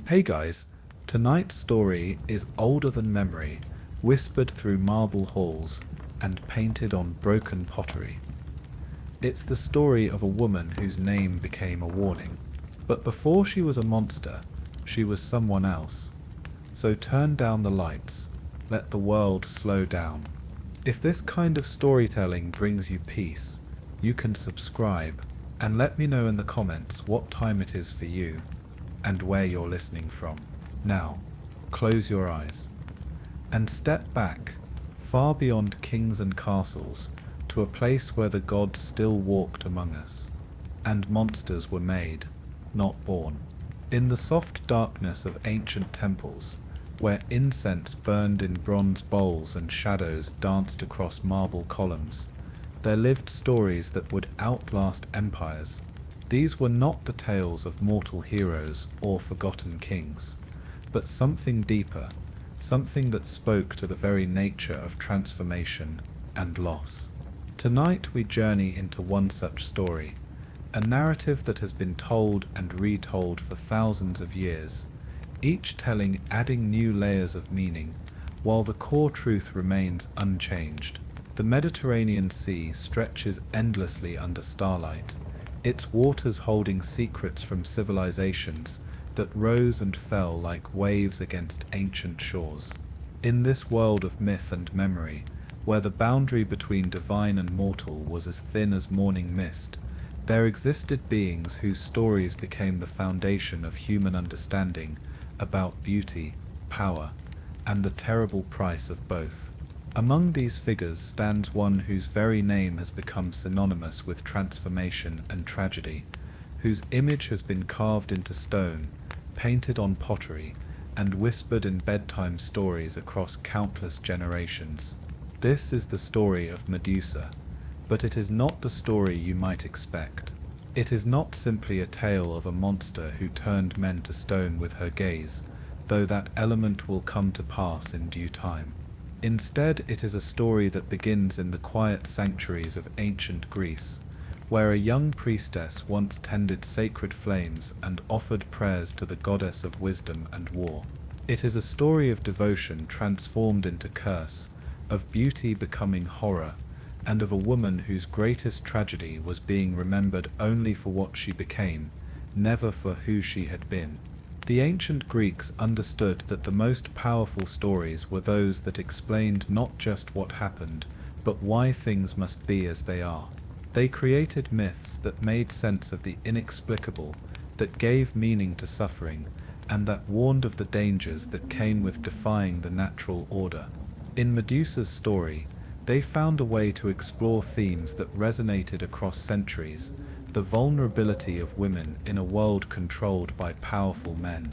Hey guys, tonight's story is older than memory, whispered through marble halls, and painted on broken pottery. It's the story of a woman whose name became a warning. But before she was a monster, she was someone else. So turn down the lights, let the world slow down. If this kind of storytelling brings you peace, you can subscribe, and let me know in the comments what time it is for you and where you're listening from. Now, close your eyes and step back, far beyond kings and castles, to a place where the gods still walked among us, and monsters were made, not born. In the soft darkness of ancient temples, where incense burned in bronze bowls and shadows danced across marble columns, there lived stories that would outlast empires. These were not the tales of mortal heroes or forgotten kings, but something deeper, something that spoke to the very nature of transformation and loss. Tonight we journey into one such story, a narrative that has been told and retold for thousands of years, each telling adding new layers of meaning, while the core truth remains unchanged. The Mediterranean Sea stretches endlessly under starlight, its waters holding secrets from civilizations that rose and fell like waves against ancient shores. In this world of myth and memory, where the boundary between divine and mortal was as thin as morning mist, there existed beings whose stories became the foundation of human understanding about beauty, power, and the terrible price of both. Among these figures stands one whose very name has become synonymous with transformation and tragedy, whose image has been carved into stone, painted on pottery, and whispered in bedtime stories across countless generations. This is the story of Medusa, but it is not the story you might expect. It is not simply a tale of a monster who turned men to stone with her gaze, though that element will come to pass in due time. Instead, it is a story that begins in the quiet sanctuaries of ancient Greece, where a young priestess once tended sacred flames and offered prayers to the goddess of wisdom and war. It is a story of devotion transformed into curse, of beauty becoming horror, and of a woman whose greatest tragedy was being remembered only for what she became, never for who she had been. The ancient Greeks understood that the most powerful stories were those that explained not just what happened, but why things must be as they are. They created myths that made sense of the inexplicable, that gave meaning to suffering, and that warned of the dangers that came with defying the natural order. In Medusa's story, they found a way to explore themes that resonated across centuries: the vulnerability of women in a world controlled by powerful men,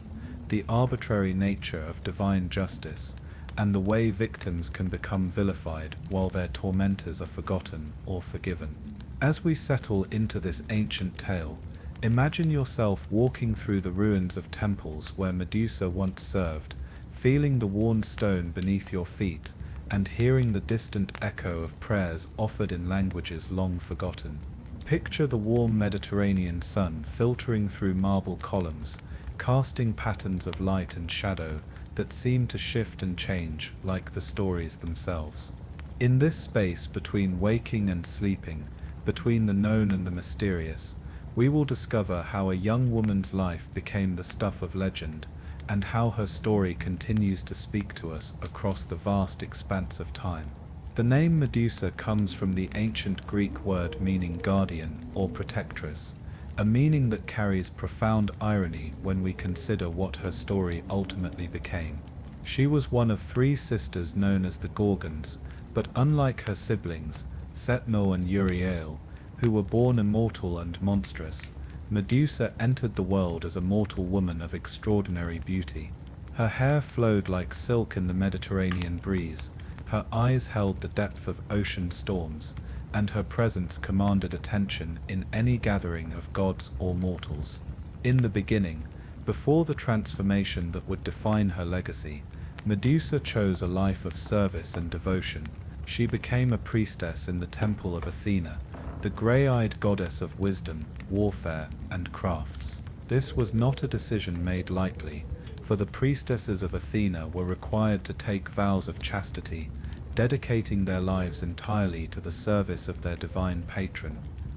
the arbitrary nature of divine justice, and the way victims can become vilified while their tormentors are forgotten or forgiven. As we settle into this ancient tale, imagine yourself walking through the ruins of temples where Medusa once served, feeling the worn stone beneath your feet, and hearing the distant echo of prayers offered in languages long forgotten. Picture the warm Mediterranean sun filtering through marble columns, casting patterns of light and shadow that seem to shift and change like the stories themselves. In this space between waking and sleeping, between the known and the mysterious, we will discover how a young woman's life became the stuff of legend, and how her story continues to speak to us across the vast expanse of time. The name Medusa comes from the ancient Greek word meaning guardian or protectress, a meaning that carries profound irony when we consider what her story ultimately became. She was one of three sisters known as the Gorgons, but unlike her siblings, Setno and Uriel, who were born immortal and monstrous, Medusa entered the world as a mortal woman of extraordinary beauty. Her hair flowed like silk in the Mediterranean breeze, her eyes held the depth of ocean storms, and her presence commanded attention in any gathering of gods or mortals. In the beginning, before the transformation that would define her legacy, Medusa chose a life of service and devotion. She became a priestess in the temple of Athena, the grey-eyed goddess of wisdom, warfare, and crafts. This was not a decision made lightly, for the priestesses of Athena were required to take vows of chastity, dedicating their lives entirely to the service of their divine patron.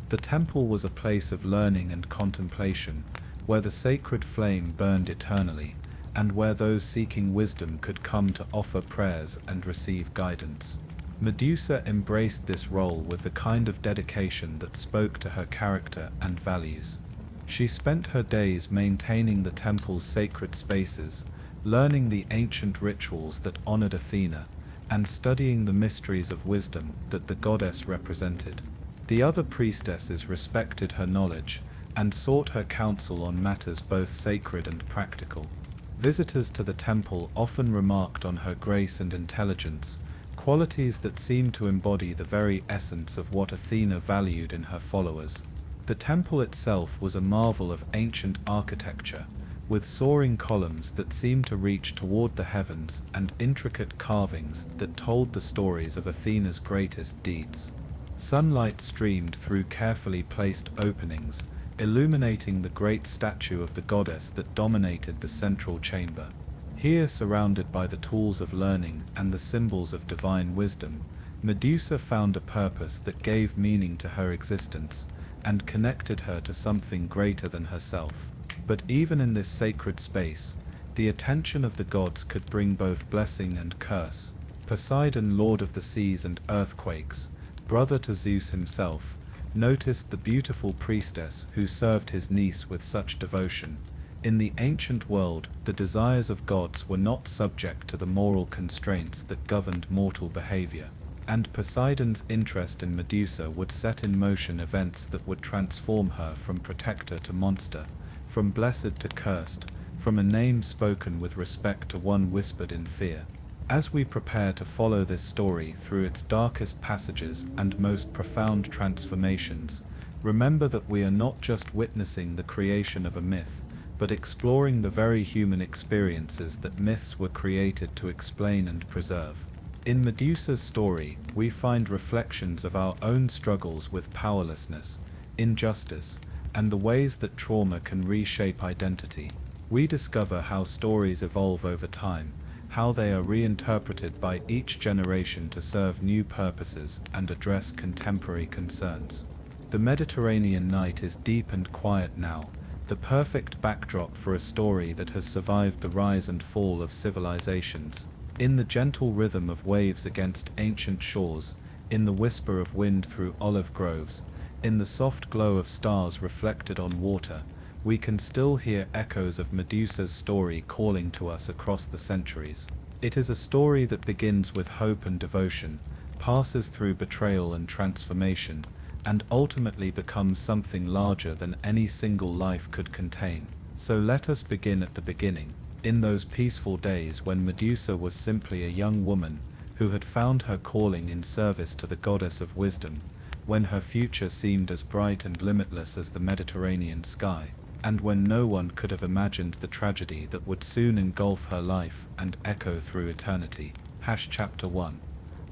The temple was a place of learning and contemplation, where the sacred flame burned eternally, and where those seeking wisdom could come to offer prayers and receive guidance. Medusa embraced this role with the kind of dedication that spoke to her character and values. She spent her days maintaining the temple's sacred spaces, learning the ancient rituals that honored Athena, and studying the mysteries of wisdom that the goddess represented. The other priestesses respected her knowledge and sought her counsel on matters both sacred and practical. Visitors to the temple often remarked on her grace and intelligence, qualities that seemed to embody the very essence of what Athena valued in her followers. The temple itself was a marvel of ancient architecture, with soaring columns that seemed to reach toward the heavens and intricate carvings that told the stories of Athena's greatest deeds. Sunlight streamed through carefully placed openings, illuminating the great statue of the goddess that dominated the central chamber. Here, surrounded by the tools of learning and the symbols of divine wisdom, Medusa found a purpose that gave meaning to her existence and connected her to something greater than herself. But even in this sacred space, the attention of the gods could bring both blessing and curse. Poseidon, lord of the seas and earthquakes, brother to Zeus himself, noticed the beautiful priestess who served his niece with such devotion. In the ancient world, the desires of gods were not subject to the moral constraints that governed mortal behavior, and Poseidon's interest in Medusa would set in motion events that would transform her from protector to monster, from blessed to cursed, from a name spoken with respect to one whispered in fear. As we prepare to follow this story through its darkest passages and most profound transformations, remember that we are not just witnessing the creation of a myth, but exploring the very human experiences that myths were created to explain and preserve. In Medusa's story, we find reflections of our own struggles with powerlessness, injustice, and the ways that trauma can reshape identity. We discover how stories evolve over time, how they are reinterpreted by each generation to serve new purposes and address contemporary concerns. The Mediterranean night is deep and quiet now, the perfect backdrop for a story that has survived the rise and fall of civilizations. In the gentle rhythm of waves against ancient shores, in the whisper of wind through olive groves, in the soft glow of stars reflected on water, we can still hear echoes of Medusa's story calling to us across the centuries. It is a story that begins with hope and devotion, passes through betrayal and transformation, and ultimately becomes something larger than any single life could contain. So let us begin at the beginning, in those peaceful days when Medusa was simply a young woman who had found her calling in service to the goddess of wisdom, when her future seemed as bright and limitless as the Mediterranean sky, and when no one could have imagined the tragedy that would soon engulf her life and echo through eternity. Chapter 1.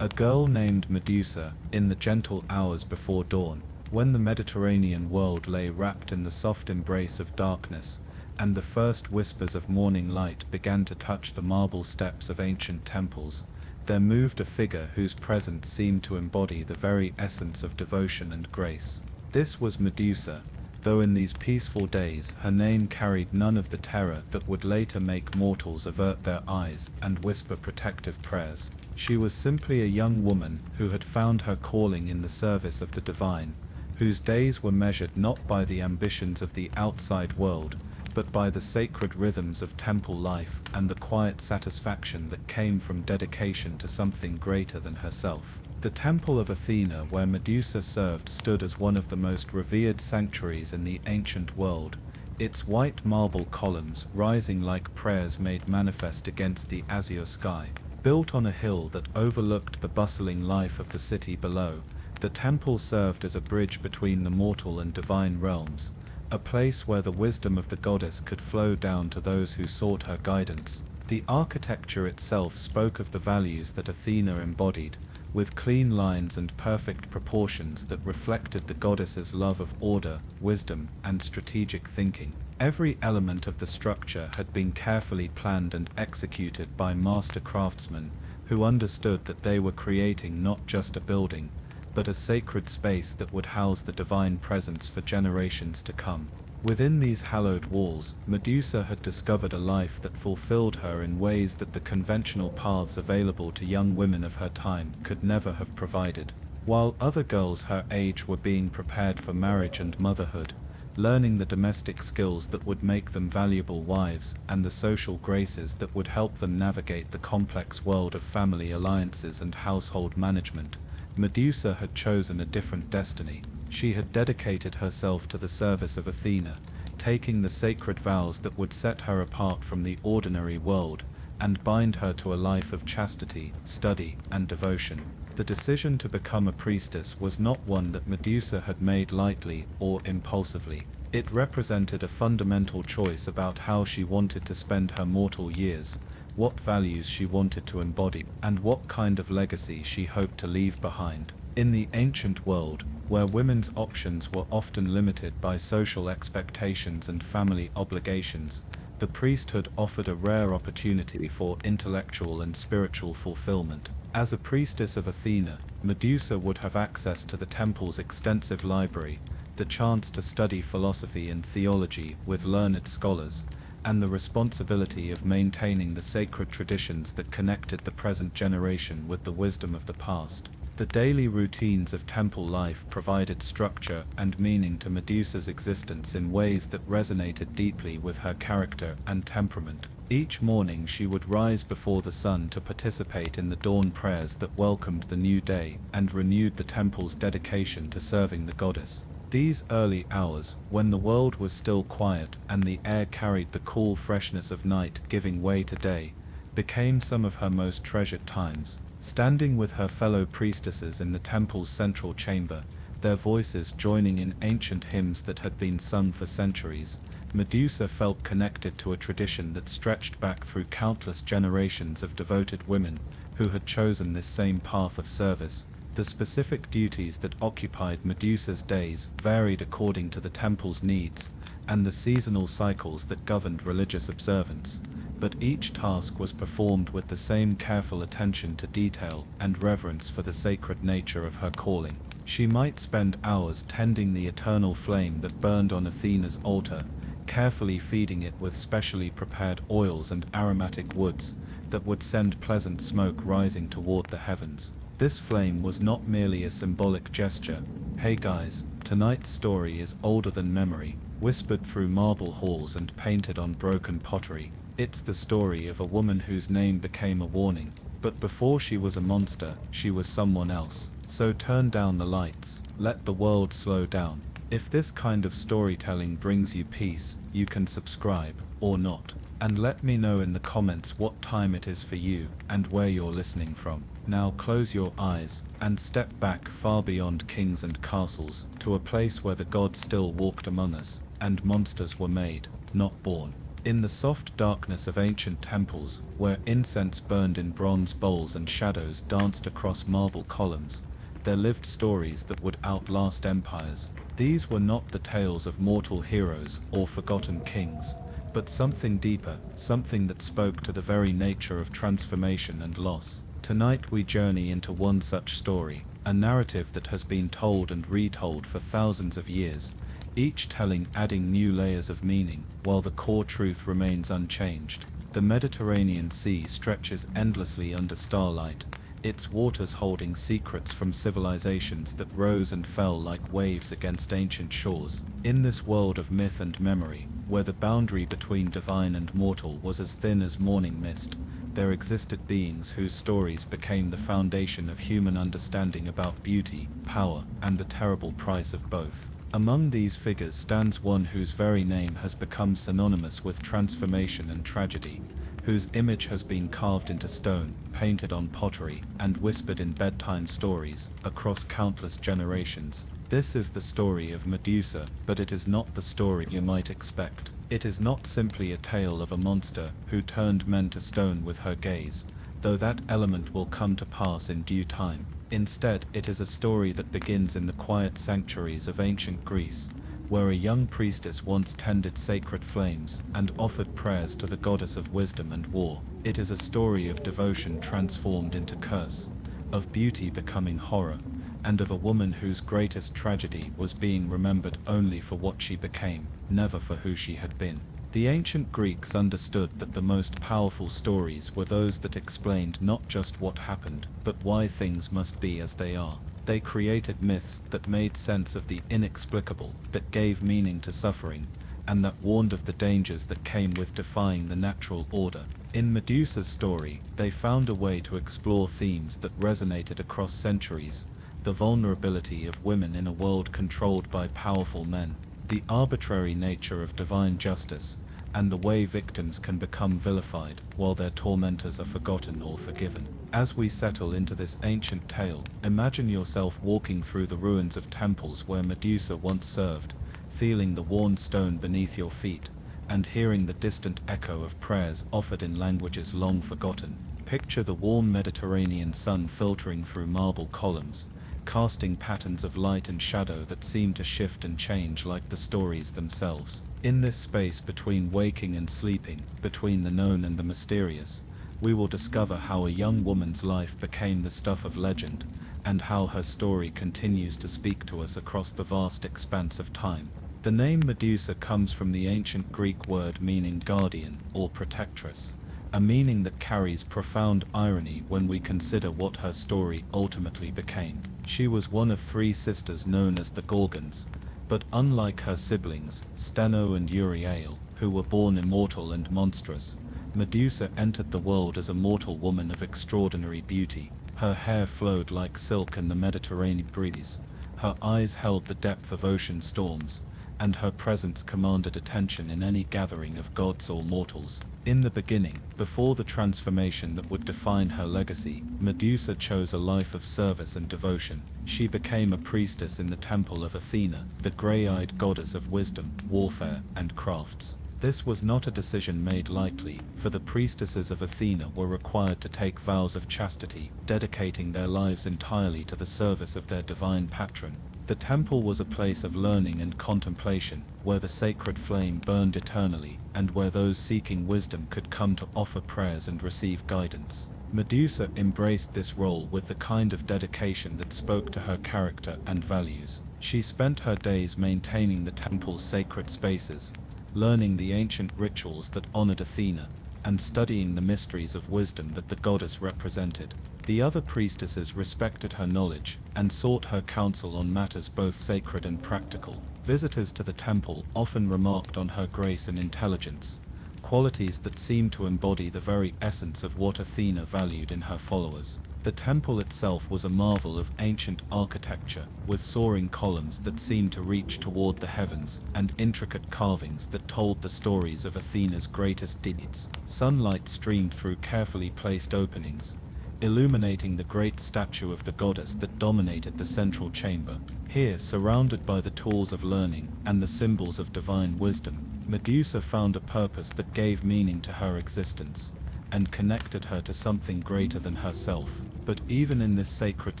A girl named Medusa, in the gentle hours before dawn, when the Mediterranean world lay wrapped in the soft embrace of darkness, and the first whispers of morning light began to touch the marble steps of ancient temples, there moved a figure whose presence seemed to embody the very essence of devotion and grace. This was Medusa, though in these peaceful days her name carried none of the terror that would later make mortals avert their eyes and whisper protective prayers. She was simply a young woman who had found her calling in the service of the divine, whose days were measured not by the ambitions of the outside world, but by the sacred rhythms of temple life and the quiet satisfaction that came from dedication to something greater than herself. The temple of Athena where Medusa served stood as one of the most revered sanctuaries in the ancient world, its white marble columns rising like prayers made manifest against the azure sky. Built on a hill that overlooked the bustling life of the city below, the temple served as a bridge between the mortal and divine realms, a place where the wisdom of the goddess could flow down to those who sought her guidance. The architecture itself spoke of the values that Athena embodied, with clean lines and perfect proportions that reflected the goddess's love of order, wisdom, and strategic thinking. Every element of the structure had been carefully planned and executed by master craftsmen who understood that they were creating not just a building, but a sacred space that would house the divine presence for generations to come. Within these hallowed walls, Medusa had discovered a life that fulfilled her in ways that the conventional paths available to young women of her time could never have provided. While other girls her age were being prepared for marriage and motherhood, learning the domestic skills that would make them valuable wives and the social graces that would help them navigate the complex world of family alliances and household management, Medusa had chosen a different destiny. She had dedicated herself to the service of Athena, taking the sacred vows that would set her apart from the ordinary world and bind her to a life of chastity, study, and devotion. The decision to become a priestess was not one that Medusa had made lightly or impulsively. It represented a fundamental choice about how she wanted to spend her mortal years, what values she wanted to embody, and what kind of legacy she hoped to leave behind. In the ancient world, where women's options were often limited by social expectations and family obligations, the priesthood offered a rare opportunity for intellectual and spiritual fulfillment. As a priestess of Athena, Medusa would have access to the temple's extensive library, the chance to study philosophy and theology with learned scholars, and the responsibility of maintaining the sacred traditions that connected the present generation with the wisdom of the past. The daily routines of temple life provided structure and meaning to Medusa's existence in ways that resonated deeply with her character and temperament. Each morning she would rise before the sun to participate in the dawn prayers that welcomed the new day and renewed the temple's dedication to serving the goddess. These early hours, when the world was still quiet and the air carried the cool freshness of night giving way to day, became some of her most treasured times. Standing with her fellow priestesses in the temple's central chamber, their voices joining in ancient hymns that had been sung for centuries, Medusa felt connected to a tradition that stretched back through countless generations of devoted women who had chosen this same path of service. The specific duties that occupied Medusa's days varied according to the temple's needs and the seasonal cycles that governed religious observance, but each task was performed with the same careful attention to detail and reverence for the sacred nature of her calling. She might spend hours tending the eternal flame that burned on Athena's altar, carefully feeding it with specially prepared oils and aromatic woods that would send pleasant smoke rising toward the heavens. This flame was not merely a symbolic gesture. Hey guys, tonight's story is older than memory, whispered through marble halls and painted on broken pottery. It's the story of a woman whose name became a warning, but before she was a monster, she was someone else. So turn down the lights, let the world slow down. If this kind of storytelling brings you peace, you can subscribe, or not. And let me know in the comments what time it is for you, and where you're listening from. Now close your eyes, and step back far beyond kings and castles, to a place where the gods still walked among us, and monsters were made, not born. In the soft darkness of ancient temples, where incense burned in bronze bowls and shadows danced across marble columns, there lived stories that would outlast empires. These were not the tales of mortal heroes or forgotten kings, but something deeper, something that spoke to the very nature of transformation and loss. Tonight we journey into one such story, a narrative that has been told and retold for thousands of years, each telling adding new layers of meaning, while the core truth remains unchanged. The Mediterranean Sea stretches endlessly under starlight, its waters holding secrets from civilizations that rose and fell like waves against ancient shores. In this world of myth and memory, where the boundary between divine and mortal was as thin as morning mist, there existed beings whose stories became the foundation of human understanding about beauty, power, and the terrible price of both. Among these figures stands one whose very name has become synonymous with transformation and tragedy, whose image has been carved into stone, painted on pottery, and whispered in bedtime stories across countless generations. This is the story of Medusa, but it is not the story you might expect. It is not simply a tale of a monster who turned men to stone with her gaze, though that element will come to pass in due time. Instead, it is a story that begins in the quiet sanctuaries of ancient Greece, where a young priestess once tended sacred flames and offered prayers to the goddess of wisdom and war. It is a story of devotion transformed into curse, of beauty becoming horror, and of a woman whose greatest tragedy was being remembered only for what she became, never for who she had been. The ancient Greeks understood that the most powerful stories were those that explained not just what happened, but why things must be as they are. They created myths that made sense of the inexplicable, that gave meaning to suffering, and that warned of the dangers that came with defying the natural order. In Medusa's story, they found a way to explore themes that resonated across centuries: the vulnerability of women in a world controlled by powerful men, the arbitrary nature of divine justice, and the way victims can become vilified while their tormentors are forgotten or forgiven. As we settle into this ancient tale, imagine yourself walking through the ruins of temples where Medusa once served, feeling the worn stone beneath your feet, and hearing the distant echo of prayers offered in languages long forgotten. Picture the warm Mediterranean sun filtering through marble columns, casting patterns of light and shadow that seem to shift and change like the stories themselves. In this space between waking and sleeping, between the known and the mysterious, we will discover how a young woman's life became the stuff of legend, and how her story continues to speak to us across the vast expanse of time. The name Medusa comes from the ancient Greek word meaning guardian or protectress, a meaning that carries profound irony when we consider what her story ultimately became. She was one of three sisters known as the Gorgons, but unlike her siblings, Steno and Euryale, who were born immortal and monstrous, Medusa entered the world as a mortal woman of extraordinary beauty. Her hair flowed like silk in the Mediterranean breeze, her eyes held the depth of ocean storms, and her presence commanded attention in any gathering of gods or mortals. In the beginning, before the transformation that would define her legacy, Medusa chose a life of service and devotion. She became a priestess in the temple of Athena, the grey-eyed goddess of wisdom, warfare, and crafts. This was not a decision made lightly, for the priestesses of Athena were required to take vows of chastity, dedicating their lives entirely to the service of their divine patron. The temple was a place of learning and contemplation, where the sacred flame burned eternally, and where those seeking wisdom could come to offer prayers and receive guidance. Medusa embraced this role with the kind of dedication that spoke to her character and values. She spent her days maintaining the temple's sacred spaces, learning the ancient rituals that honored Athena, and studying the mysteries of wisdom that the goddess represented. The other priestesses respected her knowledge and sought her counsel on matters both sacred and practical. Visitors to the temple often remarked on her grace and intelligence, qualities that seemed to embody the very essence of what Athena valued in her followers. The temple itself was a marvel of ancient architecture, with soaring columns that seemed to reach toward the heavens, and intricate carvings that told the stories of Athena's greatest deeds. Sunlight streamed through carefully placed openings, illuminating the great statue of the goddess that dominated the central chamber. Here, surrounded by the tools of learning and the symbols of divine wisdom, Medusa found a purpose that gave meaning to her existence, and connected her to something greater than herself. But even in this sacred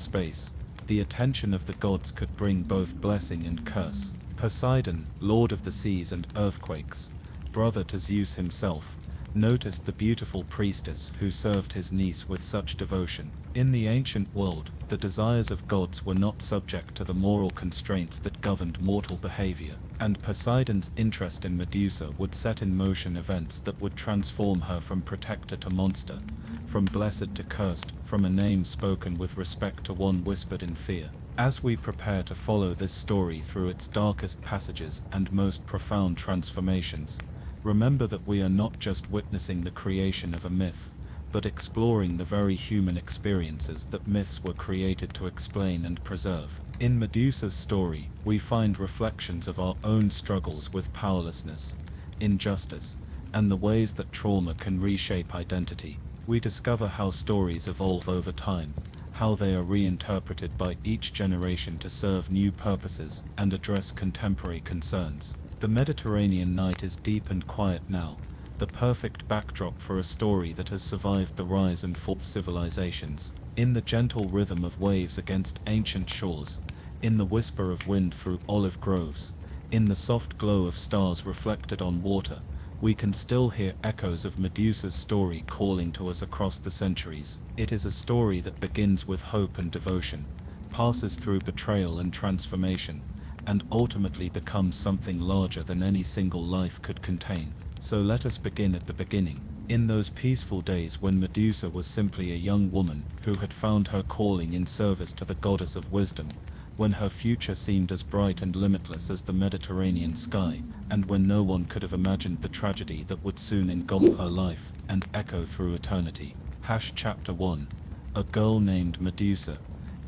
space, the attention of the gods could bring both blessing and curse. Poseidon, lord of the seas and earthquakes, brother to Zeus himself, noticed the beautiful priestess who served his niece with such devotion. In the ancient world, the desires of gods were not subject to the moral constraints that governed mortal behavior, and Poseidon's interest in Medusa would set in motion events that would transform her from protector to monster, from blessed to cursed, from a name spoken with respect to one whispered in fear. As we prepare to follow this story through its darkest passages and most profound transformations, remember that we are not just witnessing the creation of a myth, but exploring the very human experiences that myths were created to explain and preserve. In Medusa's story, we find reflections of our own struggles with powerlessness, injustice, and the ways that trauma can reshape identity. We discover how stories evolve over time, how they are reinterpreted by each generation to serve new purposes and address contemporary concerns. The Mediterranean night is deep and quiet now, the perfect backdrop for a story that has survived the rise and fall of civilizations. In the gentle rhythm of waves against ancient shores, in the whisper of wind through olive groves, In the soft glow of stars reflected on water, we can still hear echoes of Medusa's story calling to us across the centuries. It is a story that begins with hope and devotion, passes through betrayal and transformation, and ultimately becomes something larger than any single life could contain. So let us begin at the beginning. In those peaceful days when Medusa was simply a young woman who had found her calling in service to the goddess of wisdom, when her future seemed as bright and limitless as the Mediterranean sky, and when no one could have imagined the tragedy that would soon engulf her life and echo through eternity. Chapter 1. A girl named Medusa.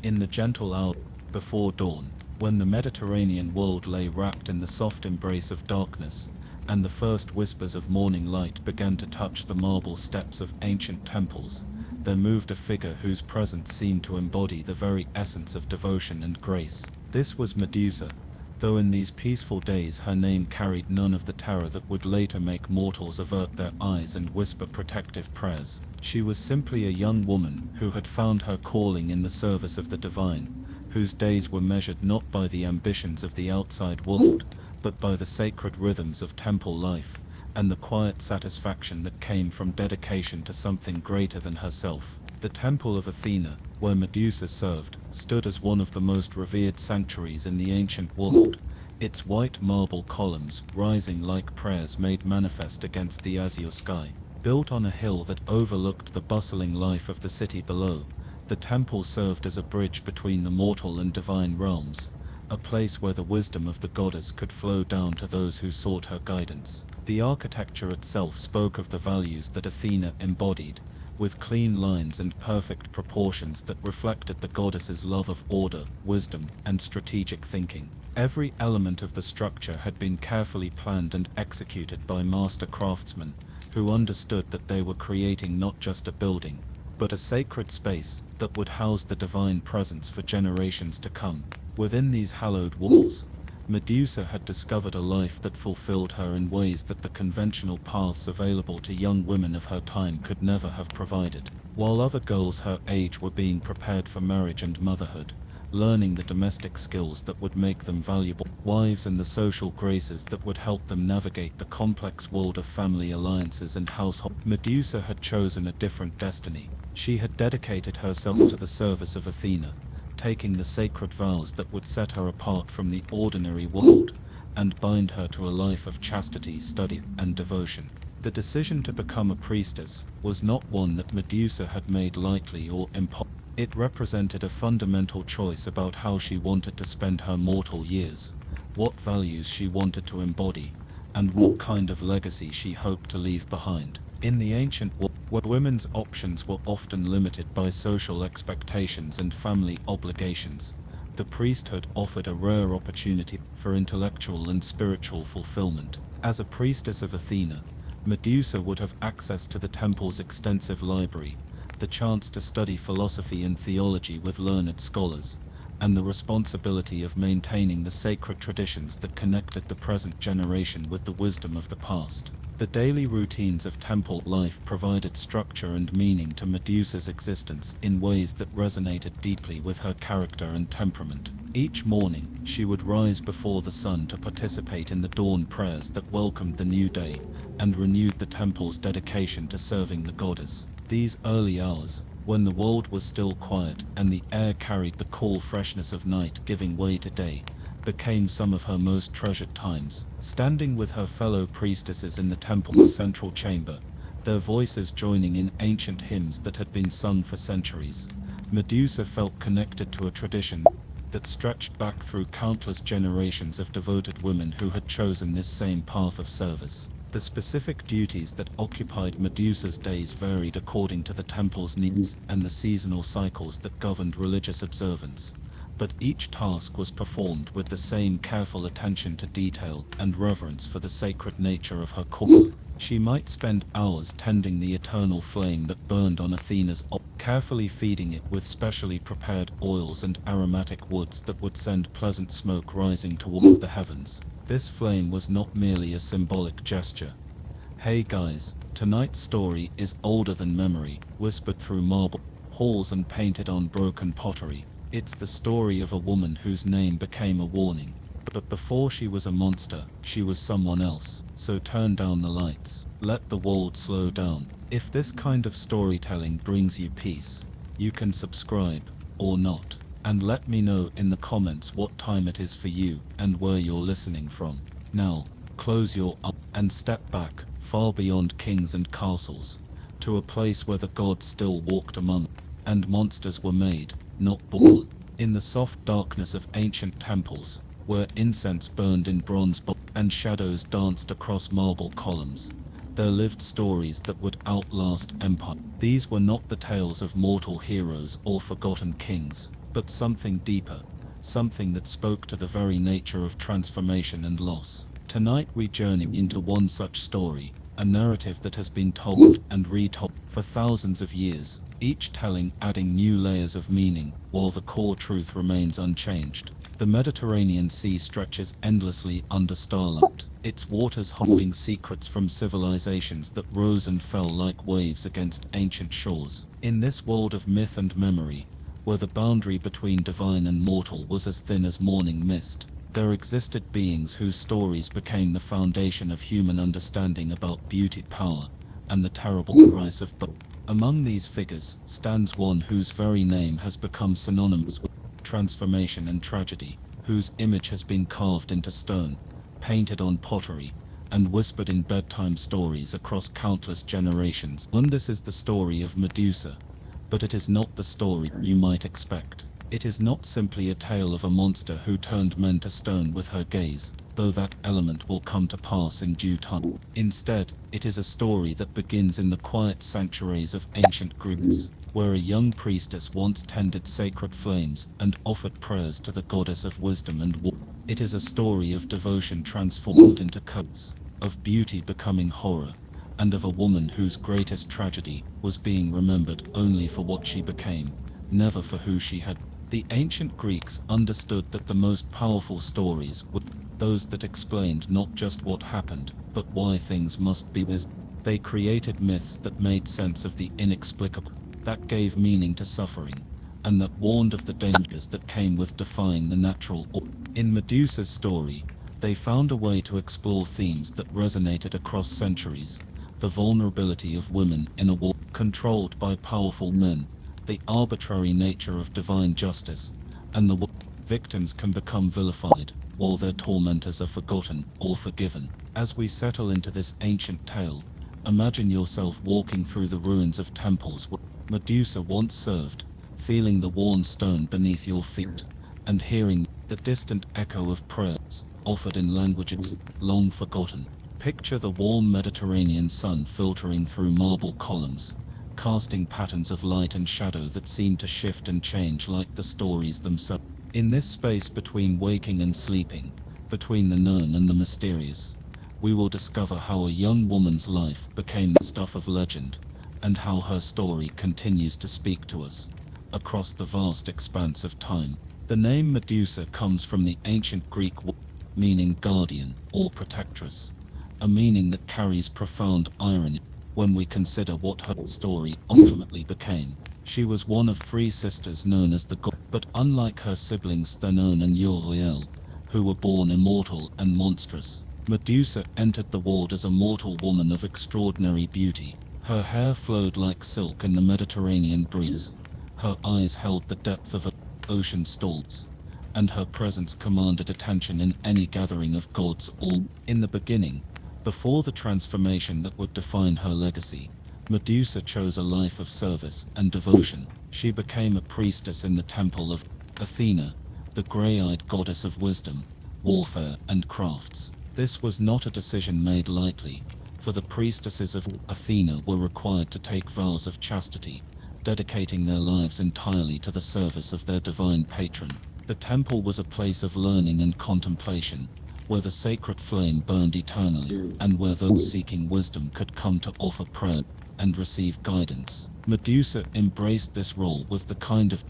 In the gentle hour before dawn, when the Mediterranean world lay wrapped in the soft embrace of darkness, and the first whispers of morning light began to touch the marble steps of ancient temples, there moved a figure whose presence seemed to embody the very essence of devotion and grace. This was Medusa, though in these peaceful days her name carried none of the terror that would later make mortals avert their eyes and whisper protective prayers. She was simply a young woman who had found her calling in the service of the divine, whose days were measured not by the ambitions of the outside world, but by the sacred rhythms of temple life, and the quiet satisfaction that came from dedication to something greater than herself. The Temple of Athena, where Medusa served, stood as one of the most revered sanctuaries in the ancient world, its white marble columns rising like prayers made manifest against the azure sky. Built on a hill that overlooked the bustling life of the city below, the temple served as a bridge between the mortal and divine realms, a place where the wisdom of the goddess could flow down to those who sought her guidance. The architecture itself spoke of the values that Athena embodied, with clean lines and perfect proportions that reflected the goddess's love of order, wisdom, and strategic thinking. Every element of the structure had been carefully planned and executed by master craftsmen, who understood that they were creating not just a building, but a sacred space that would house the divine presence for generations to come. Within these hallowed walls, Medusa had discovered a life that fulfilled her in ways that the conventional paths available to young women of her time could never have provided. While other girls her age were being prepared for marriage and motherhood, learning the domestic skills that would make them valuable wives and the social graces that would help them navigate the complex world of family alliances and household, Medusa had chosen a different destiny. She had dedicated herself to the service of Athena, taking the sacred vows that would set her apart from the ordinary world and bind her to a life of chastity, study, and devotion. The decision to become a priestess was not one that Medusa had made lightly or impulsively. It represented a fundamental choice about how she wanted to spend her mortal years, what values she wanted to embody, and what kind of legacy she hoped to leave behind. In the ancient world, where women's options were often limited by social expectations and family obligations, the priesthood offered a rare opportunity for intellectual and spiritual fulfillment. As a priestess of Athena, Medusa would have access to the temple's extensive library, the chance to study philosophy and theology with learned scholars, and the responsibility of maintaining the sacred traditions that connected the present generation with the wisdom of the past. The daily routines of temple life provided structure and meaning to Medusa's existence in ways that resonated deeply with her character and temperament. Each morning, she would rise before the sun to participate in the dawn prayers that welcomed the new day and renewed the temple's dedication to serving the goddess. These early hours, when the world was still quiet and the air carried the cool freshness of night giving way to day, became some of her most treasured times. Standing with her fellow priestesses in the temple's central chamber, their voices joining in ancient hymns that had been sung for centuries, Medusa felt connected to a tradition that stretched back through countless generations of devoted women who had chosen this same path of service. The specific duties that occupied Medusa's days varied according to the temple's needs and the seasonal cycles that governed religious observance, but each task was performed with the same careful attention to detail and reverence for the sacred nature of her calling. She might spend hours tending the eternal flame that burned on Athena's altar, carefully feeding it with specially prepared oils and aromatic woods that would send pleasant smoke rising toward the heavens. This flame was not merely a symbolic gesture. "Hey guys, tonight's story is older than memory," whispered through marble halls and painted on broken pottery. It's the story of a woman whose name became a warning. But before she was a monster, she was someone else. So turn down the lights. Let the world slow down. If this kind of storytelling brings you peace, you can subscribe, or not. And let me know in the comments what time it is for you, and where you're listening from. Now, close your eyes and step back, far beyond kings and castles, to a place where the gods still walked among, and monsters were made, not born. In the soft darkness of ancient temples, where incense burned in bronze and shadows danced across marble columns, there lived stories that would outlast empire. These were not the tales of mortal heroes or forgotten kings, but something deeper, something that spoke to the very nature of transformation and loss. Tonight we journey into one such story, a narrative that has been told and retold for thousands of years, each telling adding new layers of meaning, while the core truth remains unchanged. The Mediterranean Sea stretches endlessly under starlight, its waters holding secrets from civilizations that rose and fell like waves against ancient shores. In this world of myth and memory, where the boundary between divine and mortal was as thin as morning mist, there existed beings whose stories became the foundation of human understanding about beauty, power, and the terrible price of birth. Among these figures stands one whose very name has become synonymous with transformation and tragedy, whose image has been carved into stone, painted on pottery, and whispered in bedtime stories across countless generations. And this is the story of Medusa, but it is not the story you might expect. It is not simply a tale of a monster who turned men to stone with her gaze, though that element will come to pass in due time. Instead, it is a story that begins in the quiet sanctuaries of ancient Greece, where a young priestess once tended sacred flames and offered prayers to the goddess of wisdom and war. It is a story of devotion transformed into curse, of beauty becoming horror, and of a woman whose greatest tragedy was being remembered only for what she became, never for who she had. The ancient Greeks understood that the most powerful stories were those that explained not just what happened, but why things must be as. They created myths that made sense of the inexplicable, that gave meaning to suffering, and that warned of the dangers that came with defying the natural order. In Medusa's story, they found a way to explore themes that resonated across centuries: the vulnerability of women in a world controlled by powerful men, the arbitrary nature of divine justice, and the way victims can become vilified, while their tormentors are forgotten or forgiven. As we settle into this ancient tale, imagine yourself walking through the ruins of temples where Medusa once served, feeling the worn stone beneath your feet, and hearing the distant echo of prayers offered in languages long forgotten. Picture the warm Mediterranean sun filtering through marble columns, casting patterns of light and shadow that seem to shift and change like the stories themselves. In this space between waking and sleeping, between the known and the mysterious, we will discover how a young woman's life became the stuff of legend, and how her story continues to speak to us across the vast expanse of time. The name Medusa comes from the ancient Greek word meaning guardian or protectress, a meaning that carries profound irony when we consider what her story ultimately became. She was one of three sisters known as the god, but unlike her siblings Thenon and Uriel, who were born immortal and monstrous, Medusa entered the world as a mortal woman of extraordinary beauty. Her hair flowed like silk in the Mediterranean breeze, her eyes held the depth of ocean storms, and her presence commanded attention in any gathering of gods. All in the beginning, before the transformation that would define her legacy, Medusa chose a life of service and devotion. She became a priestess in the temple of Athena, the grey-eyed goddess of wisdom, warfare, and crafts. This was not a decision made lightly, for the priestesses of Athena were required to take vows of chastity, dedicating their lives entirely to the service of their divine patron. The temple was a place of learning and contemplation, where the sacred flame burned eternally, and where those seeking wisdom could come to offer prayer and receive guidance. Medusa embraced this role with the kind of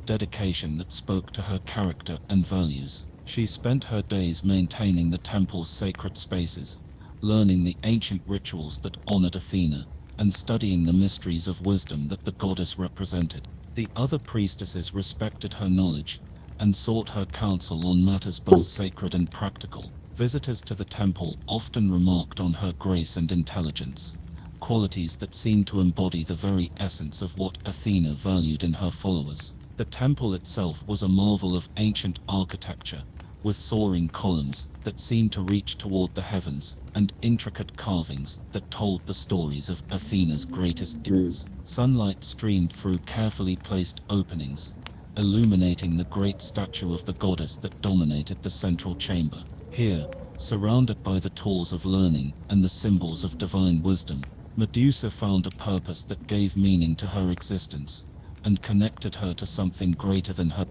dedication that spoke to her character and values. She spent her days maintaining the temple's sacred spaces, learning the ancient rituals that honored Athena, and studying the mysteries of wisdom that the goddess represented. The other priestesses respected her knowledge, and sought her counsel on matters both sacred and practical. Visitors to the temple often remarked on her grace and intelligence, qualities that seemed to embody the very essence of what Athena valued in her followers. The temple itself was a marvel of ancient architecture, with soaring columns that seemed to reach toward the heavens, and intricate carvings that told the stories of Athena's greatest deeds. Sunlight streamed through carefully placed openings, illuminating the great statue of the goddess that dominated the central chamber. Here, surrounded by the tools of learning and the symbols of divine wisdom, Medusa found a purpose that gave meaning to her existence and connected her to something greater than her.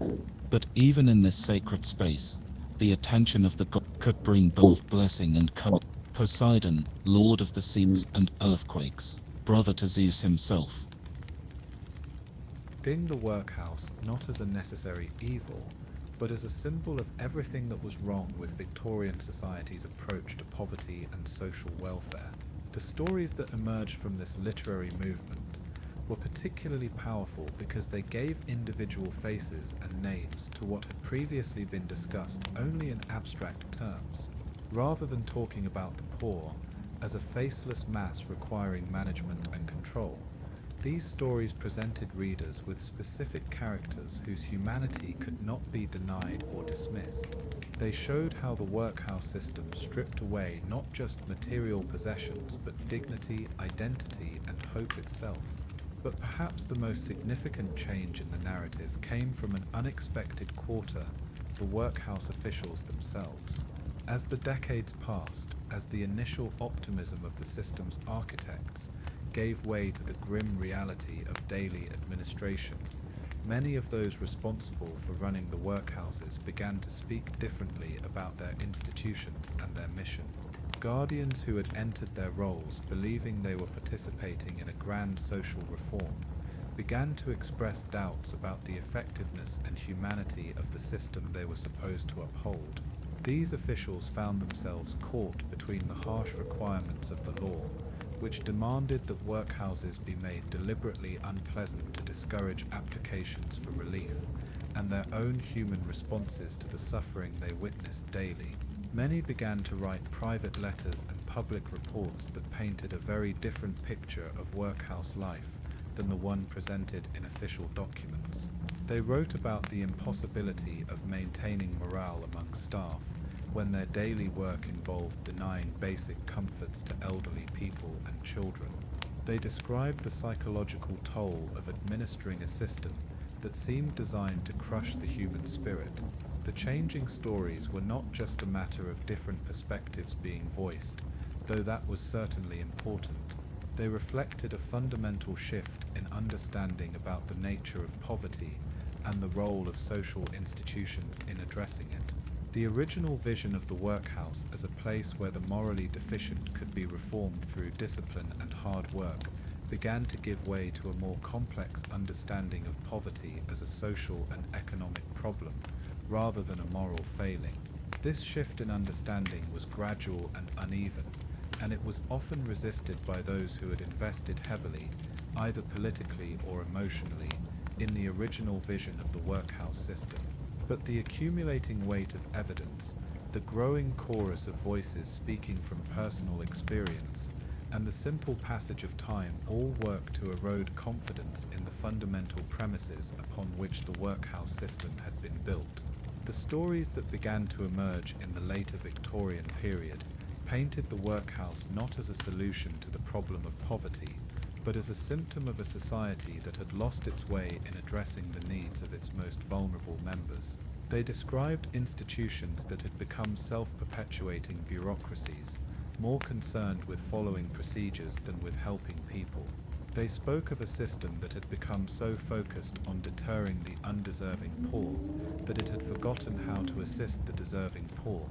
But even in this sacred space, the attention of the god could bring both blessing and curse. Poseidon, lord of the seas and earthquakes, brother to Zeus himself. Seeing the workhouse not as a necessary evil, but as a symbol of everything that was wrong with Victorian society's approach to poverty and social welfare. The stories that emerged from this literary movement were particularly powerful because they gave individual faces and names to what had previously been discussed only in abstract terms, rather than talking about the poor as a faceless mass requiring management and control. These stories presented readers with specific characters whose humanity could not be denied or dismissed. They showed how the workhouse system stripped away not just material possessions, but dignity, identity, and hope itself. But perhaps the most significant change in the narrative came from an unexpected quarter, the workhouse officials themselves. As the decades passed, as the initial optimism of the system's architects gave way to the grim reality of daily administration, many of those responsible for running the workhouses began to speak differently about their institutions and their mission. Guardians who had entered their roles believing they were participating in a grand social reform began to express doubts about the effectiveness and humanity of the system they were supposed to uphold. These officials found themselves caught between the harsh requirements of the law, which demanded that workhouses be made deliberately unpleasant to discourage applications for relief, and their own human responses to the suffering they witnessed daily. Many began to write private letters and public reports that painted a very different picture of workhouse life than the one presented in official documents. They wrote about the impossibility of maintaining morale among staff when their daily work involved denying basic comforts to elderly people and children. They described the psychological toll of administering a system that seemed designed to crush the human spirit. The changing stories were not just a matter of different perspectives being voiced, though that was certainly important. They reflected a fundamental shift in understanding about the nature of poverty and the role of social institutions in addressing it. The original vision of the workhouse as a place where the morally deficient could be reformed through discipline and hard work began to give way to a more complex understanding of poverty as a social and economic problem, rather than a moral failing. This shift in understanding was gradual and uneven, and it was often resisted by those who had invested heavily, either politically or emotionally, in the original vision of the workhouse system. But the accumulating weight of evidence, the growing chorus of voices speaking from personal experience, and the simple passage of time all worked to erode confidence in the fundamental premises upon which the workhouse system had been built. The stories that began to emerge in the later Victorian period painted the workhouse not as a solution to the problem of poverty, but as a symptom of a society that had lost its way in addressing the needs of its most vulnerable members. They described institutions that had become self-perpetuating bureaucracies, more concerned with following procedures than with helping people. They spoke of a system that had become so focused on deterring the undeserving poor that it had forgotten how to assist the deserving poor,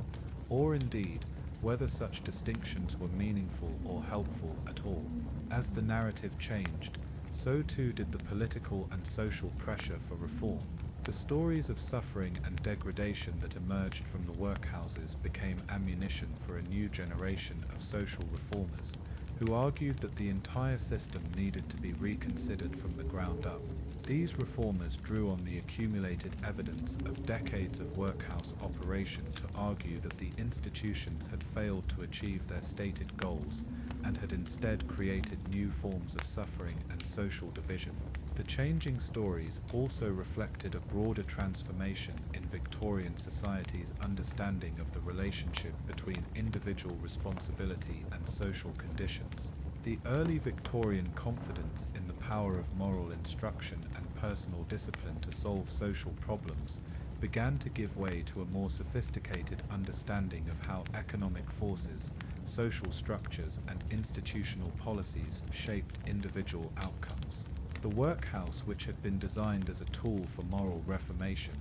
or indeed, whether such distinctions were meaningful or helpful at all. As the narrative changed, so too did the political and social pressure for reform. The stories of suffering and degradation that emerged from the workhouses became ammunition for a new generation of social reformers, who argued that the entire system needed to be reconsidered from the ground up. These reformers drew on the accumulated evidence of decades of workhouse operation to argue that the institutions had failed to achieve their stated goals and had instead created new forms of suffering and social division. The changing stories also reflected a broader transformation in Victorian society's understanding of the relationship between individual responsibility and social conditions. The early Victorian confidence in the power of moral instruction and personal discipline to solve social problems began to give way to a more sophisticated understanding of how economic forces, social structures, and institutional policies shaped individual outcomes. The workhouse, which had been designed as a tool for moral reformation,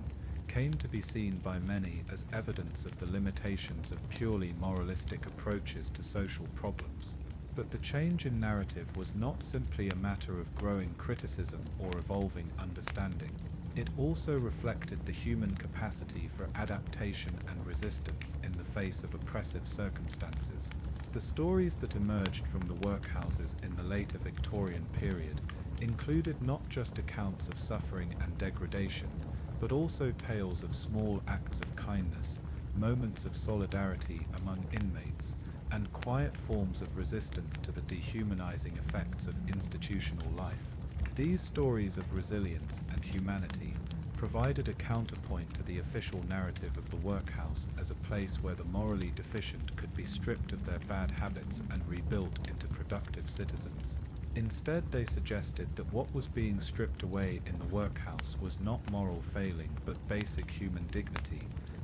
came to be seen by many as evidence of the limitations of purely moralistic approaches to social problems. But the change in narrative was not simply a matter of growing criticism or evolving understanding. It also reflected the human capacity for adaptation and resistance in the face of oppressive circumstances. The stories that emerged from the workhouses in the later Victorian period included not just accounts of suffering and degradation, but also tales of small acts of kindness, moments of solidarity among inmates, and quiet forms of resistance to the dehumanizing effects of institutional life. These stories of resilience and humanity provided a counterpoint to the official narrative of the workhouse as a place where the morally deficient could be stripped of their bad habits and rebuilt into productive citizens. Instead, they suggested that what was being stripped away in the workhouse was not moral failing but basic human dignity,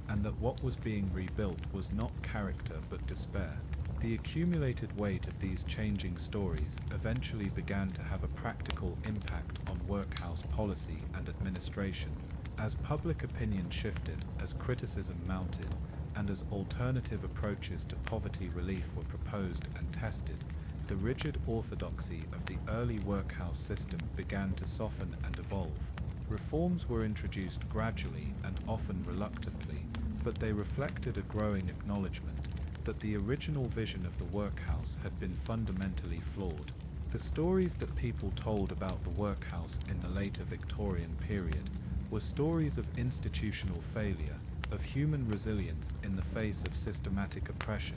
and that what was being rebuilt was not character but despair. The accumulated weight of these changing stories eventually began to have a practical impact on workhouse policy and administration. As public opinion shifted, as criticism mounted, and as alternative approaches to poverty relief were proposed and tested, the rigid orthodoxy of the early workhouse system began to soften and evolve. Reforms were introduced gradually and often reluctantly, but they reflected a growing acknowledgement that the original vision of the workhouse had been fundamentally flawed. The stories that people told about the workhouse in the later Victorian period were stories of institutional failure, of human resilience in the face of systematic oppression,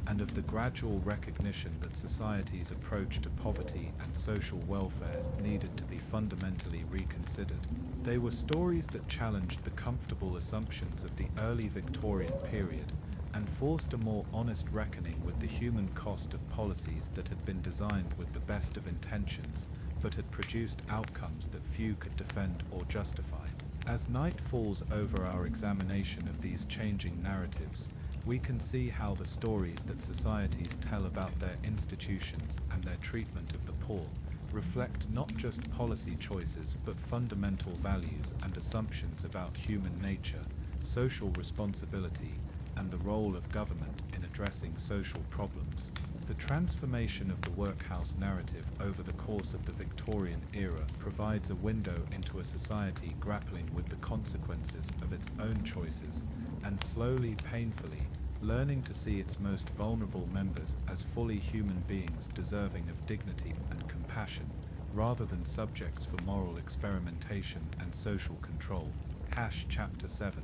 and of the gradual recognition that society's approach to poverty and social welfare needed to be fundamentally reconsidered. They were stories that challenged the comfortable assumptions of the early Victorian period and forced a more honest reckoning with the human cost of policies that had been designed with the best of intentions, but had produced outcomes that few could defend or justify. As night falls over our examination of these changing narratives, we can see how the stories that societies tell about their institutions and their treatment of the poor reflect not just policy choices but fundamental values and assumptions about human nature, social responsibility, and the role of government in addressing social problems. The transformation of the workhouse narrative over the course of the Victorian era provides a window into a society grappling with the consequences of its own choices and slowly, painfully, learning to see its most vulnerable members as fully human beings deserving of dignity and compassion, rather than subjects for moral experimentation and social control. Chapter 7.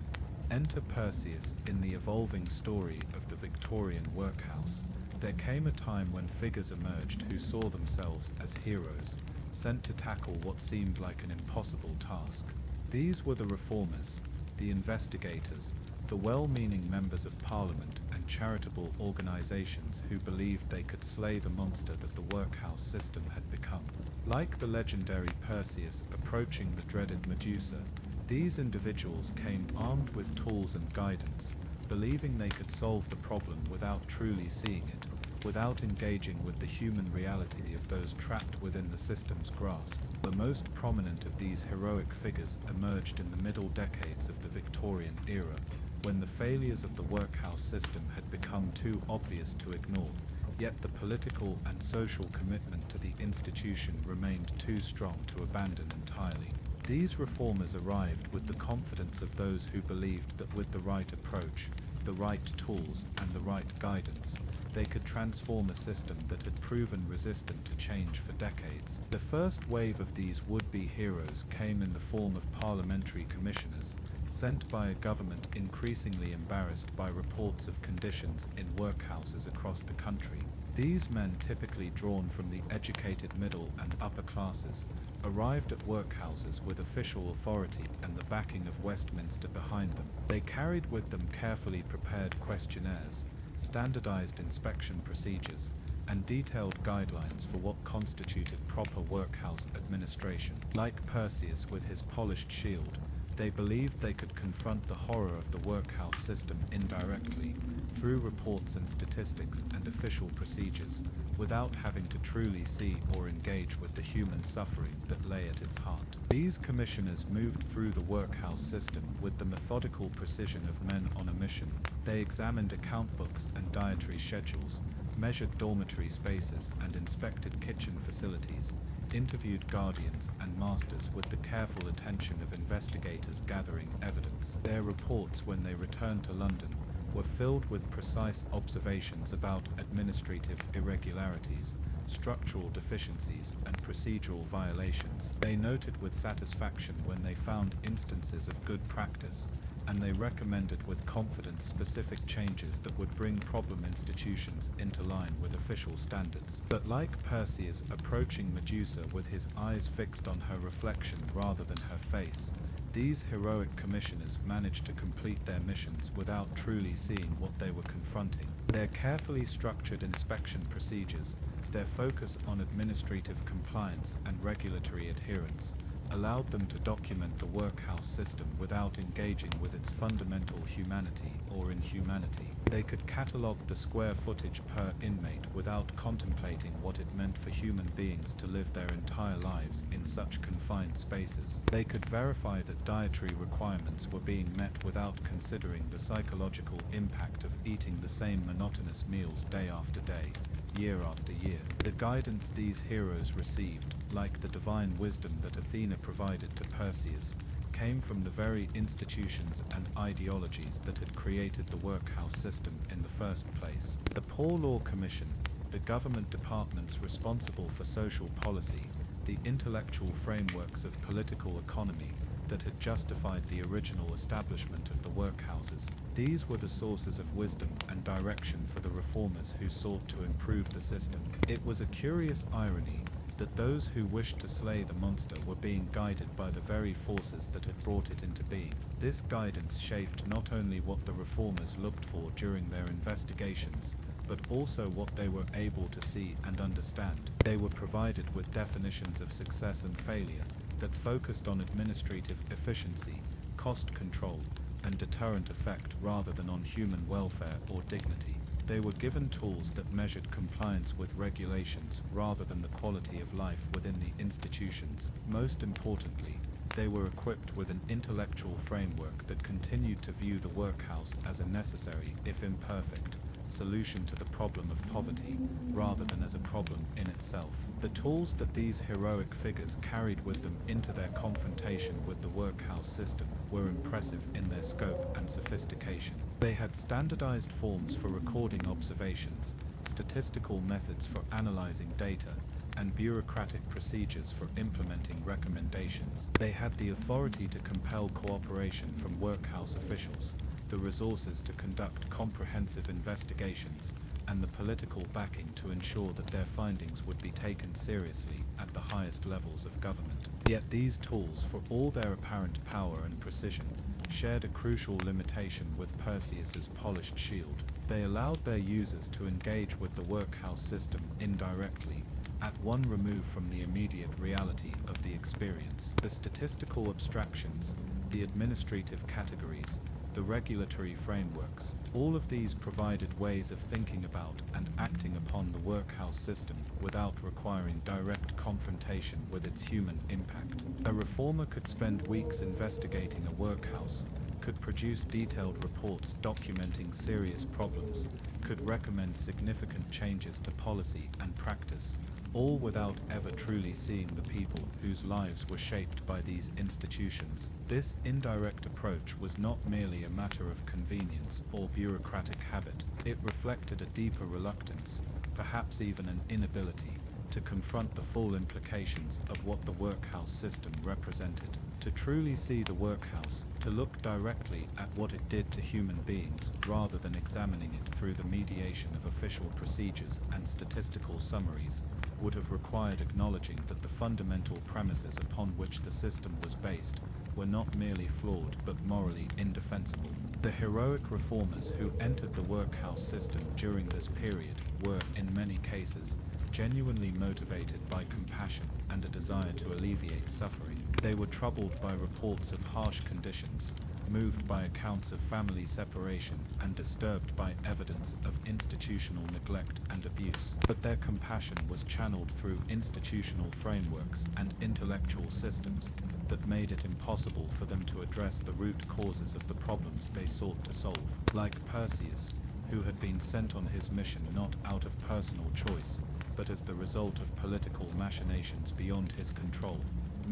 Enter Perseus. In the evolving story of the Victorian workhouse, there came a time when figures emerged who saw themselves as heroes, sent to tackle what seemed like an impossible task. These were the reformers, the investigators, the well-meaning members of parliament and charitable organizations who believed they could slay the monster that the workhouse system had become. Like the legendary Perseus approaching the dreaded Medusa, these individuals came armed with tools and guidance, believing they could solve the problem without truly seeing it, without engaging with the human reality of those trapped within the system's grasp. The most prominent of these heroic figures emerged in the middle decades of the Victorian era, when the failures of the workhouse system had become too obvious to ignore, yet the political and social commitment to the institution remained too strong to abandon entirely. These reformers arrived with the confidence of those who believed that with the right approach, the right tools and the right guidance, they could transform a system that had proven resistant to change for decades. The first wave of these would-be heroes came in the form of parliamentary commissioners, sent by a government increasingly embarrassed by reports of conditions in workhouses across the country. These men, typically drawn from the educated middle and upper classes, arrived at workhouses with official authority and the backing of Westminster behind them. They carried with them carefully prepared questionnaires, standardized inspection procedures, and detailed guidelines for what constituted proper workhouse administration. Like Perseus with his polished shield, they believed they could confront the horror of the workhouse system indirectly, through reports and statistics and official procedures, without having to truly see or engage with the human suffering that lay at its heart. These commissioners moved through the workhouse system with the methodical precision of men on a mission. They examined account books and dietary schedules, measured dormitory spaces and inspected kitchen facilities, interviewed guardians and masters with the careful attention of investigators gathering evidence. Their reports, when they returned to London, were filled with precise observations about administrative irregularities, structural deficiencies, and procedural violations. They noted with satisfaction when they found instances of good practice, and they recommended with confidence specific changes that would bring problem institutions into line with official standards. But like Perseus approaching Medusa with his eyes fixed on her reflection rather than her face, these heroic commissioners managed to complete their missions without truly seeing what they were confronting. Their carefully structured inspection procedures, their focus on administrative compliance and regulatory adherence, allowed them to document the workhouse system without engaging with its fundamental humanity or inhumanity. They could catalogue the square footage per inmate without contemplating what it meant for human beings to live their entire lives in such confined spaces. They could verify that dietary requirements were being met without considering the psychological impact of eating the same monotonous meals day after day, year after year. The guidance these heroes received, like the divine wisdom that Athena provided to Perseus, came from the very institutions and ideologies that had created the workhouse system in the first place. The Poor Law Commission, the government departments responsible for social policy, the intellectual frameworks of political economy that had justified the original establishment of the workhouses. These were the sources of wisdom and direction for the reformers who sought to improve the system. It was a curious irony that those who wished to slay the monster were being guided by the very forces that had brought it into being. This guidance shaped not only what the reformers looked for during their investigations, but also what they were able to see and understand. They were provided with definitions of success and failure that focused on administrative efficiency, cost control, and deterrent effect rather than on human welfare or dignity. They were given tools that measured compliance with regulations rather than the quality of life within the institutions. Most importantly, they were equipped with an intellectual framework that continued to view the workhouse as a necessary, if imperfect, solution to the problem of poverty, rather than as a problem in itself. The tools that these heroic figures carried with them into their confrontation with the workhouse system were impressive in their scope and sophistication. They had standardized forms for recording observations, statistical methods for analyzing data, and bureaucratic procedures for implementing recommendations. They had the authority to compel cooperation from workhouse officials, the resources to conduct comprehensive investigations, and the political backing to ensure that their findings would be taken seriously at the highest levels of government. Yet these tools, for all their apparent power and precision, shared a crucial limitation with Perseus's polished shield. They allowed their users to engage with the workhouse system indirectly, at one remove from the immediate reality of the experience. The statistical abstractions, the administrative categories, the regulatory frameworks, all of these provided ways of thinking about and acting upon the workhouse system without requiring direct confrontation with its human impact. A reformer could spend weeks investigating a workhouse, could produce detailed reports documenting serious problems, could recommend significant changes to policy and practice, all without ever truly seeing the people whose lives were shaped by these institutions. This indirect approach was not merely a matter of convenience or bureaucratic habit. It reflected a deeper reluctance, perhaps even an inability, to confront the full implications of what the workhouse system represented. To truly see the workhouse, to look directly at what it did to human beings rather than examining it through the mediation of official procedures and statistical summaries, would have required acknowledging that the fundamental premises upon which the system was based were not merely flawed but morally indefensible. The heroic reformers who entered the workhouse system during this period were, in many cases, genuinely motivated by compassion and a desire to alleviate suffering. They were troubled by reports of harsh conditions, moved by accounts of family separation, and disturbed by evidence of institutional neglect and abuse. But their compassion was channeled through institutional frameworks and intellectual systems that made it impossible for them to address the root causes of the problems they sought to solve. Like Perseus, who had been sent on his mission not out of personal choice, but as the result of political machinations beyond his control,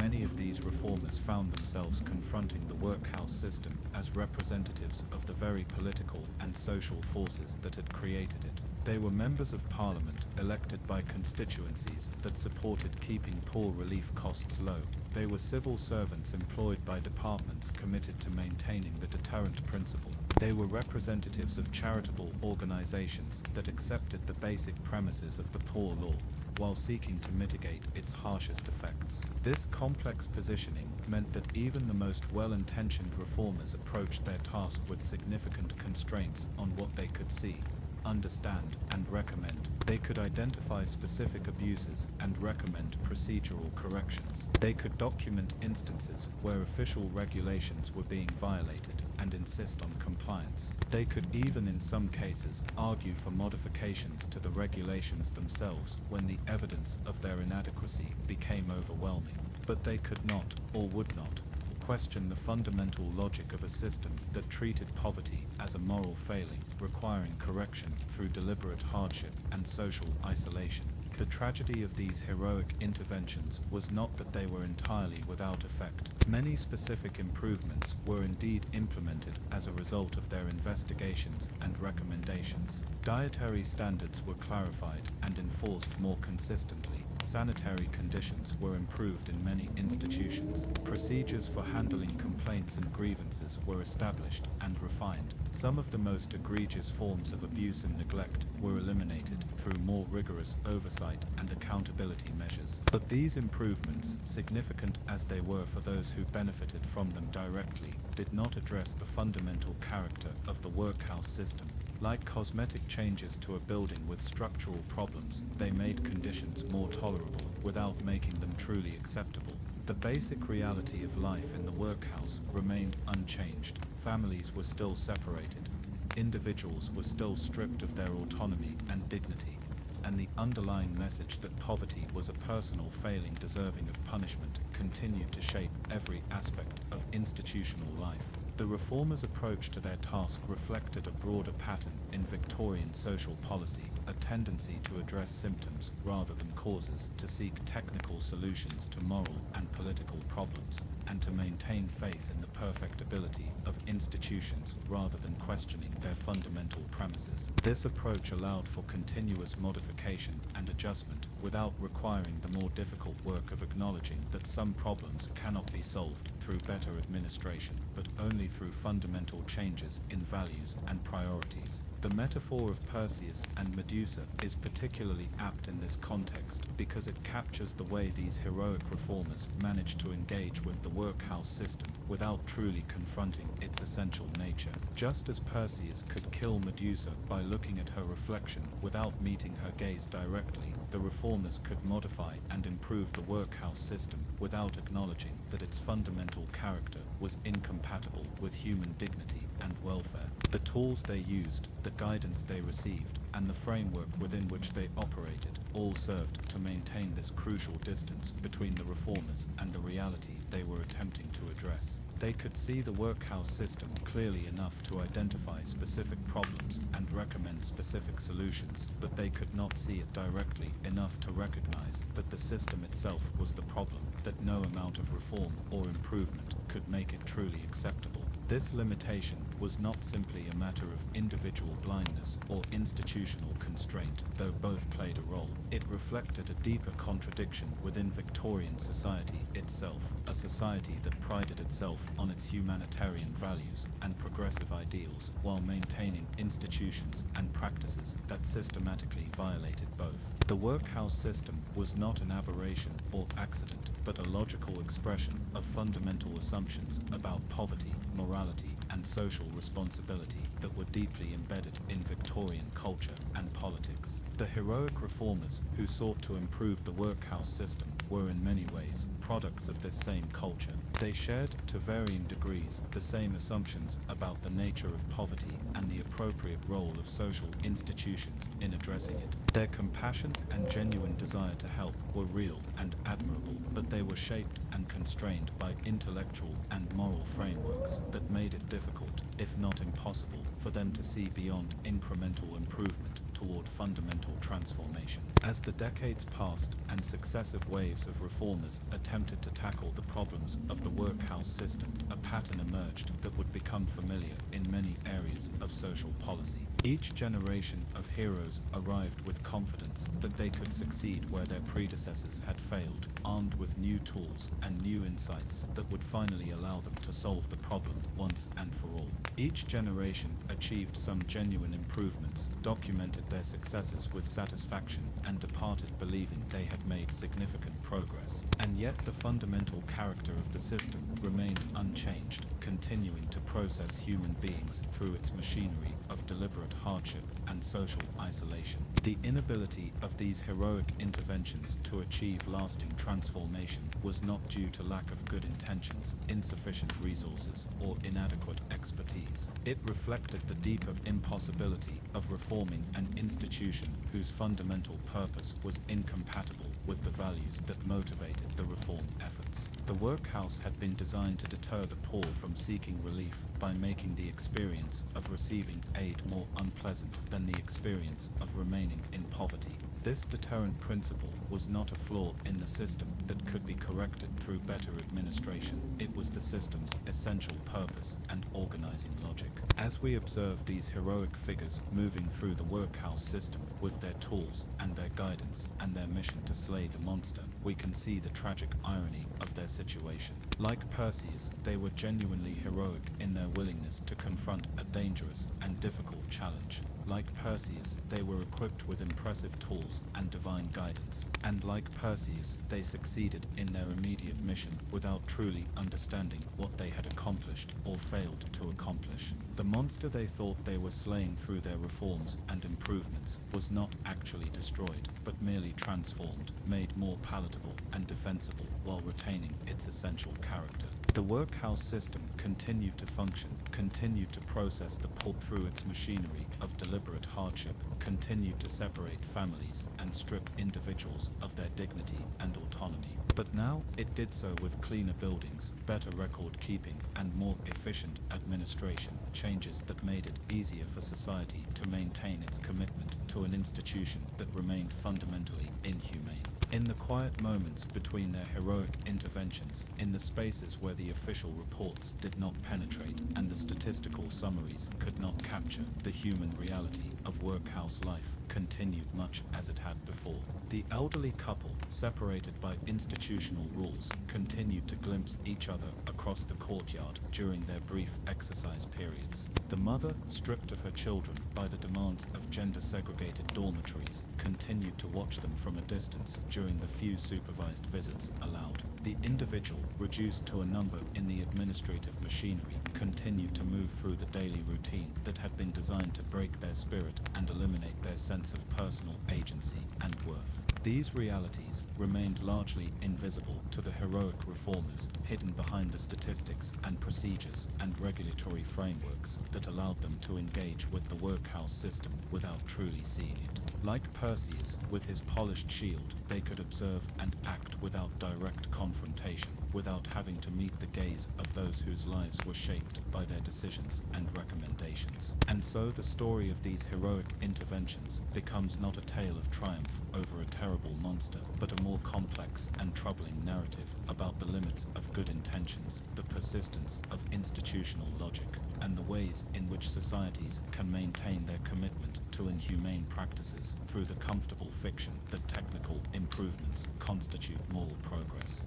many of these reformers found themselves confronting the workhouse system as representatives of the very political and social forces that had created it. They were members of parliament elected by constituencies that supported keeping poor relief costs low. They were civil servants employed by departments committed to maintaining the deterrent principle. They were representatives of charitable organizations that accepted the basic premises of the poor law, while seeking to mitigate its harshest effects. This complex positioning meant that even the most well-intentioned reformers approached their task with significant constraints on what they could see, understand, and recommend. They could identify specific abuses and recommend procedural corrections. They could document instances where official regulations were being violated and insist on compliance. They could even, in some cases, argue for modifications to the regulations themselves when the evidence of their inadequacy became overwhelming. But they could not, or would not, question the fundamental logic of a system that treated poverty as a moral failing, requiring correction through deliberate hardship and social isolation. The tragedy of these heroic interventions was not that they were entirely without effect. Many specific improvements were indeed implemented as a result of their investigations and recommendations. Dietary standards were clarified and enforced more consistently. Sanitary conditions were improved in many institutions. Procedures for handling complaints and grievances were established and refined. Some of the most egregious forms of abuse and neglect were eliminated through more rigorous oversight and accountability measures. But these improvements, significant as they were for those who benefited from them directly, did not address the fundamental character of the workhouse system. Like cosmetic changes to a building with structural problems, they made conditions more tolerable without making them truly acceptable. The basic reality of life in the workhouse remained unchanged. Families were still separated. Individuals were still stripped of their autonomy and dignity. And the underlying message that poverty was a personal failing deserving of punishment continued to shape every aspect of institutional life. The reformers' approach to their task reflected a broader pattern in Victorian social policy, a tendency to address symptoms rather than causes, to seek technical solutions to moral and political problems, and to maintain faith in the perfectibility of institutions rather than questioning their fundamental premises. This approach allowed for continuous modification and adjustment without requiring the more difficult work of acknowledging that some problems cannot be solved through better administration, but only through fundamental changes in values and priorities. The metaphor of Perseus and Medusa is particularly apt in this context because it captures the way these heroic reformers managed to engage with the workhouse system without truly confronting its essential nature. Just as Perseus could kill Medusa by looking at her reflection without meeting her gaze directly, the reformers could modify and improve the workhouse system without acknowledging that its fundamental character was incompatible with human dignity and welfare. The tools they used, the guidance they received, and the framework within which they operated all served to maintain this crucial distance between the reformers and the reality they were attempting to address. They could see the workhouse system clearly enough to identify specific problems and recommend specific solutions, but they could not see it directly enough to recognize that the system itself was the problem, that no amount of reform or improvement could make it truly acceptable. This limitation was not simply a matter of individual blindness or institutional constraint, though both played a role. It reflected a deeper contradiction within Victorian society itself, a society that prided itself on its humanitarian values and progressive ideals while maintaining institutions and practices that systematically violated both. The workhouse system was not an aberration or accident, but a logical expression of fundamental assumptions about poverty, morality, and social responsibility that were deeply embedded in Victorian culture and politics. The heroic reformers who sought to improve the workhouse system were in many ways products of this same culture. They shared, to varying degrees, the same assumptions about the nature of poverty and the appropriate role of social institutions in addressing it. Their compassion and genuine desire to help were real and admirable, but they were shaped and constrained by intellectual and moral frameworks that made it difficult, if not impossible, for them to see beyond incremental improvement toward fundamental transformation. As the decades passed and successive waves of reformers attempted to tackle the problems of the workhouse system, a pattern emerged that would become familiar in many areas of social policy. Each generation of heroes arrived with confidence that they could succeed where their predecessors had failed, armed with new tools and new insights that would finally allow them to solve the problem once and for all. Each generation achieved some genuine improvements, documented their successes with satisfaction, and departed believing they had made significant progress. And yet the fundamental character of the system remained unchanged, continuing to process human beings through its machinery of deliberate hardship and social isolation. The inability of these heroic interventions to achieve lasting transformation was not due to lack of good intentions, insufficient resources, or inadequate expertise. It reflected the deeper impossibility of reforming an institution whose fundamental purpose was incompatible with the values that motivated the reform efforts. The workhouse had been designed to deter the poor from seeking relief by making the experience of receiving aid more unpleasant than the experience of remaining in poverty. This deterrent principle was not a flaw in the system that could be corrected through better administration. It was the system's essential purpose and organizing logic. As we observe these heroic figures moving through the workhouse system with their tools and their guidance and their mission to slay the monster, we can see the tragic irony of their situation. Like Perseus, they were genuinely heroic in their willingness to confront a dangerous and difficult challenge. Like Perseus, they were equipped with impressive tools and divine guidance. And like Perseus, they succeeded in their immediate mission without truly understanding what they had accomplished or failed to accomplish. The monster they thought they were slaying through their reforms and improvements was not actually destroyed, but merely transformed, made more palatable and defensible while retaining its essential character. The workhouse system continued to function, continued to process the poor through its machinery of deliberate hardship, continued to separate families and strip individuals of their dignity and autonomy. But now it did so with cleaner buildings, better record keeping, and more efficient administration, changes that made it easier for society to maintain its commitment to an institution that remained fundamentally inhumane. In the quiet moments between their heroic interventions, in the spaces where the official reports did not penetrate and the statistical summaries could not capture, the human reality of workhouse life continued much as it had before. The elderly couple, separated by institutional rules, continued to glimpse each other across the courtyard during their brief exercise periods. The mother, stripped of her children by the demands of gender-segregated dormitories, continued to watch them from a distance during the few supervised visits allowed. The individual, reduced to a number in the administrative machinery, continued to move through the daily routine that had been designed to break their spirit and eliminate their sense of personal agency and worth. These realities remained largely invisible to the heroic reformers, hidden behind the statistics and procedures and regulatory frameworks that allowed them to engage with the workhouse system without truly seeing it. Like Perseus with his polished shield, they could observe and act without direct confrontation, without having to meet the gaze of those whose lives were shaped by their decisions and recommendations. And so the story of these heroic interventions becomes not a tale of triumph over a terrible monster, but a more complex and troubling narrative about the limits of good intentions, the persistence of institutional logic, and the ways in which societies can maintain their commitment to inhumane practices through the comfortable fiction that technical improvements constitute moral progress.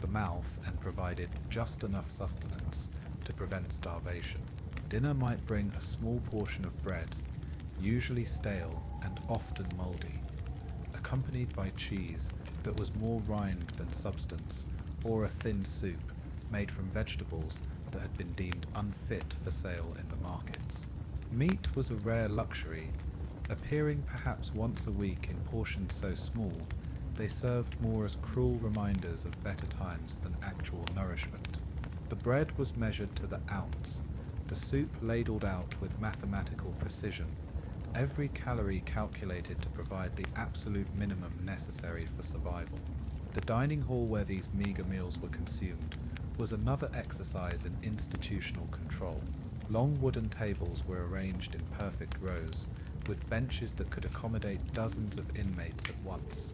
The mouth and provided just enough sustenance to prevent starvation. Dinner might bring a small portion of bread, usually stale and often mouldy, accompanied by cheese that was more rind than substance, or a thin soup made from vegetables that had been deemed unfit for sale in the markets. Meat was a rare luxury, appearing perhaps once a week in portions so small they served more as cruel reminders of better times than actual nourishment. The bread was measured to the ounce, the soup ladled out with mathematical precision, every calorie calculated to provide the absolute minimum necessary for survival. The dining hall where these meagre meals were consumed was another exercise in institutional control. Long wooden tables were arranged in perfect rows, with benches that could accommodate dozens of inmates at once.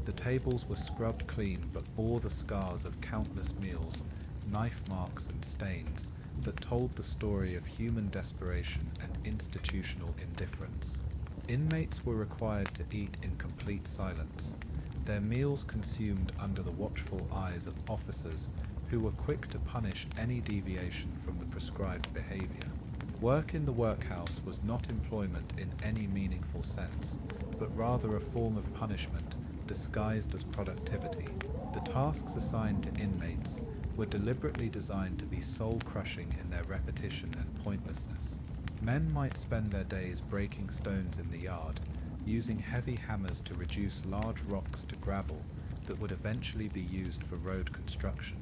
The tables were scrubbed clean but bore the scars of countless meals, knife marks and stains that told the story of human desperation and institutional indifference. Inmates were required to eat in complete silence, their meals consumed under the watchful eyes of officers who were quick to punish any deviation from the prescribed behavior. Work in the workhouse was not employment in any meaningful sense, but rather a form of punishment disguised as productivity. The tasks assigned to inmates were deliberately designed to be soul-crushing in their repetition and pointlessness. Men might spend their days breaking stones in the yard, using heavy hammers to reduce large rocks to gravel that would eventually be used for road construction.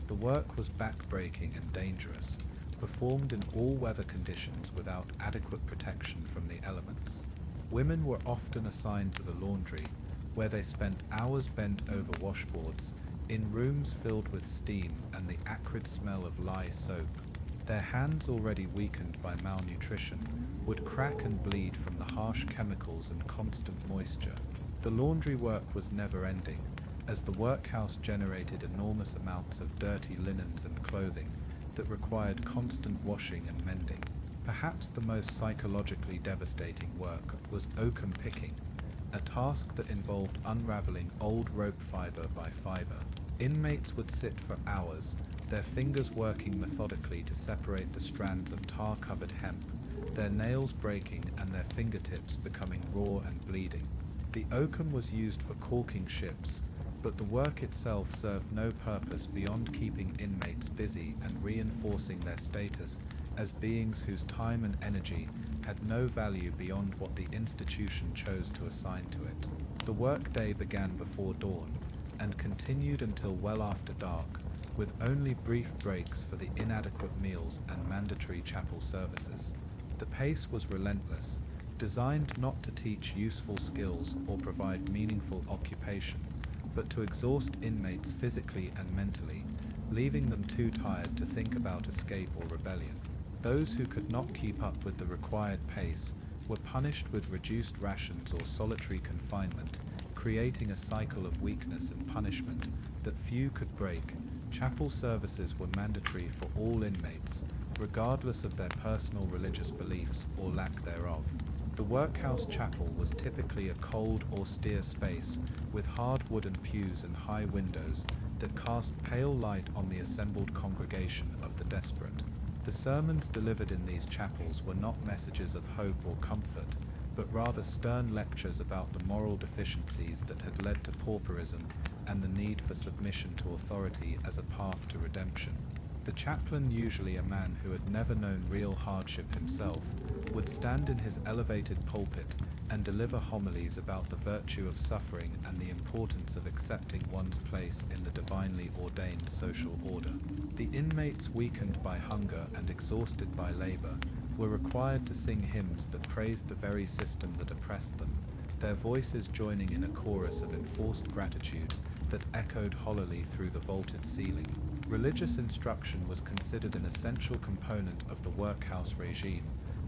The work was back-breaking and dangerous, performed in all weather conditions without adequate protection from the elements. Women were often assigned to the laundry, where they spent hours bent over washboards, in rooms filled with steam and the acrid smell of lye soap. Their hands, already weakened by malnutrition, would crack and bleed from the harsh chemicals and constant moisture. The laundry work was never-ending, as the workhouse generated enormous amounts of dirty linens and clothing that required constant washing and mending. Perhaps the most psychologically devastating work was oakum picking, a task that involved unraveling old rope fiber by fiber. Inmates would sit for hours, their fingers working methodically to separate the strands of tar-covered hemp, their nails breaking and their fingertips becoming raw and bleeding. The oakum was used for caulking ships, but the work itself served no purpose beyond keeping inmates busy and reinforcing their status as beings whose time and energy had no value beyond what the institution chose to assign to it. The workday began before dawn and continued until well after dark, with only brief breaks for the inadequate meals and mandatory chapel services. The pace was relentless, designed not to teach useful skills or provide meaningful occupation, but to exhaust inmates physically and mentally, leaving them too tired to think about escape or rebellion. Those who could not keep up with the required pace were punished with reduced rations or solitary confinement, creating a cycle of weakness and punishment that few could break. Chapel services were mandatory for all inmates, regardless of their personal religious beliefs or lack thereof. The workhouse chapel was typically a cold, austere space with hard wooden pews and high windows that cast pale light on the assembled congregation of the desperate. The sermons delivered in these chapels were not messages of hope or comfort, but rather stern lectures about the moral deficiencies that had led to pauperism and the need for submission to authority as a path to redemption. The The chaplain, usually a man who had never known real hardship himself, would stand in his elevated pulpit and deliver homilies about the virtue of suffering and the importance of accepting one's place in the divinely ordained social order. The inmates, weakened by hunger and exhausted by labor, were required to sing hymns that praised the very system that oppressed them, their voices joining in a chorus of enforced gratitude that echoed hollowly through the vaulted ceiling. Religious instruction was considered an essential component of the workhouse regime,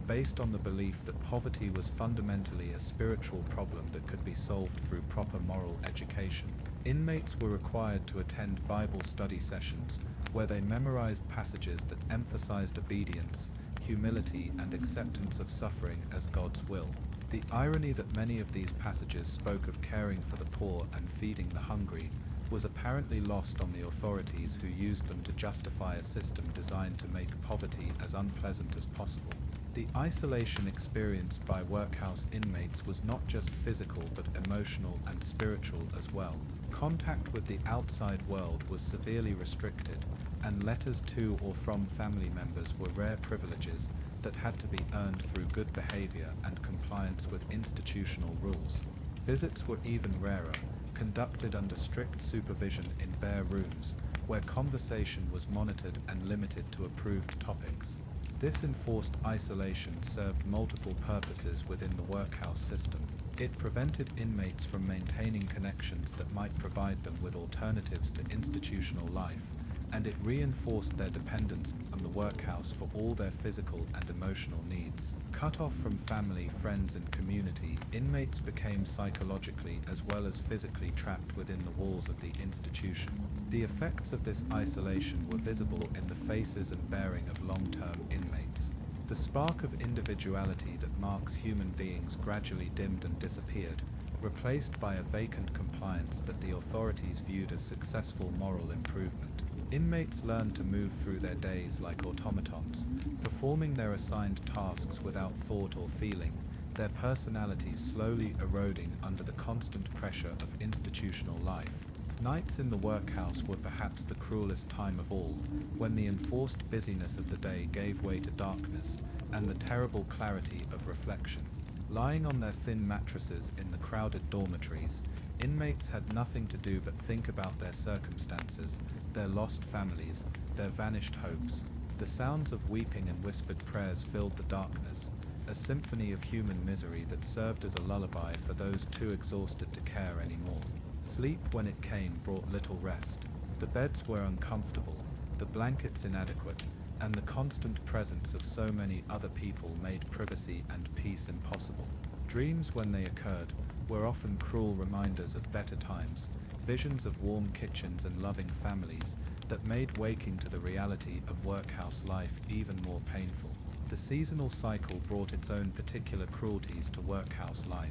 based on the belief that poverty was fundamentally a spiritual problem that could be solved through proper moral education. Inmates were required to attend Bible study sessions, where they memorized passages that emphasized obedience, humility, and acceptance of suffering as God's will. The irony that many of these passages spoke of caring for the poor and feeding the hungry was apparently lost on the authorities, who used them to justify a system designed to make poverty as unpleasant as possible. The isolation experienced by workhouse inmates was not just physical but emotional and spiritual as well. Contact with the outside world was severely restricted, and letters to or from family members were rare privileges that had to be earned through good behavior and compliance with institutional rules. Visits were even rarer, conducted under strict supervision in bare rooms, where conversation was monitored and limited to approved topics. This enforced isolation served multiple purposes within the workhouse system. It prevented inmates from maintaining connections that might provide them with alternatives to institutional life, and it reinforced their dependence on the workhouse for all their physical and emotional needs. Cut off from family, friends, and community, inmates became psychologically as well as physically trapped within the walls of the institution. The effects of this isolation were visible in the faces and bearing of long-term inmates. The spark of individuality that marks human beings gradually dimmed and disappeared, replaced by a vacant compliance that the authorities viewed as successful moral improvement. Inmates learned to move through their days like automatons, performing their assigned tasks without thought or feeling, their personalities slowly eroding under the constant pressure of institutional life. Nights in the workhouse were perhaps the cruelest time of all, when the enforced busyness of the day gave way to darkness and the terrible clarity of reflection. Lying on their thin mattresses in the crowded dormitories, inmates had nothing to do but think about their circumstances, their lost families, their vanished hopes. The sounds of weeping and whispered prayers filled the darkness, a symphony of human misery that served as a lullaby for those too exhausted to care anymore. Sleep, when it came, brought little rest. The beds were uncomfortable, the blankets inadequate, and the constant presence of so many other people made privacy and peace impossible. Dreams, when they occurred, were often cruel reminders of better times, visions of warm kitchens and loving families that made waking to the reality of workhouse life even more painful. The seasonal cycle brought its own particular cruelties to workhouse life.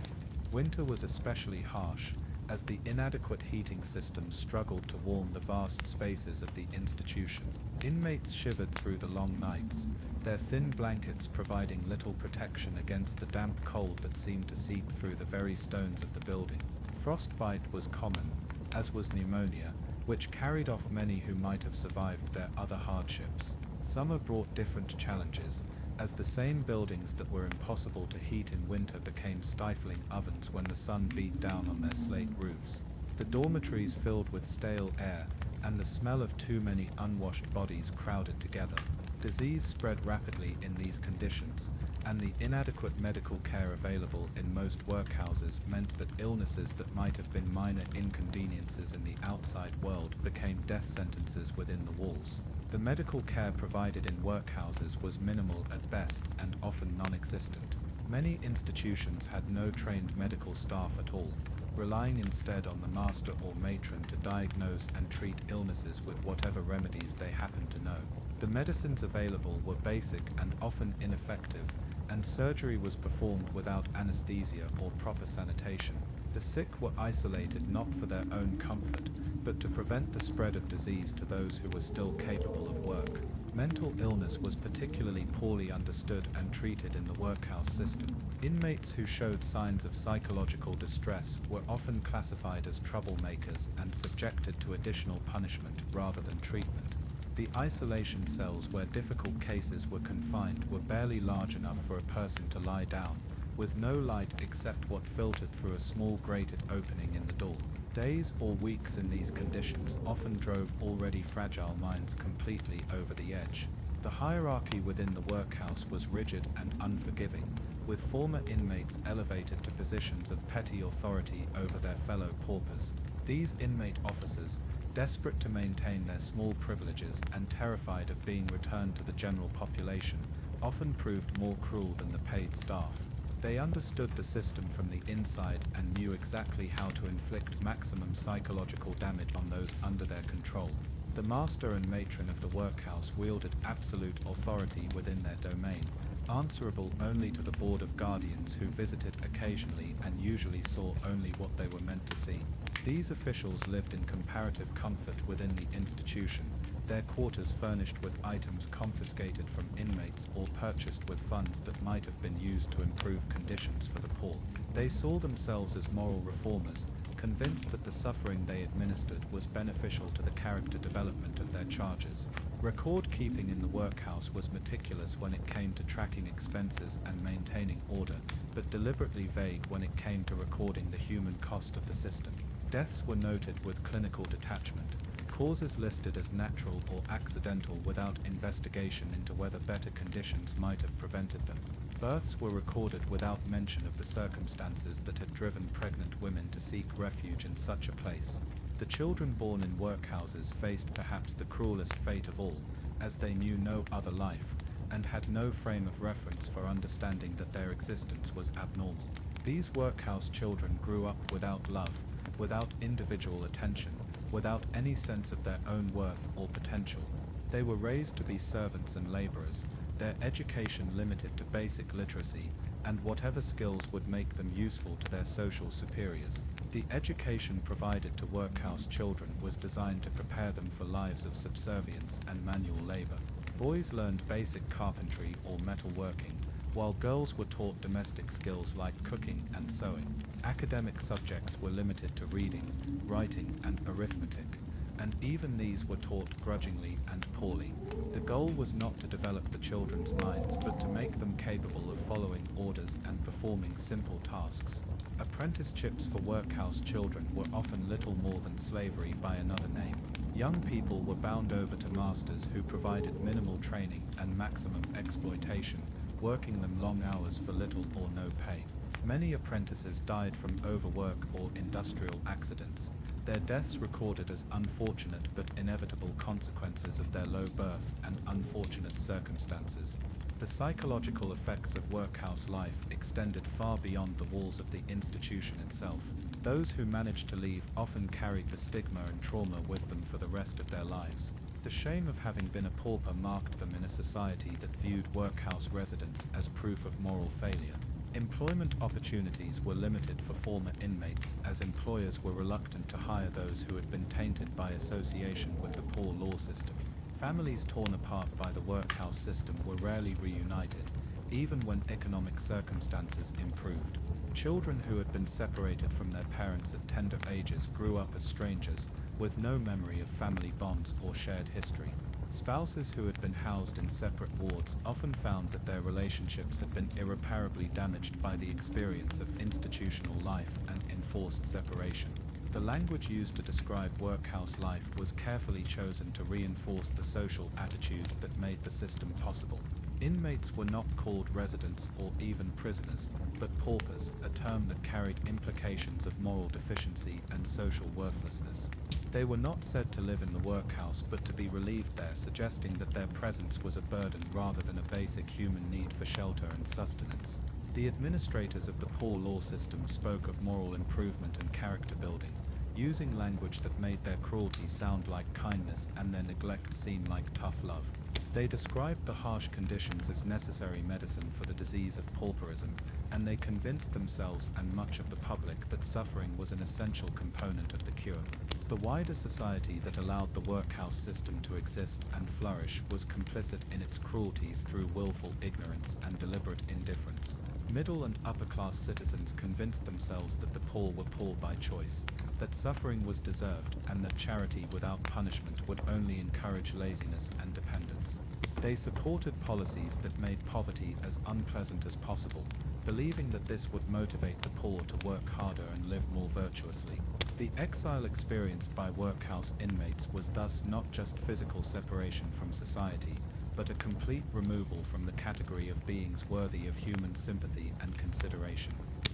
Winter was especially harsh, as the inadequate heating system struggled to warm the vast spaces of the institution. Inmates shivered through the long nights, their thin blankets providing little protection against the damp cold that seemed to seep through the very stones of the building. Frostbite was common, as was pneumonia, which carried off many who might have survived their other hardships. Summer brought different challenges, as the same buildings that were impossible to heat in winter became stifling ovens when the sun beat down on their slate roofs. The dormitories filled with stale air, and the smell of too many unwashed bodies crowded together. Disease spread rapidly in these conditions, and the inadequate medical care available in most workhouses meant that illnesses that might have been minor inconveniences in the outside world became death sentences within the walls. The medical care provided in workhouses was minimal at best and often non-existent. Many institutions had no trained medical staff at all, relying instead on the master or matron to diagnose and treat illnesses with whatever remedies they happened to know. The medicines available were basic and often ineffective, and surgery was performed without anesthesia or proper sanitation. The sick were isolated not for their own comfort, but to prevent the spread of disease to those who were still capable of work. Mental illness was particularly poorly understood and treated in the workhouse system. Inmates who showed signs of psychological distress were often classified as troublemakers and subjected to additional punishment rather than treatment. The isolation cells where difficult cases were confined were barely large enough for a person to lie down, with no light except what filtered through a small grated opening in the door. Days or weeks in these conditions often drove already fragile minds completely over the edge. The hierarchy within the workhouse was rigid and unforgiving, with former inmates elevated to positions of petty authority over their fellow paupers. These inmate officers, desperate to maintain their small privileges and terrified of being returned to the general population, often proved more cruel than the paid staff. They understood the system from the inside and knew exactly how to inflict maximum psychological damage on those under their control. The master and matron of the workhouse wielded absolute authority within their domain, answerable only to the board of guardians who visited occasionally and usually saw only what they were meant to see. These officials lived in comparative comfort within the institution, their quarters furnished with items confiscated from inmates or purchased with funds that might have been used to improve conditions for the poor. They saw themselves as moral reformers, convinced that the suffering they administered was beneficial to the character development of their charges. Record keeping in the workhouse was meticulous when it came to tracking expenses and maintaining order, but deliberately vague when it came to recording the human cost of the system. Deaths were noted with clinical detachment, causes listed as natural or accidental without investigation into whether better conditions might have prevented them. Births were recorded without mention of the circumstances that had driven pregnant women to seek refuge in such a place. The children born in workhouses faced perhaps the cruelest fate of all, as they knew no other life, and had no frame of reference for understanding that their existence was abnormal. These workhouse children grew up without love, without individual attention, without any sense of their own worth or potential. They were raised to be servants and laborers, their education limited to basic literacy and whatever skills would make them useful to their social superiors. The education provided to workhouse children was designed to prepare them for lives of subservience and manual labor. Boys learned basic carpentry or metalworking, while girls were taught domestic skills like cooking and sewing. Academic subjects were limited to reading, writing, and arithmetic, and even these were taught grudgingly and poorly. The goal was not to develop the children's minds, but to make them capable of following orders and performing simple tasks. Apprenticeships for workhouse children were often little more than slavery by another name. Young people were bound over to masters who provided minimal training and maximum exploitation, working them long hours for little or no pay. Many apprentices died from overwork or industrial accidents, their deaths recorded as unfortunate but inevitable consequences of their low birth and unfortunate circumstances. The psychological effects of workhouse life extended far beyond the walls of the institution itself. Those who managed to leave often carried the stigma and trauma with them for the rest of their lives. The shame of having been a pauper marked them in a society that viewed workhouse residence as proof of moral failure. Employment opportunities were limited for former inmates, as employers were reluctant to hire those who had been tainted by association with the poor law system. Families torn apart by the workhouse system were rarely reunited, even when economic circumstances improved. Children who had been separated from their parents at tender ages grew up as strangers, with no memory of family bonds or shared history. Spouses who had been housed in separate wards often found that their relationships had been irreparably damaged by the experience of institutional life and enforced separation. The language used to describe workhouse life was carefully chosen to reinforce the social attitudes that made the system possible. Inmates were not called residents or even prisoners, but paupers, a term that carried implications of moral deficiency and social worthlessness. They were not said to live in the workhouse but to be relieved there, suggesting that their presence was a burden rather than a basic human need for shelter and sustenance. The administrators of the poor law system spoke of moral improvement and character building, using language that made their cruelty sound like kindness and their neglect seem like tough love. They described the harsh conditions as necessary medicine for the disease of pauperism, and they convinced themselves and much of the public that suffering was an essential component of the cure. The wider society that allowed the workhouse system to exist and flourish was complicit in its cruelties through willful ignorance and deliberate indifference. Middle and upper-class citizens convinced themselves that the poor were poor by choice, that suffering was deserved, and that charity without punishment would only encourage laziness and dependence. They supported policies that made poverty as unpleasant as possible, believing that this would motivate the poor to work harder and live more virtuously. The exile experienced by workhouse inmates was thus not just physical separation from society, but a complete removal from the category of beings worthy of human sympathy and consideration.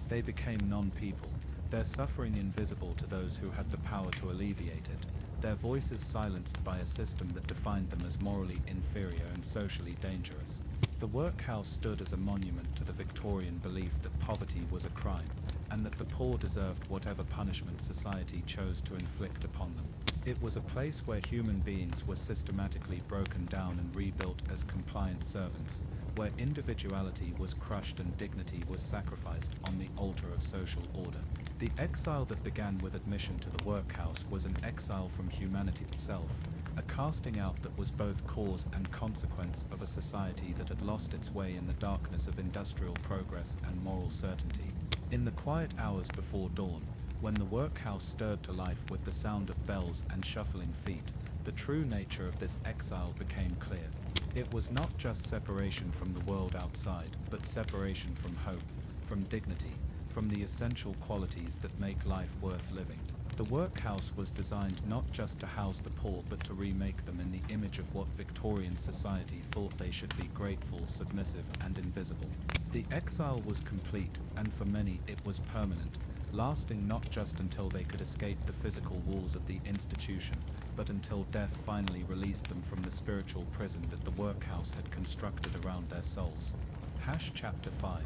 They became non-people, their suffering invisible to those who had the power to alleviate it, their voices silenced by a system that defined them as morally inferior and socially dangerous. The workhouse stood as a monument to the Victorian belief that poverty was a crime, and that the poor deserved whatever punishment society chose to inflict upon them. It was a place where human beings were systematically broken down and rebuilt as compliant servants, where individuality was crushed and dignity was sacrificed on the altar of social order. The exile that began with admission to the workhouse was an exile from humanity itself, a casting out that was both cause and consequence of a society that had lost its way in the darkness of industrial progress and moral certainty. In the quiet hours before dawn, when the workhouse stirred to life with the sound of bells and shuffling feet, the true nature of this exile became clear. It was not just separation from the world outside, but separation from hope, from dignity, from the essential qualities that make life worth living. The workhouse was designed not just to house the poor, but to remake them in the image of what Victorian society thought they should be: grateful, submissive, and invisible. The exile was complete, and for many it was permanent, lasting not just until they could escape the physical walls of the institution, but until death finally released them from the spiritual prison that the workhouse had constructed around their souls. Chapter 5.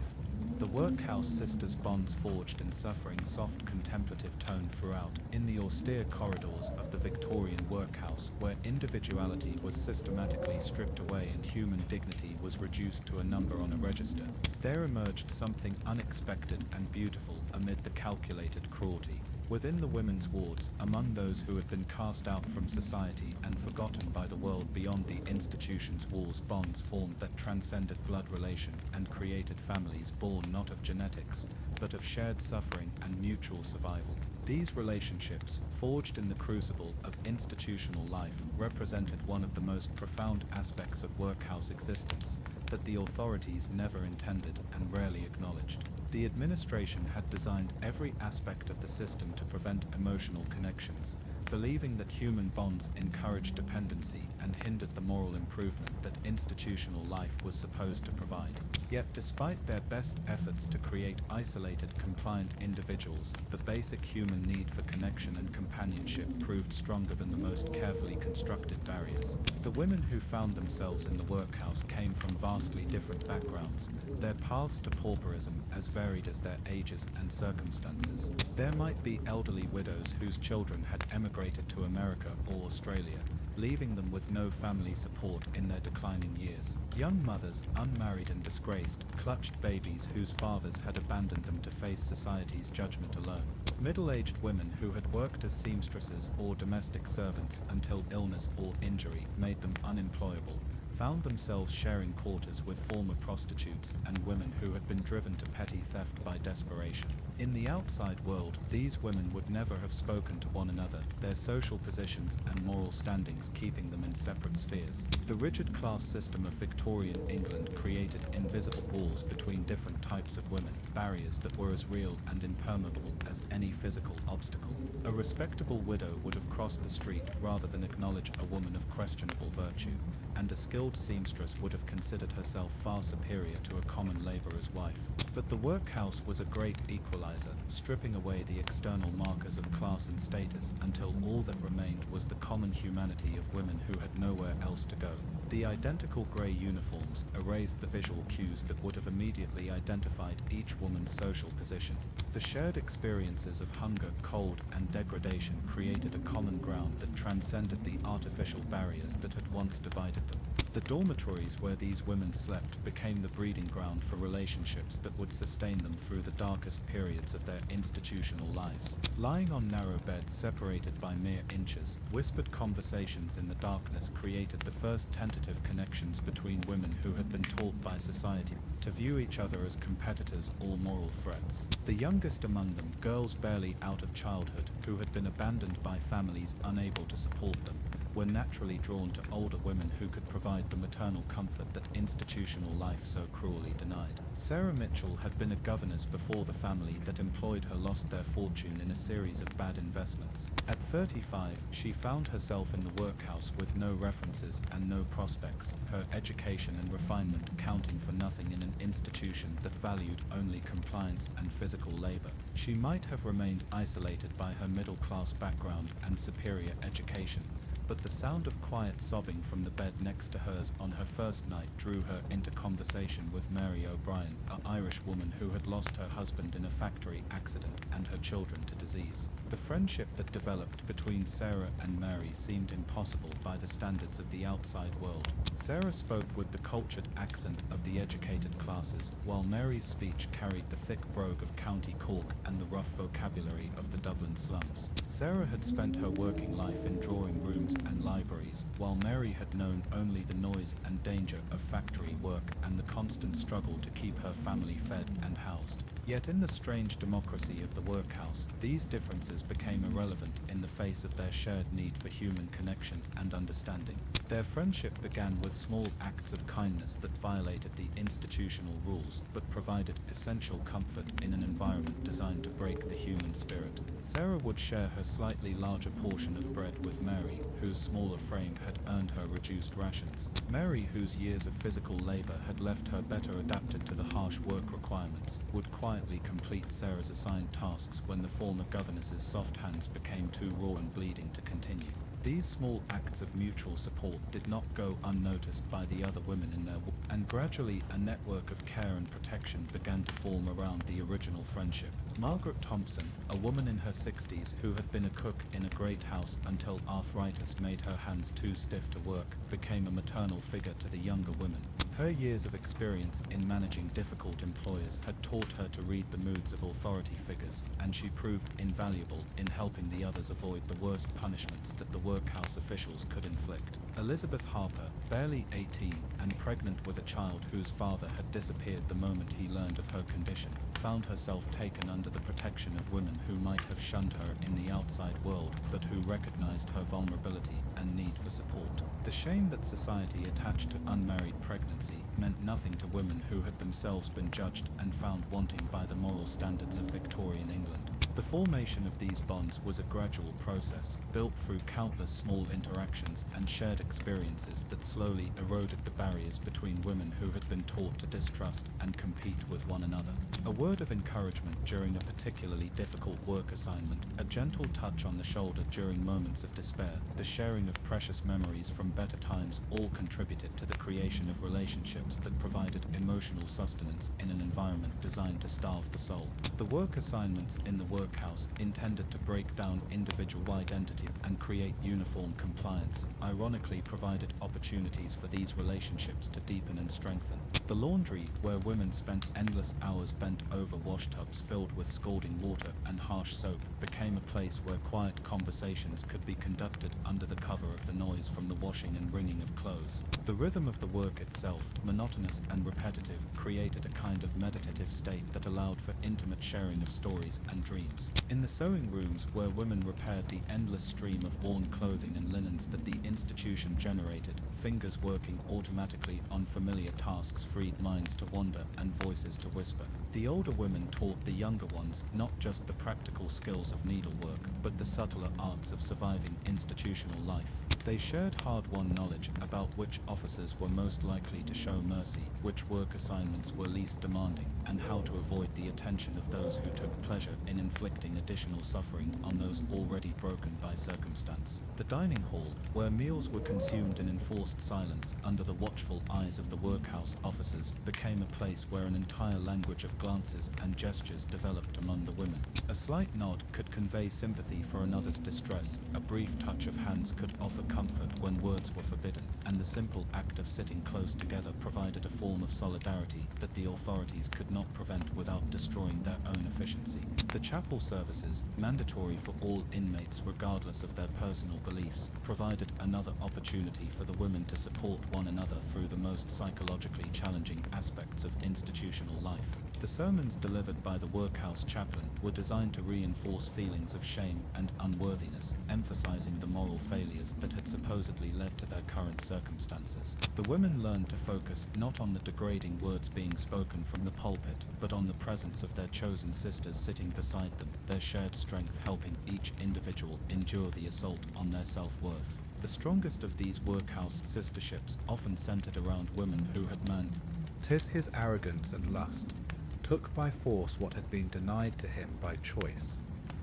The workhouse sisters' bonds forged in suffering's soft contemplative tone throughout, in the austere corridors of the Victorian workhouse, where individuality was systematically stripped away and human dignity was reduced to a number on a register. There emerged something unexpected and beautiful amid the calculated cruelty. Within the women's wards, among those who had been cast out from society and forgotten by the world beyond the institution's walls, bonds formed that transcended blood relation and created families born not of genetics, but of shared suffering and mutual survival. These relationships, forged in the crucible of institutional life, represented one of the most profound aspects of workhouse existence that the authorities never intended and rarely acknowledged. The administration had designed every aspect of the system to prevent emotional connections, believing that human bonds encouraged dependency and hindered the moral improvement that institutional life was supposed to provide. Yet despite their best efforts to create isolated, compliant individuals, the basic human need for connection and companionship proved stronger than the most carefully constructed barriers. The women who found themselves in the workhouse came from vastly different backgrounds, their paths to pauperism as varied as their ages and circumstances. There might be elderly widows whose children had emigrated to America or Australia, leaving them with no family support in their declining years. Young mothers, unmarried and disgraced, clutched babies whose fathers had abandoned them to face society's judgment alone. Middle-aged women who had worked as seamstresses or domestic servants until illness or injury made them unemployable, found themselves sharing quarters with former prostitutes and women who had been driven to petty theft by desperation. In the outside world, these women would never have spoken to one another, their social positions and moral standings keeping them in separate spheres. The rigid class system of Victorian England created invisible walls between different types of women, barriers that were as real and impermeable as any physical obstacle. A respectable widow would have crossed the street rather than acknowledge a woman of questionable virtue, and a skilled seamstress would have considered herself far superior to a common labourer's wife. But the workhouse was a great equalizer, stripping away the external markers of class and status until all that remained was the common humanity of women who had nowhere else to go. The identical grey uniforms erased the visual cues that would have immediately identified each woman's social position. The shared experiences of hunger, cold, and degradation created a common ground that transcended the artificial barriers that had once divided them. The dormitories where these women slept became the breeding ground for relationships that would sustain them through the darkest periods of their institutional lives. Lying on narrow beds separated by mere inches, whispered conversations in the darkness created the first tentative connections between women who had been taught by society to view each other as competitors or moral threats. The youngest among them, girls barely out of childhood, who had been abandoned by families unable to support them, were naturally drawn to older women who could provide the maternal comfort that institutional life so cruelly denied. Sarah Mitchell had been a governess before the family that employed her lost their fortune in a series of bad investments. At 35, she found herself in the workhouse with no references and no prospects, her education and refinement counting for nothing in an institution that valued only compliance and physical labor. She might have remained isolated by her middle-class background and superior education, but the sound of quiet sobbing from the bed next to hers on her first night drew her into conversation with Mary O'Brien, an Irish woman who had lost her husband in a factory accident and her children to disease. The friendship that developed between Sarah and Mary seemed impossible by the standards of the outside world. Sarah spoke with the cultured accent of the educated classes, while Mary's speech carried the thick brogue of County Cork and the rough vocabulary of the Dublin slums. Sarah had spent her working life in drawing rooms and libraries, while Mary had known only the noise and danger of factory work and the constant struggle to keep her family fed and housed. Yet in the strange democracy of the workhouse, these differences became irrelevant in the face of their shared need for human connection and understanding. Their friendship began with small acts of kindness that violated the institutional rules, but provided essential comfort in an environment designed to break the human spirit. Sarah would share her slightly larger portion of bread with Mary, whose smaller frame had earned her reduced rations. Mary, whose years of physical labor had left her better adapted to the harsh work requirements, would quietly complete Sarah's assigned tasks when the former governess's soft hands became too raw and bleeding to continue. These small acts of mutual support did not go unnoticed by the other women in their work, and gradually a network of care and protection began to form around the original friendship. Margaret Thompson, a woman in her 60s who had been a cook in a great house until arthritis made her hands too stiff to work, became a maternal figure to the younger women. Her years of experience in managing difficult employers had taught her to read the moods of authority figures, and she proved invaluable in helping the others avoid the worst punishments that the workhouse officials could inflict. Elizabeth Harper, barely 18 and pregnant with a child whose father had disappeared the moment he learned of her condition, found herself taken under the protection of women who might have shunned her in the outside world, but who recognized her vulnerability and need for support. The shame that society attached to unmarried pregnancy meant nothing to women who had themselves been judged and found wanting by the moral standards of Victorian England. The formation of these bonds was a gradual process, built through countless small interactions and shared experiences that slowly eroded the barriers between women who had been taught to distrust and compete with one another. A word of encouragement during a particularly difficult work assignment, a gentle touch on the shoulder during moments of despair, the sharing of precious memories from better times all contributed to the creation of relationships that provided emotional sustenance in an environment designed to starve the soul. The work assignments in the workhouse, intended to break down individual identity and create uniform compliance, ironically provided opportunities for these relationships to deepen and strengthen. The laundry, where women spent endless hours bent over washtubs filled with scalding water and harsh soap, became a place where quiet conversations could be conducted under the cover of the noise from the washing and wringing of clothes. The rhythm of the work itself, monotonous and repetitive, created a kind of meditative state that allowed for intimate sharing of stories and dreams. In the sewing rooms, where women repaired the endless stream of worn clothing and linens that the institution generated, fingers working automatically on familiar tasks freed minds to wander and voices to whisper. The older women taught the younger ones not just the practical skills of needlework, but the subtler arts of surviving institutional life. They shared hard-won knowledge about which officers were most likely to show mercy, which work assignments were least demanding, and how to avoid the attention of those who took pleasure in inflicting additional suffering on those already broken by circumstance. The dining hall, where meals were consumed in enforced silence under the watchful eyes of the workhouse officers, became a place where an entire language of glances and gestures developed among the women. A slight nod could convey sympathy for another's distress, a brief touch of hands could offer comfort when words were forbidden, and the simple act of sitting close together provided a form of solidarity that the authorities could not prevent without destroying their own efficiency. The chapel services, mandatory for all inmates regardless of their personal beliefs, provided another opportunity for the women to support one another through the most psychologically challenging aspects of institutional life. The sermons delivered by the workhouse chaplain were designed to reinforce feelings of shame and unworthiness, emphasizing the moral failures that had supposedly led to their current circumstances. The women learned to focus not on the degrading words being spoken from the pulpit, but on the presence of their chosen sisters sitting beside them, their shared strength helping each individual endure the assault on their self-worth. The strongest of these workhouse sisterships often centered around women who had manned. 'Tis his arrogance and lust took by force what had been denied to him by choice.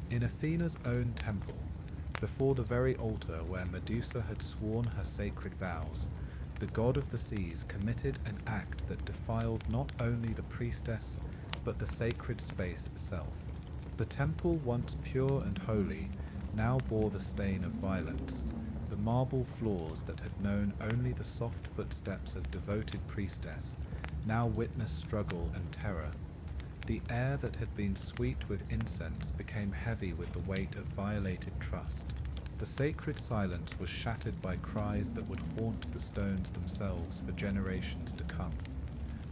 In Athena's own temple, before the very altar where Medusa had sworn her sacred vows, the god of the seas committed an act that defiled not only the priestess, but the sacred space itself. The temple, once pure and holy, now bore the stain of violence. The marble floors that had known only the soft footsteps of devoted priestess now witnessed struggle and terror. The air that had been sweet with incense became heavy with the weight of violated trust. The sacred silence was shattered by cries that would haunt the stones themselves for generations to come.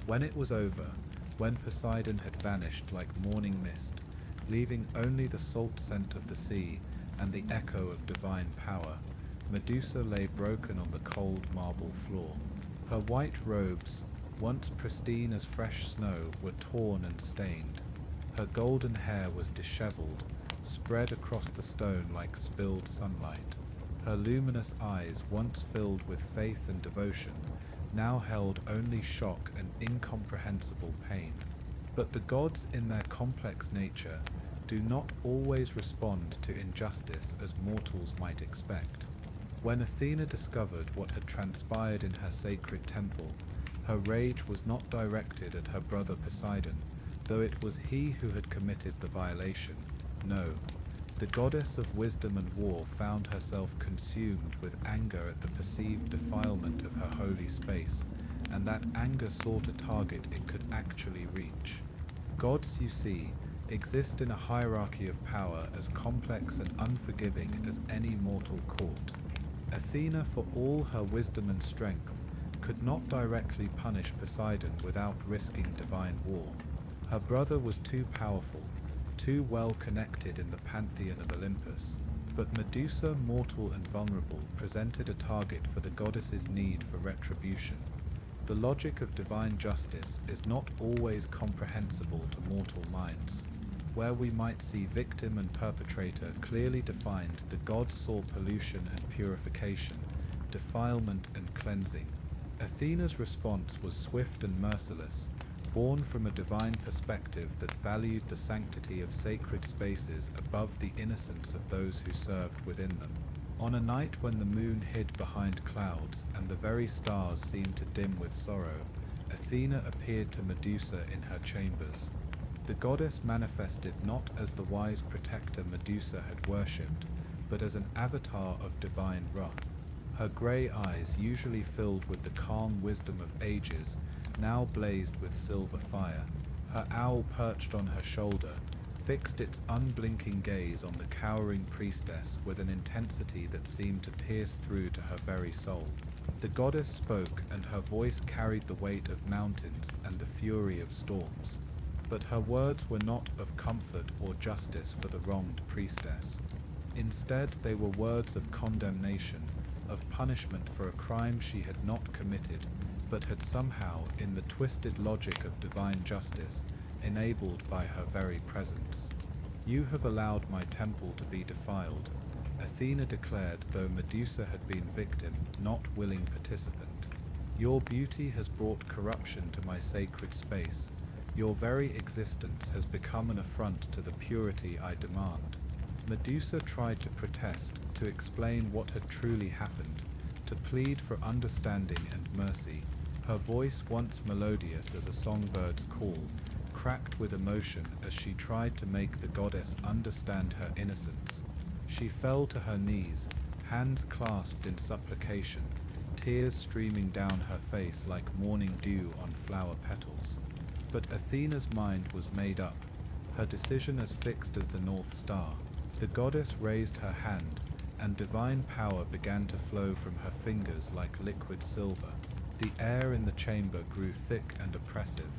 When it was over, when Poseidon had vanished like morning mist, leaving only the salt scent of the sea and the echo of divine power, Medusa lay broken on the cold marble floor. Her white robes, once pristine as fresh snow, were torn and stained. Her golden hair was disheveled, spread across the stone like spilled sunlight. Her luminous eyes, once filled with faith and devotion, now held only shock and incomprehensible pain. But the gods, in their complex nature, do not always respond to injustice as mortals might expect. When Athena discovered what had transpired in her sacred temple, her rage was not directed at her brother Poseidon, though it was he who had committed the violation. No, the goddess of wisdom and war found herself consumed with anger at the perceived defilement of her holy space, and that anger sought a target it could actually reach. Gods, you see, exist in a hierarchy of power as complex and unforgiving as any mortal court. Athena, for all her wisdom and strength, could not directly punish Poseidon without risking divine war. Her brother was too powerful, too well connected in the pantheon of Olympus, but Medusa, mortal and vulnerable, presented a target for the goddess's need for retribution. The logic of divine justice is not always comprehensible to mortal minds. Where we might see victim and perpetrator clearly defined, the gods saw pollution and purification, defilement and cleansing. Athena's response was swift and merciless, born from a divine perspective that valued the sanctity of sacred spaces above the innocence of those who served within them. On a night when the moon hid behind clouds and the very stars seemed to dim with sorrow, Athena appeared to Medusa in her chambers. The goddess manifested not as the wise protector Medusa had worshipped, but as an avatar of divine wrath. Her grey eyes, usually filled with the calm wisdom of ages, now blazed with silver fire. Her owl perched on her shoulder fixed its unblinking gaze on the cowering priestess with an intensity that seemed to pierce through to her very soul. The goddess spoke, and her voice carried the weight of mountains and the fury of storms. But her words were not of comfort or justice for the wronged priestess. Instead, they were words of condemnation, of punishment for a crime she had not committed, but had somehow, in the twisted logic of divine justice, enabled by her very presence. You have allowed my temple to be defiled. Athena declared, though Medusa had been victim, not willing participant. Your beauty has brought corruption to my sacred space. Your very existence has become an affront to the purity I demand. Medusa tried to protest, to explain what had truly happened, to plead for understanding and mercy. Her voice, once melodious as a songbird's call, cracked with emotion as she tried to make the goddess understand her innocence. She fell to her knees, hands clasped in supplication, tears streaming down her face like morning dew on flower petals. But Athena's mind was made up, her decision as fixed as the North Star. The goddess raised her hand, and divine power began to flow from her fingers like liquid silver. The air in the chamber grew thick and oppressive,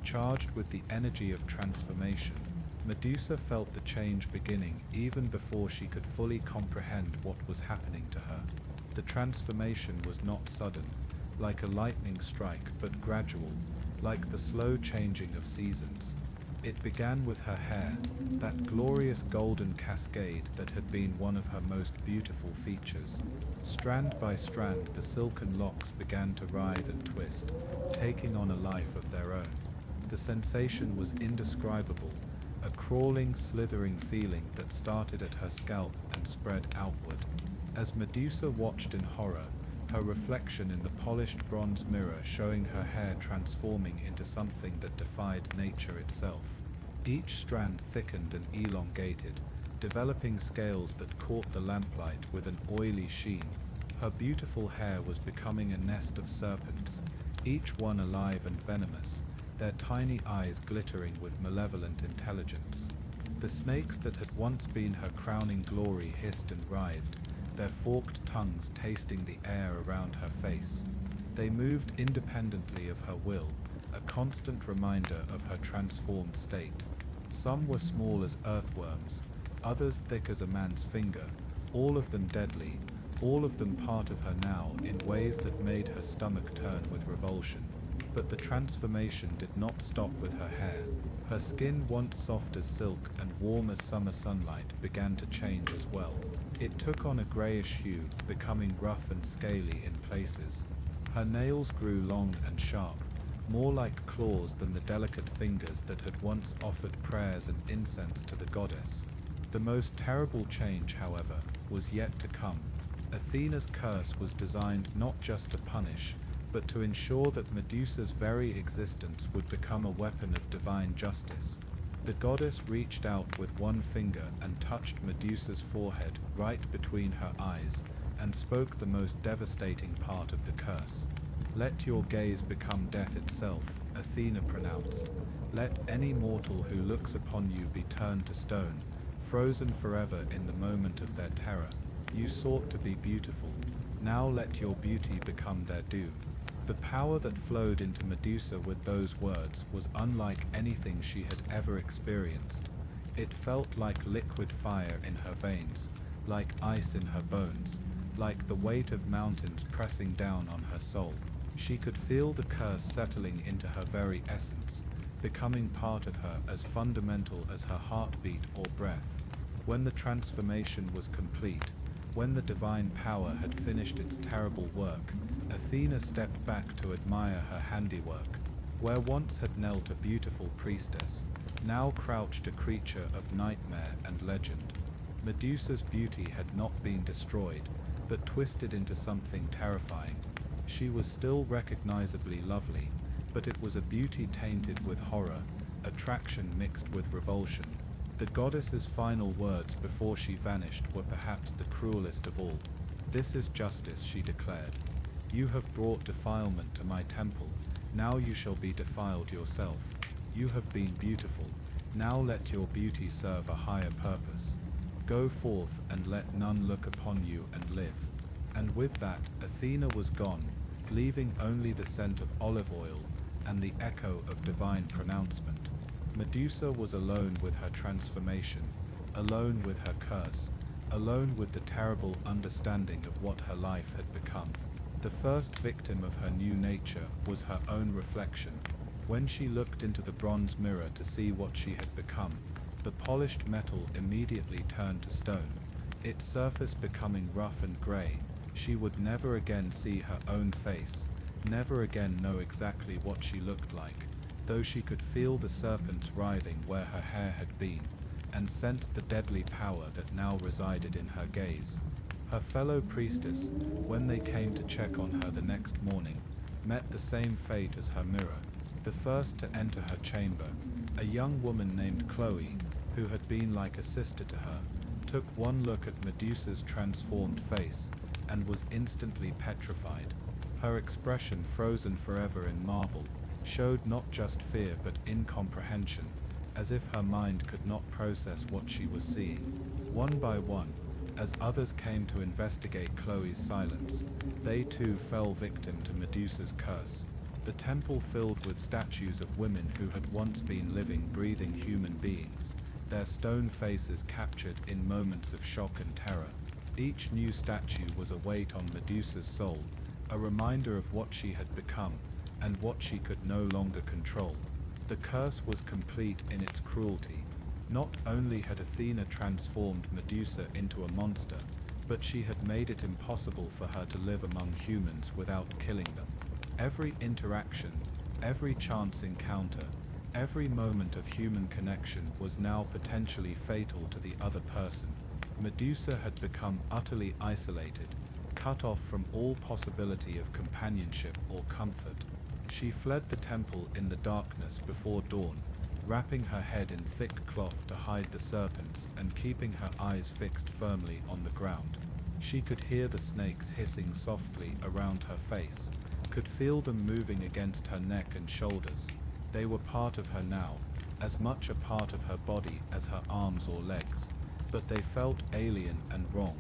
charged with the energy of transformation. Medusa felt the change beginning even before she could fully comprehend what was happening to her. The transformation was not sudden, like a lightning strike, but gradual, like the slow changing of seasons. It began with her hair, that glorious golden cascade that had been one of her most beautiful features. Strand by strand, the silken locks began to writhe and twist, taking on a life of their own. The sensation was indescribable, a crawling, slithering feeling that started at her scalp and spread outward. As Medusa watched in horror, her reflection in the polished bronze mirror showing her hair transforming into something that defied nature itself. Each strand thickened and elongated, developing scales that caught the lamplight with an oily sheen. Her beautiful hair was becoming a nest of serpents, each one alive and venomous, their tiny eyes glittering with malevolent intelligence. The snakes that had once been her crowning glory hissed and writhed, their forked tongues tasting the air around her face. They moved independently of her will, a constant reminder of her transformed state. Some were small as earthworms, others thick as a man's finger, all of them deadly, all of them part of her now in ways that made her stomach turn with revulsion. But the transformation did not stop with her hair. Her skin, once soft as silk and warm as summer sunlight, began to change as well. It took on a greyish hue, becoming rough and scaly in places. Her nails grew long and sharp, more like claws than the delicate fingers that had once offered prayers and incense to the goddess. The most terrible change, however, was yet to come. Athena's curse was designed not just to punish, but to ensure that Medusa's very existence would become a weapon of divine justice. The goddess reached out with one finger and touched Medusa's forehead right between her eyes, and spoke the most devastating part of the curse. "Let your gaze become death itself," Athena pronounced. "Let any mortal who looks upon you be turned to stone, frozen forever in the moment of their terror. You sought to be beautiful. Now let your beauty become their doom." The power that flowed into Medusa with those words was unlike anything she had ever experienced. It felt like liquid fire in her veins, like ice in her bones, like the weight of mountains pressing down on her soul. She could feel the curse settling into her very essence, becoming part of her as fundamental as her heartbeat or breath. When the transformation was complete, when the divine power had finished its terrible work, Athena stepped back to admire her handiwork. Where once had knelt a beautiful priestess, now crouched a creature of nightmare and legend. Medusa's beauty had not been destroyed, but twisted into something terrifying. She was still recognizably lovely, but it was a beauty tainted with horror, attraction mixed with revulsion. The goddess's final words before she vanished were perhaps the cruelest of all. "This is justice," she declared. "You have brought defilement to my temple, now you shall be defiled yourself. You have been beautiful, now let your beauty serve a higher purpose. Go forth and let none look upon you and live." And with that, Athena was gone, leaving only the scent of olive oil and the echo of divine pronouncement. Medusa was alone with her transformation, alone with her curse, alone with the terrible understanding of what her life had become. The first victim of her new nature was her own reflection. When she looked into the bronze mirror to see what she had become, the polished metal immediately turned to stone. its surface becoming rough and grey. She would never again see her own face, never again know exactly what she looked like, though she could feel the serpents writhing where her hair had been, and sensed the deadly power that now resided in her gaze. Her fellow priestess, when they came to check on her the next morning, met the same fate as her mirror. The first to enter her chamber, a young woman named Chloe, who had been like a sister to her, took one look at Medusa's transformed face, and was instantly petrified. Her expression, frozen forever in marble, showed not just fear but incomprehension, as if her mind could not process what she was seeing. One by one, as others came to investigate Chloe's silence, they too fell victim to Medusa's curse. The temple filled with statues of women who had once been living, breathing human beings, their stone faces captured in moments of shock and terror. Each new statue was a weight on Medusa's soul, a reminder of what she had become, and what she could no longer control. The curse was complete in its cruelty. Not only had Athena transformed Medusa into a monster, but she had made it impossible for her to live among humans without killing them. Every interaction, every chance encounter, every moment of human connection was now potentially fatal to the other person. Medusa had become utterly isolated, cut off from all possibility of companionship or comfort. She fled the temple in the darkness before dawn, wrapping her head in thick cloth to hide the serpents and keeping her eyes fixed firmly on the ground. She could hear the snakes hissing softly around her face, could feel them moving against her neck and shoulders. They were part of her now, as much a part of her body as her arms or legs, but they felt alien and wrong,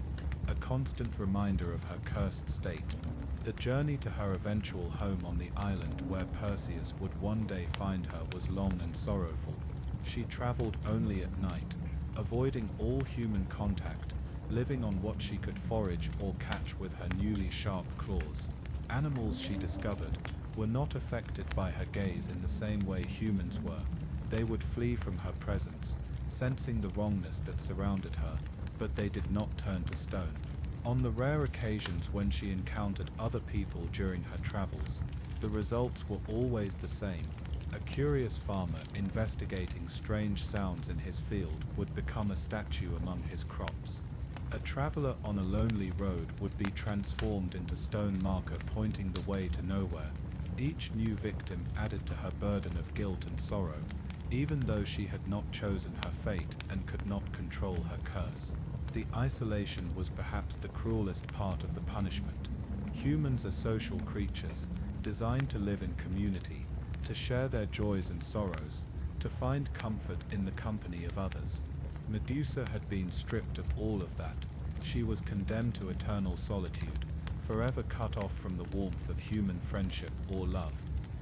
a constant reminder of her cursed state. The journey to her eventual home on the island where Perseus would one day find her was long and sorrowful. She traveled only at night, avoiding all human contact, living on what she could forage or catch with her newly sharp claws. Animals, she discovered, were not affected by her gaze in the same way humans were. They would flee from her presence, sensing the wrongness that surrounded her, but they did not turn to stone. On the rare occasions when she encountered other people during her travels, the results were always the same. A curious farmer investigating strange sounds in his field would become a statue among his crops. A traveler on a lonely road would be transformed into stone marker pointing the way to nowhere. Each new victim added to her burden of guilt and sorrow, even though she had not chosen her fate and could not control her curse. The isolation was perhaps the cruelest part of the punishment. Humans are social creatures, designed to live in community, to share their joys and sorrows, to find comfort in the company of others. Medusa had been stripped of all of that. She was condemned to eternal solitude, forever cut off from the warmth of human friendship or love.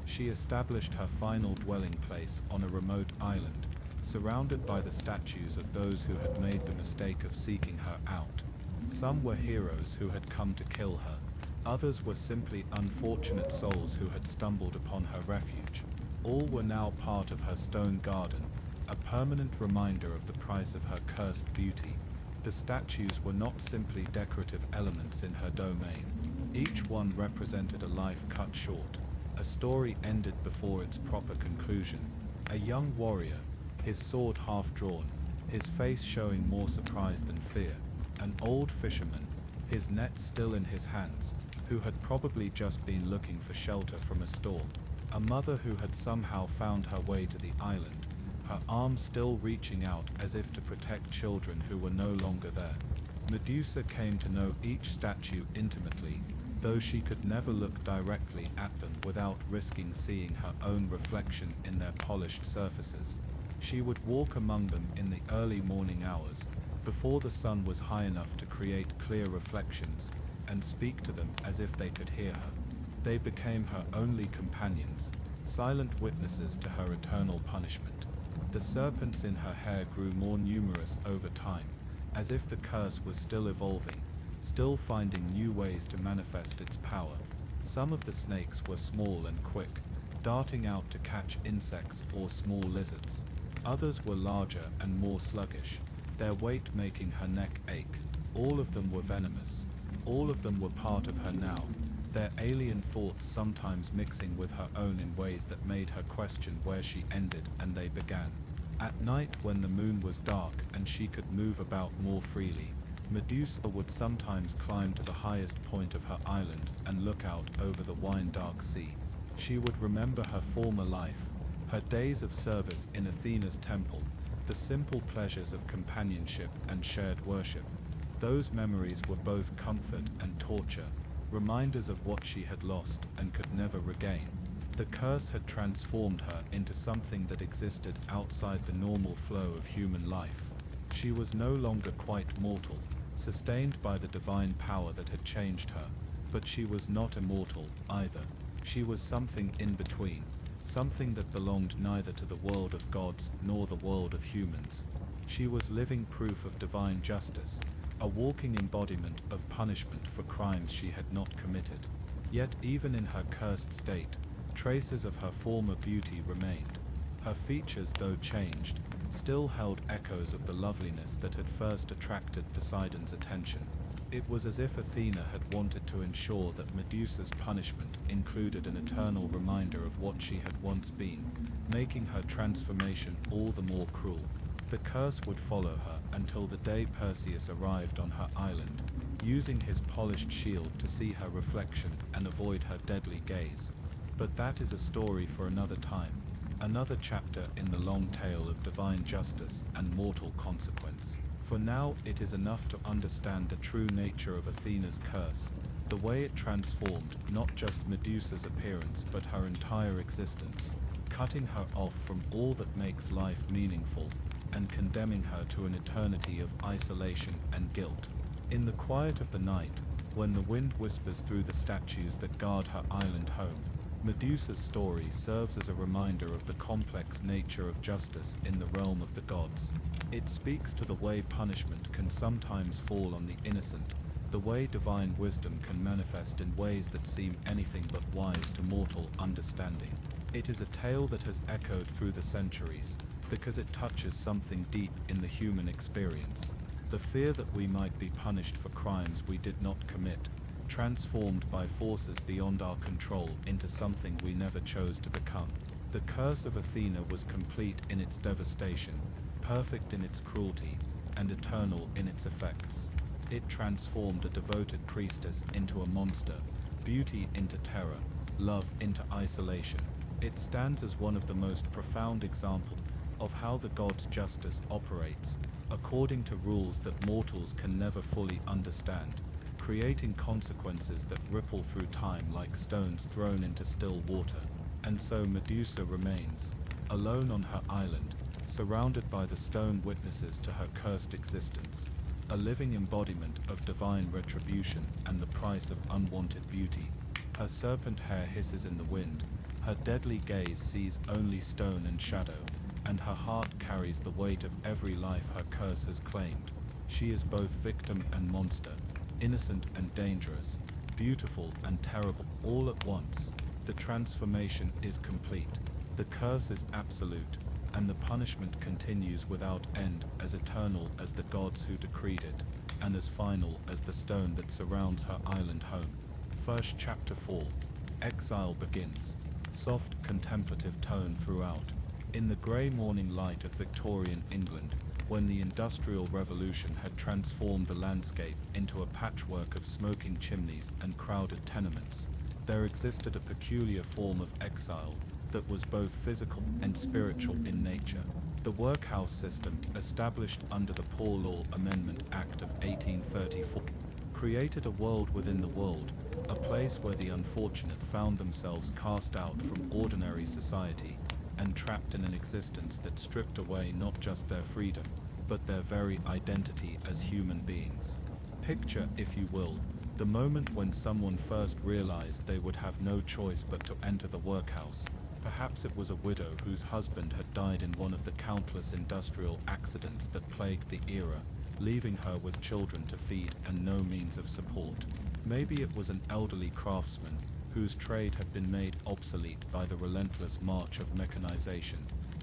She established her final dwelling place on a remote island, surrounded by the statues of those who had made the mistake of seeking her out. Some were heroes who had come to kill her. Others were simply unfortunate souls who had stumbled upon her refuge. All were now part of her stone garden, a permanent reminder of the price of her cursed beauty. The statues were not simply decorative elements in her domain. Each one represented a life cut short, a story ended before its proper conclusion. A young warrior, his sword half drawn, his face showing more surprise than fear. An old fisherman, his net still in his hands, who had probably just been looking for shelter from a storm. A mother who had somehow found her way to the island, her arms still reaching out as if to protect children who were no longer there. Medusa came to know each statue intimately, though she could never look directly at them without risking seeing her own reflection in their polished surfaces. She would walk among them in the early morning hours, before the sun was high enough to create clear reflections, and speak to them as if they could hear her. They became her only companions, silent witnesses to her eternal punishment. The serpents in her hair grew more numerous over time, as if the curse was still evolving, still finding new ways to manifest its power. Some of the snakes were small and quick, darting out to catch insects or small lizards. Others were larger and more sluggish, their weight making her neck ache. All of them were venomous. All of them were part of her now, their alien thoughts sometimes mixing with her own in ways that made her question where she ended and they began. At night, when the moon was dark and she could move about more freely, Medusa would sometimes climb to the highest point of her island and look out over the wine-dark sea. She would remember her former life, her days of service in Athena's temple, the simple pleasures of companionship and shared worship. Those memories were both comfort and torture, reminders of what she had lost and could never regain. The curse had transformed her into something that existed outside the normal flow of human life. She was no longer quite mortal, sustained by the divine power that had changed her, but she was not immortal either. She was something in between, something that belonged neither to the world of gods nor the world of humans. She was living proof of divine justice, a walking embodiment of punishment for crimes she had not committed. Yet even in her cursed state, traces of her former beauty remained. Her features, though changed, still held echoes of the loveliness that had first attracted Poseidon's attention. It was as if Athena had wanted to ensure that Medusa's punishment included an eternal reminder of what she had once been, making her transformation all the more cruel. The curse would follow her until the day Perseus arrived on her island, using his polished shield to see her reflection and avoid her deadly gaze. But that is a story for another time, another chapter in the long tale of divine justice and mortal consequence. For now, it is enough to understand the true nature of Athena's curse, the way it transformed not just Medusa's appearance but her entire existence, cutting her off from all that makes life meaningful, and condemning her to an eternity of isolation and guilt. In the quiet of the night, when the wind whispers through the statues that guard her island home, Medusa's story serves as a reminder of the complex nature of justice in the realm of the gods. It speaks to the way punishment can sometimes fall on the innocent, the way divine wisdom can manifest in ways that seem anything but wise to mortal understanding. It is a tale that has echoed through the centuries, because it touches something deep in the human experience. The fear that we might be punished for crimes we did not commit, transformed by forces beyond our control into something we never chose to become. The curse of Athena was complete in its devastation, perfect in its cruelty, and eternal in its effects. It transformed a devoted priestess into a monster, beauty into terror, love into isolation. It stands as one of the most profound examples of how the gods' justice operates, according to rules that mortals can never fully understand, creating consequences that ripple through time like stones thrown into still water. And so Medusa remains, alone on her island, surrounded by the stone witnesses to her cursed existence, a living embodiment of divine retribution and the price of unwanted beauty. Her serpent hair hisses in the wind, her deadly gaze sees only stone and shadow, and her heart carries the weight of every life her curse has claimed. She is both victim and monster, innocent and dangerous, beautiful and terrible, all at once. The transformation is complete, the curse is absolute, and the punishment continues without end, as eternal as the gods who decreed it, and as final as the stone that surrounds her island home. First Chapter 4. Exile begins. Soft, contemplative tone throughout. In the grey morning light of Victorian England, when the Industrial Revolution had transformed the landscape into a patchwork of smoking chimneys and crowded tenements, there existed a peculiar form of exile that was both physical and spiritual in nature. The workhouse system, established under the Poor Law Amendment Act of 1834, created a world within the world, a place where the unfortunate found themselves cast out from ordinary society and trapped in an existence that stripped away not just their freedom, but their very identity as human beings. Picture, if you will, the moment when someone first realized they would have no choice but to enter the workhouse. Perhaps it was a widow whose husband had died in one of the countless industrial accidents that plagued the era, leaving her with children to feed and no means of support. Maybe it was an elderly craftsman whose trade had been made obsolete by the relentless march of mechanization,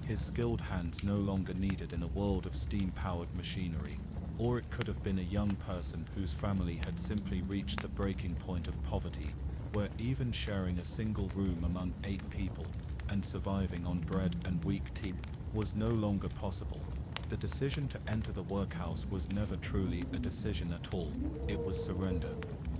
his skilled hands no longer needed in a world of steam-powered machinery. Or it could have been a young person whose family had simply reached the breaking point of poverty, where even sharing a single room among 8 people and surviving on bread and weak tea was no longer possible. The decision to enter the workhouse was never truly a decision at all. It was surrender.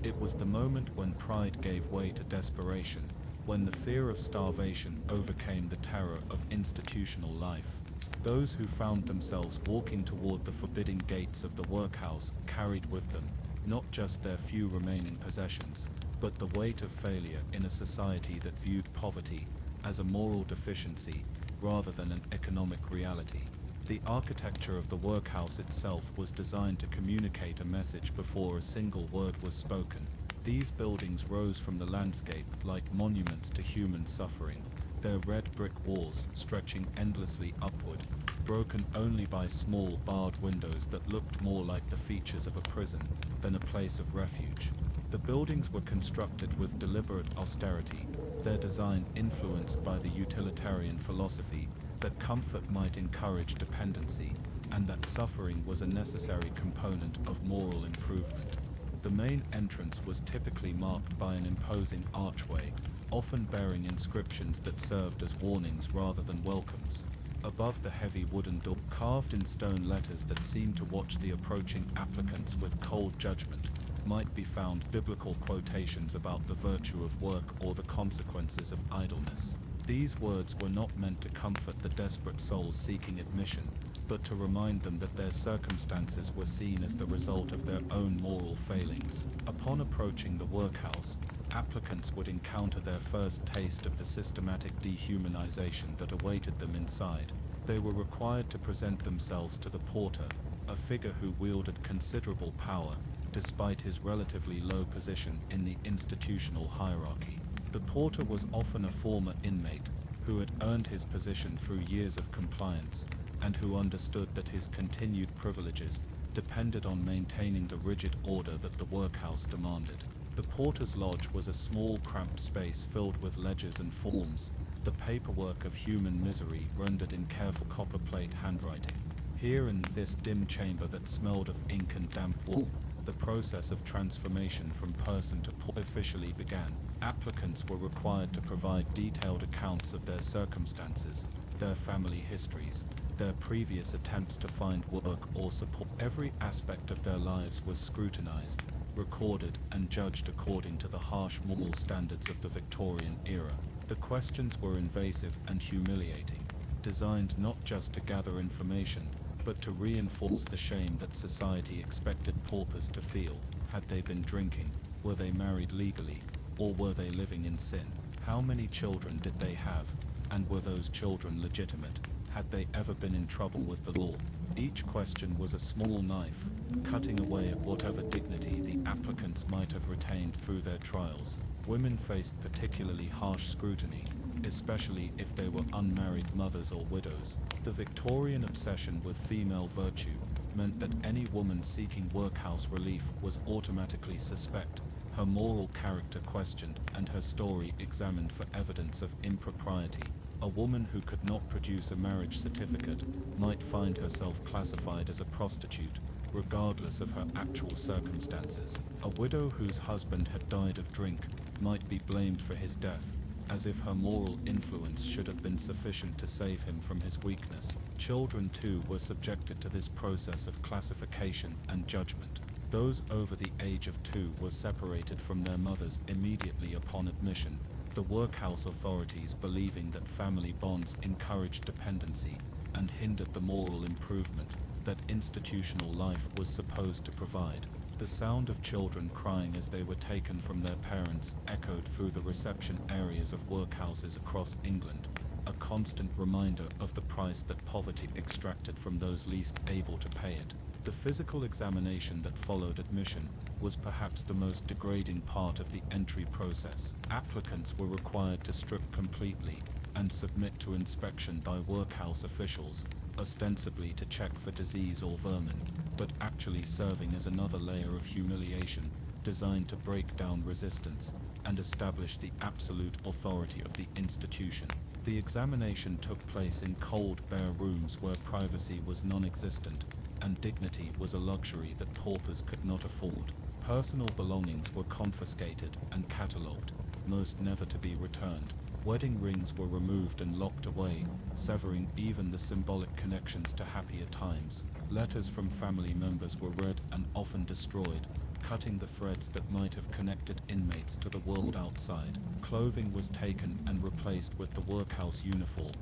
It was the moment when pride gave way to desperation, when the fear of starvation overcame the terror of institutional life. Those who found themselves walking toward the forbidding gates of the workhouse carried with them not just their few remaining possessions, but the weight of failure in a society that viewed poverty as a moral deficiency rather than an economic reality. The architecture of the workhouse itself was designed to communicate a message before a single word was spoken. These buildings rose from the landscape like monuments to human suffering, their red brick walls stretching endlessly upward, broken only by small barred windows that looked more like the features of a prison than a place of refuge. The buildings were constructed with deliberate austerity, their design influenced by the utilitarian philosophy that comfort might encourage dependency, and that suffering was a necessary component of moral improvement. The main entrance was typically marked by an imposing archway, often bearing inscriptions that served as warnings rather than welcomes. Above the heavy wooden door, carved in stone letters that seemed to watch the approaching applicants with cold judgment, might be found biblical quotations about the virtue of work or the consequences of idleness. These words were not meant to comfort the desperate souls seeking admission, but to remind them that their circumstances were seen as the result of their own moral failings. Upon approaching the workhouse, applicants would encounter their first taste of the systematic dehumanization that awaited them inside. They were required to present themselves to the porter, a figure who wielded considerable power, despite his relatively low position in the institutional hierarchy. The porter was often a former inmate, who had earned his position through years of compliance, and who understood that his continued privileges depended on maintaining the rigid order that the workhouse demanded. The porter's lodge was a small cramped space filled with ledgers and forms, the paperwork of human misery rendered in careful copperplate handwriting. Here in this dim chamber that smelled of ink and damp wool, the process of transformation from person to porter officially began. Applicants were required to provide detailed accounts of their circumstances, their family histories, their previous attempts to find work or support. Every aspect of their lives was scrutinized, recorded, and judged according to the harsh moral standards of the Victorian era. The questions were invasive and humiliating, designed not just to gather information, but to reinforce the shame that society expected paupers to feel. Had they been drinking? Were they married legally? Or were they living in sin? How many children did they have? And were those children legitimate? Had they ever been in trouble with the law? Each question was a small knife, cutting away at whatever dignity the applicants might have retained through their trials. Women faced particularly harsh scrutiny, especially if they were unmarried mothers or widows. The Victorian obsession with female virtue meant that any woman seeking workhouse relief was automatically suspect, her moral character questioned, and her story examined for evidence of impropriety. A woman who could not produce a marriage certificate might find herself classified as a prostitute, regardless of her actual circumstances. A widow whose husband had died of drink might be blamed for his death, as if her moral influence should have been sufficient to save him from his weakness. Children too were subjected to this process of classification and judgment. Those over the age of 2 were separated from their mothers immediately upon admission, the workhouse authorities believing that family bonds encouraged dependency and hindered the moral improvement that institutional life was supposed to provide. The sound of children crying as they were taken from their parents echoed through the reception areas of workhouses across England, a constant reminder of the price that poverty extracted from those least able to pay it. The physical examination that followed admission was perhaps the most degrading part of the entry process. Applicants were required to strip completely and submit to inspection by workhouse officials, ostensibly to check for disease or vermin, but actually serving as another layer of humiliation designed to break down resistance and establish the absolute authority of the institution. The examination took place in cold, bare rooms where privacy was non-existent, and dignity was a luxury that paupers could not afford. Personal belongings were confiscated and catalogued, most never to be returned. Wedding rings were removed and locked away, severing even the symbolic connections to happier times. Letters from family members were read and often destroyed, cutting the threads that might have connected inmates to the world outside. Clothing was taken and replaced with the workhouse uniform,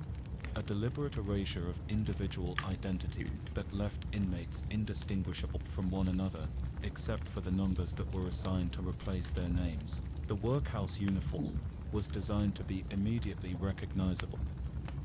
a deliberate erasure of individual identity that left inmates indistinguishable from one another, except for the numbers that were assigned to replace their names. The workhouse uniform was designed to be immediately recognizable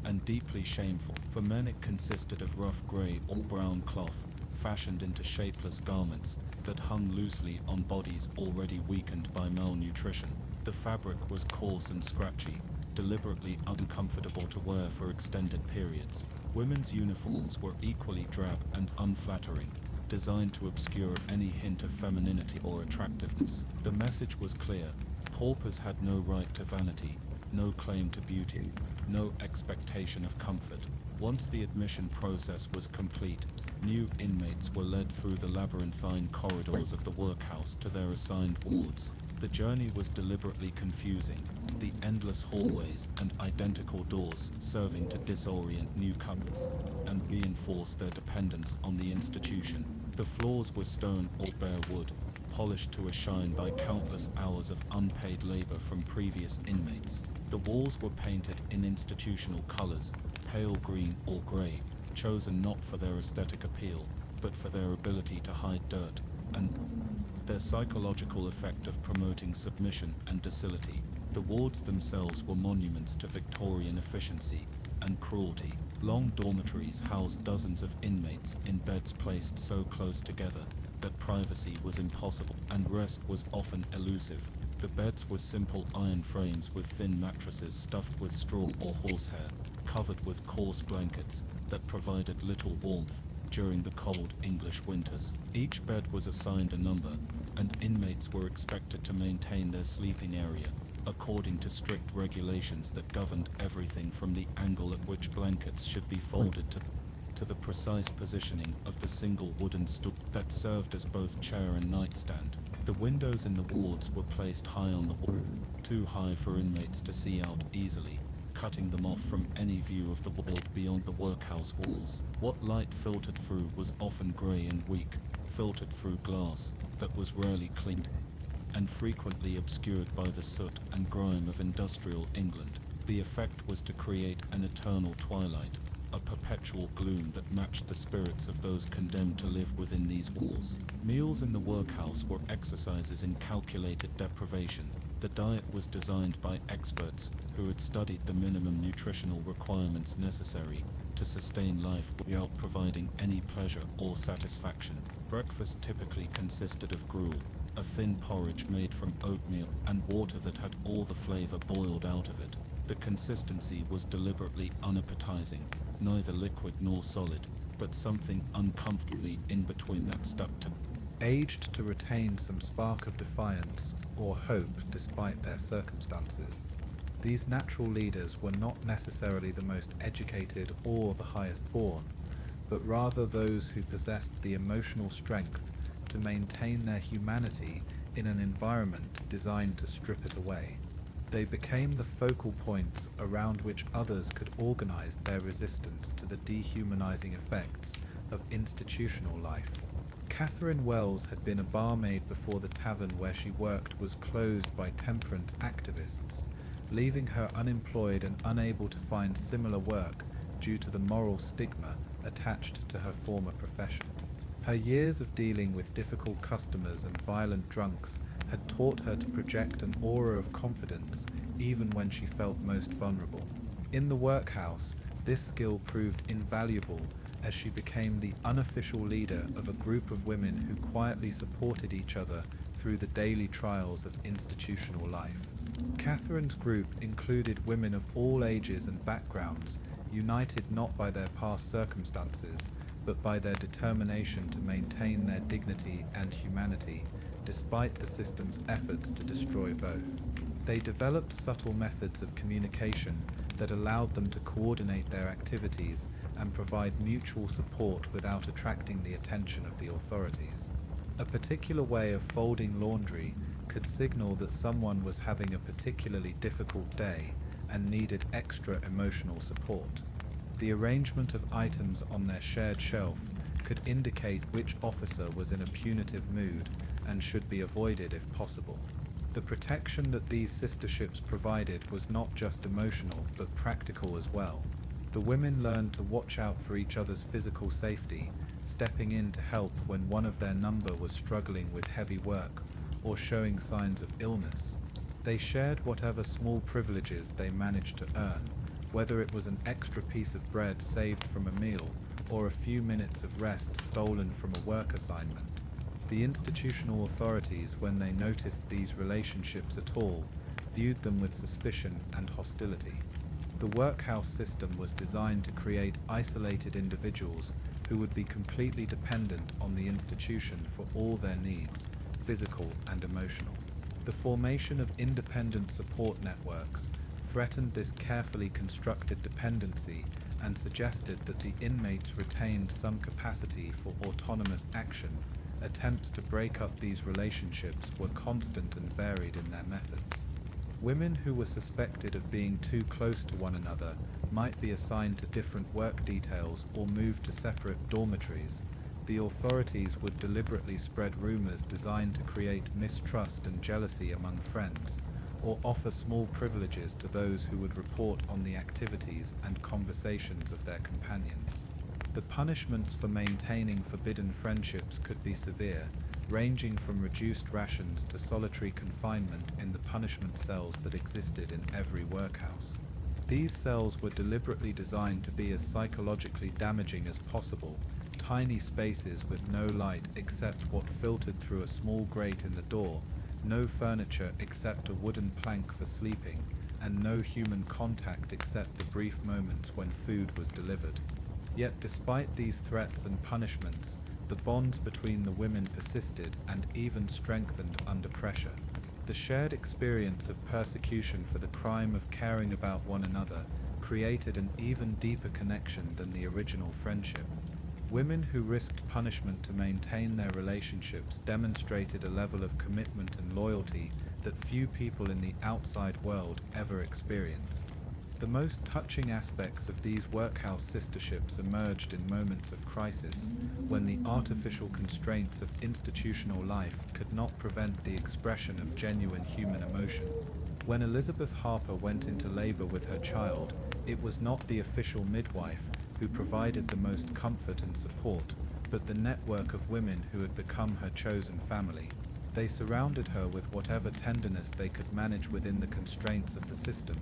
and deeply shameful. For men, it consisted of rough grey or brown cloth, fashioned into shapeless garments that hung loosely on bodies already weakened by malnutrition. The fabric was coarse and scratchy, deliberately uncomfortable to wear for extended periods. Women's uniforms were equally drab and unflattering, designed to obscure any hint of femininity or attractiveness. The message was clear: paupers had no right to vanity, no claim to beauty, no expectation of comfort. Once the admission process was complete, new inmates were led through the labyrinthine corridors of the workhouse to their assigned wards. The journey was deliberately confusing, the endless hallways and identical doors serving to disorient newcomers and reinforce their dependence on the institution. The floors were stone or bare wood, polished to a shine by countless hours of unpaid labor from previous inmates. The walls were painted in institutional colors, pale green or gray, chosen not for their aesthetic appeal, but for their ability to hide dirt, and their psychological effect of promoting submission and docility. The wards themselves were monuments to Victorian efficiency and cruelty. Long dormitories housed dozens of inmates in beds placed so close together that privacy was impossible and rest was often elusive. The beds were simple iron frames with thin mattresses stuffed with straw or horsehair, covered with coarse blankets that provided little warmth during the cold English winters. Each bed was assigned a number, and inmates were expected to maintain their sleeping area according to strict regulations that governed everything from the angle at which blankets should be folded to the precise positioning of the single wooden stool that served as both chair and nightstand. The windows in the wards were placed high on the wall, too high for inmates to see out easily, cutting them off from any view of the world beyond the workhouse walls. What light filtered through was often grey and weak, filtered through glass that was rarely cleaned, and frequently obscured by the soot and grime of industrial England. The effect was to create an eternal twilight, a perpetual gloom that matched the spirits of those condemned to live within these walls. Meals in the workhouse were exercises in calculated deprivation. The diet was designed by experts who had studied the minimum nutritional requirements necessary to sustain life without providing any pleasure or satisfaction. Breakfast typically consisted of gruel, a thin porridge made from oatmeal, and water that had all the flavor boiled out of it. The consistency was deliberately unappetizing, neither liquid nor solid, but something uncomfortably in between that stuck to. Aged to retain some spark of defiance or hope despite their circumstances. These natural leaders were not necessarily the most educated or the highest born, but rather those who possessed the emotional strength to maintain their humanity in an environment designed to strip it away. They became the focal points around which others could organize their resistance to the dehumanizing effects of institutional life. Catherine Wells had been a barmaid before the tavern where she worked was closed by temperance activists, leaving her unemployed and unable to find similar work due to the moral stigma attached to her former profession. Her years of dealing with difficult customers and violent drunks had taught her to project an aura of confidence even when she felt most vulnerable. In the workhouse, this skill proved invaluable as she became the unofficial leader of a group of women who quietly supported each other through the daily trials of institutional life. Catherine's group included women of all ages and backgrounds, united not by their past circumstances, but by their determination to maintain their dignity and humanity, despite the system's efforts to destroy both. They developed subtle methods of communication that allowed them to coordinate their activities and provide mutual support without attracting the attention of the authorities. A particular way of folding laundry could signal that someone was having a particularly difficult day and needed extra emotional support. The arrangement of items on their shared shelf could indicate which officer was in a punitive mood and should be avoided if possible. The protection that these sisterships provided was not just emotional but practical as well. The women learned to watch out for each other's physical safety, stepping in to help when one of their number was struggling with heavy work or showing signs of illness. They shared whatever small privileges they managed to earn, whether it was an extra piece of bread saved from a meal or a few minutes of rest stolen from a work assignment. The institutional authorities, when they noticed these relationships at all, viewed them with suspicion and hostility. The workhouse system was designed to create isolated individuals who would be completely dependent on the institution for all their needs, physical and emotional. The formation of independent support networks threatened this carefully constructed dependency and suggested that the inmates retained some capacity for autonomous action. Attempts to break up these relationships were constant and varied in their methods. Women who were suspected of being too close to one another might be assigned to different work details or moved to separate dormitories. The authorities would deliberately spread rumors designed to create mistrust and jealousy among friends, or offer small privileges to those who would report on the activities and conversations of their companions. The punishments for maintaining forbidden friendships could be severe, ranging from reduced rations to solitary confinement in the punishment cells that existed in every workhouse. These cells were deliberately designed to be as psychologically damaging as possible, tiny spaces with no light except what filtered through a small grate in the door, no furniture except a wooden plank for sleeping, and no human contact except the brief moments when food was delivered. Yet despite these threats and punishments, the bonds between the women persisted and even strengthened under pressure. The shared experience of persecution for the crime of caring about one another created an even deeper connection than the original friendship. Women who risked punishment to maintain their relationships demonstrated a level of commitment and loyalty that few people in the outside world ever experienced. The most touching aspects of these workhouse sisterships emerged in moments of crisis, when the artificial constraints of institutional life could not prevent the expression of genuine human emotion. When Elizabeth Harper went into labor with her child, it was not the official midwife who provided the most comfort and support, but the network of women who had become her chosen family. They surrounded her with whatever tenderness they could manage within the constraints of the system,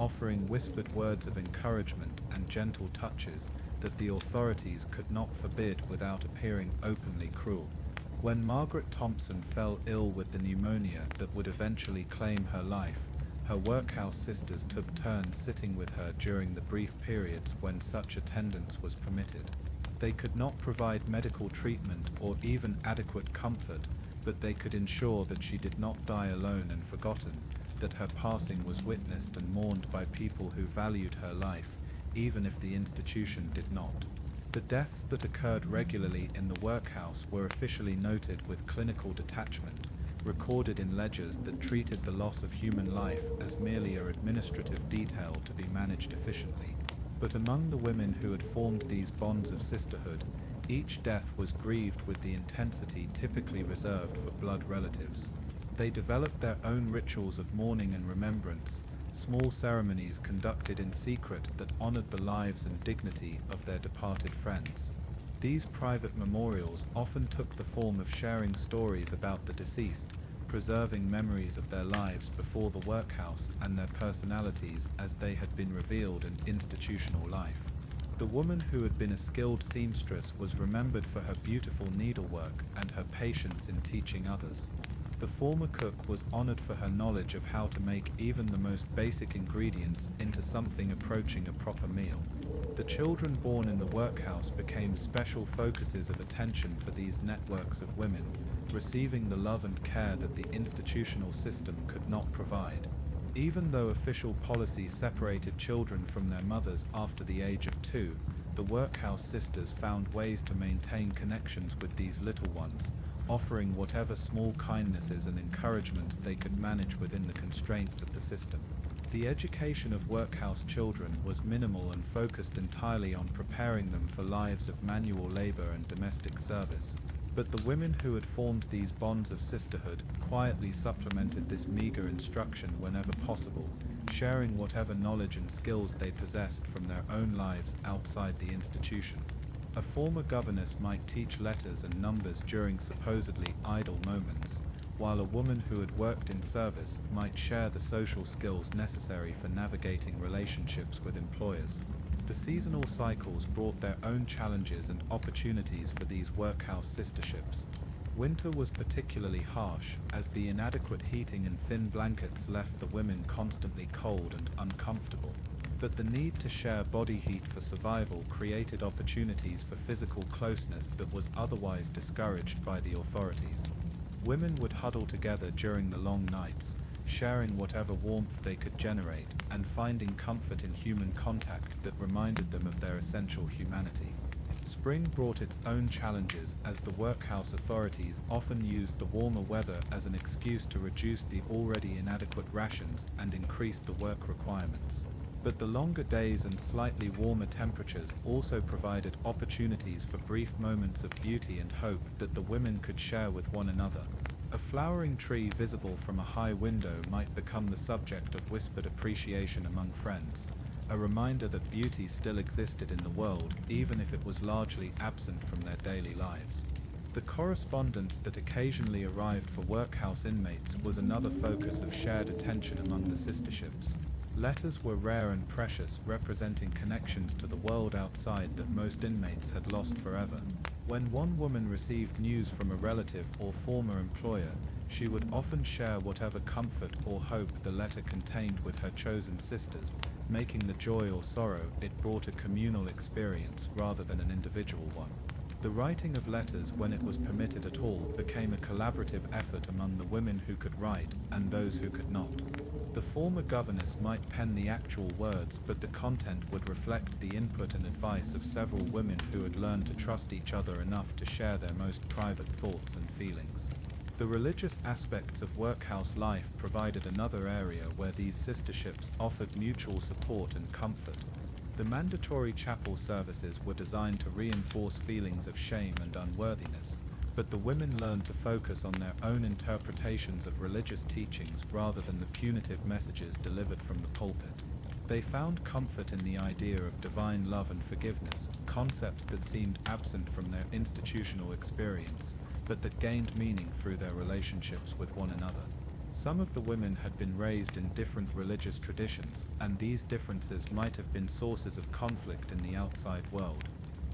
offering whispered words of encouragement and gentle touches that the authorities could not forbid without appearing openly cruel. When Margaret Thompson fell ill with the pneumonia that would eventually claim her life, her workhouse sisters took turns sitting with her during the brief periods when such attendance was permitted. They could not provide medical treatment or even adequate comfort, but they could ensure that she did not die alone and forgotten, that her passing was witnessed and mourned by people who valued her life, even if the institution did not. The deaths that occurred regularly in the workhouse were officially noted with clinical detachment, recorded in ledgers that treated the loss of human life as merely an administrative detail to be managed efficiently. But among the women who had formed these bonds of sisterhood, each death was grieved with the intensity typically reserved for blood relatives. They developed their own rituals of mourning and remembrance, small ceremonies conducted in secret that honored the lives and dignity of their departed friends. These private memorials often took the form of sharing stories about the deceased, preserving memories of their lives before the workhouse and their personalities as they had been revealed in institutional life. The woman who had been a skilled seamstress was remembered for her beautiful needlework and her patience in teaching others. The former cook was honored for her knowledge of how to make even the most basic ingredients into something approaching a proper meal. The children born in the workhouse became special focuses of attention for these networks of women, receiving the love and care that the institutional system could not provide. Even though official policy separated children from their mothers after the age of 2, the workhouse sisters found ways to maintain connections with these little ones, offering whatever small kindnesses and encouragements they could manage within the constraints of the system. The education of workhouse children was minimal and focused entirely on preparing them for lives of manual labor and domestic service. But the women who had formed these bonds of sisterhood quietly supplemented this meager instruction whenever possible, sharing whatever knowledge and skills they possessed from their own lives outside the institution. A former governess might teach letters and numbers during supposedly idle moments, while a woman who had worked in service might share the social skills necessary for navigating relationships with employers. The seasonal cycles brought their own challenges and opportunities for these workhouse sisterships. Winter was particularly harsh, as the inadequate heating and thin blankets left the women constantly cold and uncomfortable. But the need to share body heat for survival created opportunities for physical closeness that was otherwise discouraged by the authorities. Women would huddle together during the long nights, sharing whatever warmth they could generate, and finding comfort in human contact that reminded them of their essential humanity. Spring brought its own challenges, as the workhouse authorities often used the warmer weather as an excuse to reduce the already inadequate rations and increase the work requirements. But the longer days and slightly warmer temperatures also provided opportunities for brief moments of beauty and hope that the women could share with one another. A flowering tree visible from a high window might become the subject of whispered appreciation among friends, a reminder that beauty still existed in the world, even if it was largely absent from their daily lives. The correspondence that occasionally arrived for workhouse inmates was another focus of shared attention among the sisterships. Letters were rare and precious, representing connections to the world outside that most inmates had lost forever. When one woman received news from a relative or former employer, she would often share whatever comfort or hope the letter contained with her chosen sisters, making the joy or sorrow it brought a communal experience rather than an individual one. The writing of letters, when it was permitted at all, became a collaborative effort among the women who could write and those who could not. The former governess might pen the actual words, but the content would reflect the input and advice of several women who had learned to trust each other enough to share their most private thoughts and feelings. The religious aspects of workhouse life provided another area where these sisterships offered mutual support and comfort. The mandatory chapel services were designed to reinforce feelings of shame and unworthiness, but the women learned to focus on their own interpretations of religious teachings rather than the punitive messages delivered from the pulpit. They found comfort in the idea of divine love and forgiveness, concepts that seemed absent from their institutional experience, but that gained meaning through their relationships with one another. Some of the women had been raised in different religious traditions, and these differences might have been sources of conflict in the outside world.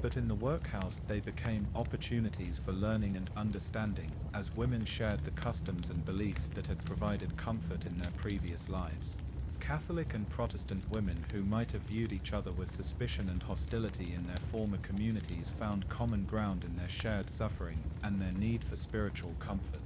But in the workhouse they became opportunities for learning and understanding, as women shared the customs and beliefs that had provided comfort in their previous lives. Catholic and Protestant women who might have viewed each other with suspicion and hostility in their former communities found common ground in their shared suffering and their need for spiritual comfort.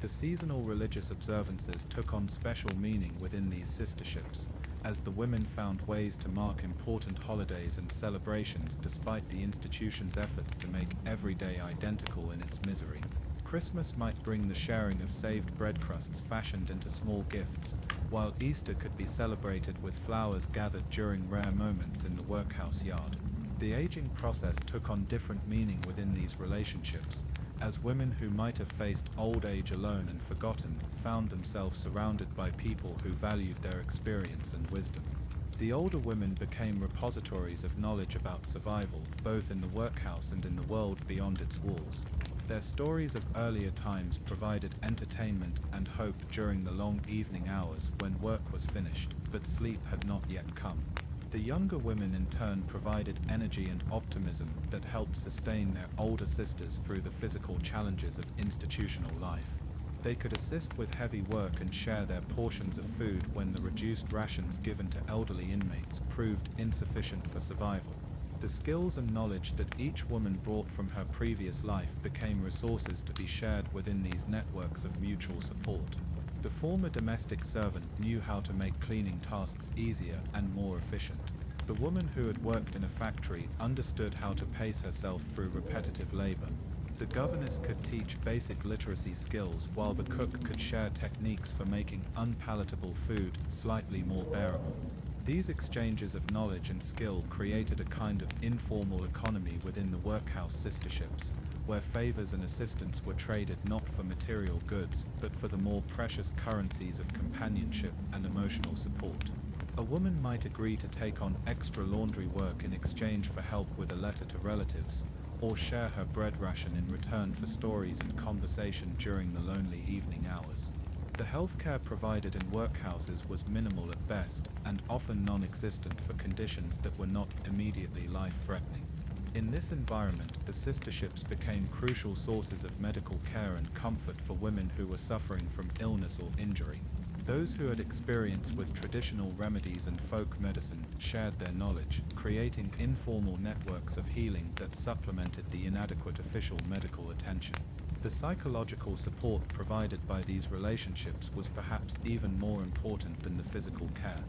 The seasonal religious observances took on special meaning within these sisterships, as the women found ways to mark important holidays and celebrations despite the institution's efforts to make every day identical in its misery. Christmas might bring the sharing of saved bread crusts fashioned into small gifts, while Easter could be celebrated with flowers gathered during rare moments in the workhouse yard. The aging process took on different meaning within these relationships, as women who might have faced old age alone and forgotten found themselves surrounded by people who valued their experience and wisdom. The older women became repositories of knowledge about survival, both in the workhouse and in the world beyond its walls. Their stories of earlier times provided entertainment and hope during the long evening hours when work was finished, but sleep had not yet come. The younger women in turn provided energy and optimism that helped sustain their older sisters through the physical challenges of institutional life. They could assist with heavy work and share their portions of food when the reduced rations given to elderly inmates proved insufficient for survival. The skills and knowledge that each woman brought from her previous life became resources to be shared within these networks of mutual support. The former domestic servant knew how to make cleaning tasks easier and more efficient. The woman who had worked in a factory understood how to pace herself through repetitive labor. The governess could teach basic literacy skills while the cook could share techniques for making unpalatable food slightly more bearable. These exchanges of knowledge and skill created a kind of informal economy within the workhouse sisterships, where favors and assistance were traded not for material goods, but for the more precious currencies of companionship and emotional support. A woman might agree to take on extra laundry work in exchange for help with a letter to relatives, or share her bread ration in return for stories and conversation during the lonely evening hours. The healthcare provided in workhouses was minimal at best, and often non-existent for conditions that were not immediately life-threatening. In this environment, the sisterships became crucial sources of medical care and comfort for women who were suffering from illness or injury. Those who had experience with traditional remedies and folk medicine shared their knowledge, creating informal networks of healing that supplemented the inadequate official medical attention. The psychological support provided by these relationships was perhaps even more important than the physical care.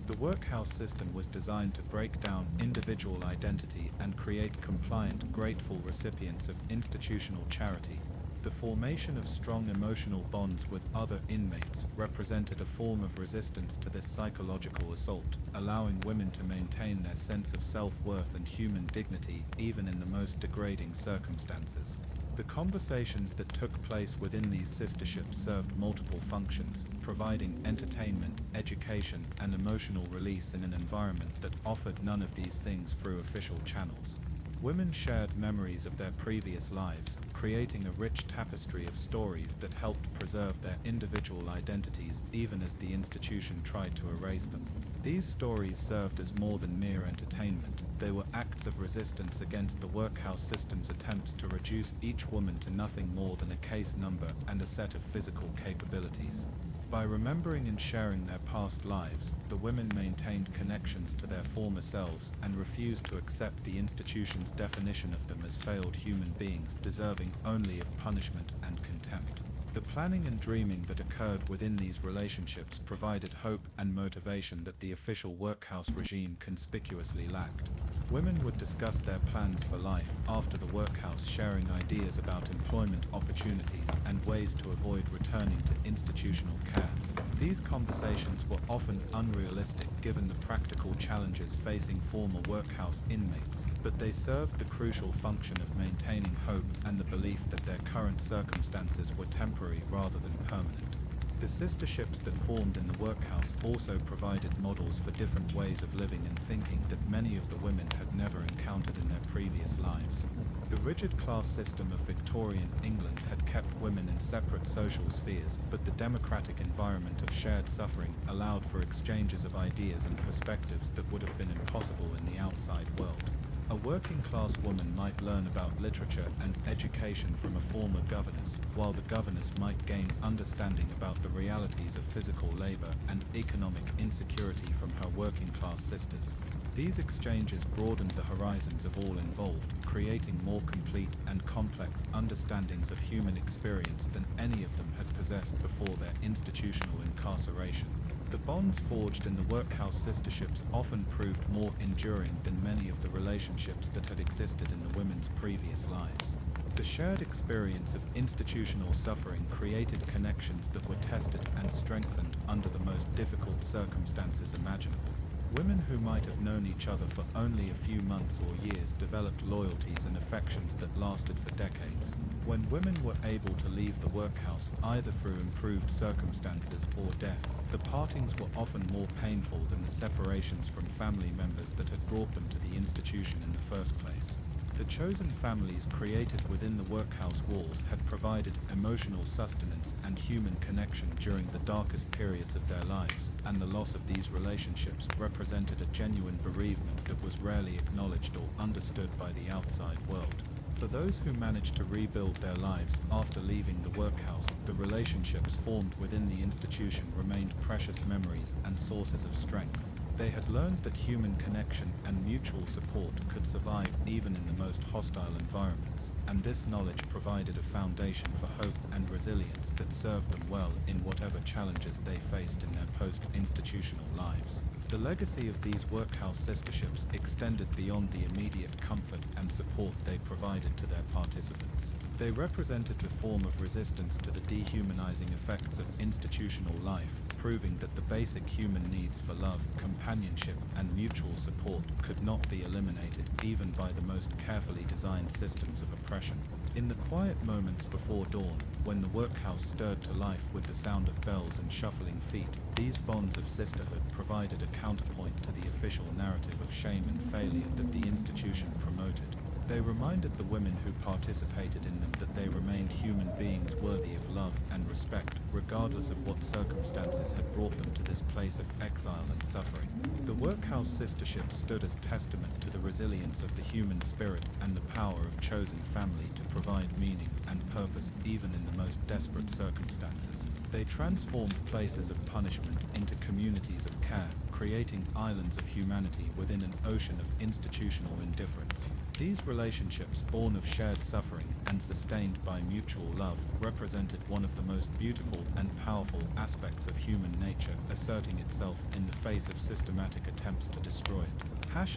The workhouse system was designed to break down individual identity and create compliant, grateful recipients of institutional charity. The formation of strong emotional bonds with other inmates represented a form of resistance to this psychological assault, allowing women to maintain their sense of self-worth and human dignity even in the most degrading circumstances. The conversations that took place within these sisterships served multiple functions, providing entertainment, education, and emotional release in an environment that offered none of these things through official channels. Women shared memories of their previous lives, creating a rich tapestry of stories that helped preserve their individual identities even as the institution tried to erase them. These stories served as more than mere entertainment. They were acts of resistance against the workhouse system's attempts to reduce each woman to nothing more than a case number and a set of physical capabilities. By remembering and sharing their past lives, the women maintained connections to their former selves and refused to accept the institution's definition of them as failed human beings deserving only of punishment and contempt. The planning and dreaming that occurred within these relationships provided hope and motivation that the official workhouse regime conspicuously lacked. Women would discuss their plans for life after the workhouse, sharing ideas about employment opportunities and ways to avoid returning to institutional care. These conversations were often unrealistic given the practical challenges facing former workhouse inmates, but they served the crucial function of maintaining hope and the belief that their current circumstances were temporary rather than permanent. The sisterships that formed in the workhouse also provided models for different ways of living and thinking that many of the women had never encountered in their previous lives. The rigid class system of Victorian England had kept women in separate social spheres, but the democratic environment of shared suffering allowed for exchanges of ideas and perspectives that would have been impossible in the outside world. A working-class woman might learn about literature and education from a former governess, while the governess might gain understanding about the realities of physical labor and economic insecurity from her working-class sisters. These exchanges broadened the horizons of all involved, creating more complete and complex understandings of human experience than any of them had possessed before their institutional incarceration. The bonds forged in the workhouse sisterships often proved more enduring than many of the relationships that had existed in the women's previous lives. The shared experience of institutional suffering created connections that were tested and strengthened under the most difficult circumstances imaginable. Women who might have known each other for only a few months or years developed loyalties and affections that lasted for decades. When women were able to leave the workhouse either through improved circumstances or death, the partings were often more painful than the separations from family members that had brought them to the institution in the first place. The chosen families created within the workhouse walls had provided emotional sustenance and human connection during the darkest periods of their lives, and the loss of these relationships represented a genuine bereavement that was rarely acknowledged or understood by the outside world. For those who managed to rebuild their lives after leaving the workhouse, the relationships formed within the institution remained precious memories and sources of strength. They had learned that human connection and mutual support could survive even in the most hostile environments, and this knowledge provided a foundation for hope and resilience that served them well in whatever challenges they faced in their post-institutional lives. The legacy of these workhouse sisterships extended beyond the immediate comfort and support they provided to their participants. They represented a form of resistance to the dehumanizing effects of institutional life, proving that the basic human needs for love, companionship, and mutual support could not be eliminated even by the most carefully designed systems of oppression. In the quiet moments before dawn, when the workhouse stirred to life with the sound of bells and shuffling feet, these bonds of sisterhood provided a counterpoint to the official narrative of shame and failure that the institution promoted. They reminded the women who participated in them that they remained human beings worthy of love and respect, regardless of what circumstances had brought them to this place of exile and suffering. The workhouse sistership stood as testament to the resilience of the human spirit and the power of chosen family to provide meaning and purpose even in the most desperate circumstances. They transformed places of punishment into communities of care, creating islands of humanity within an ocean of institutional indifference. These relationships, born of shared suffering and sustained by mutual love, represented one of the most beautiful and powerful aspects of human nature, asserting itself in the face of systematic attempts to destroy it.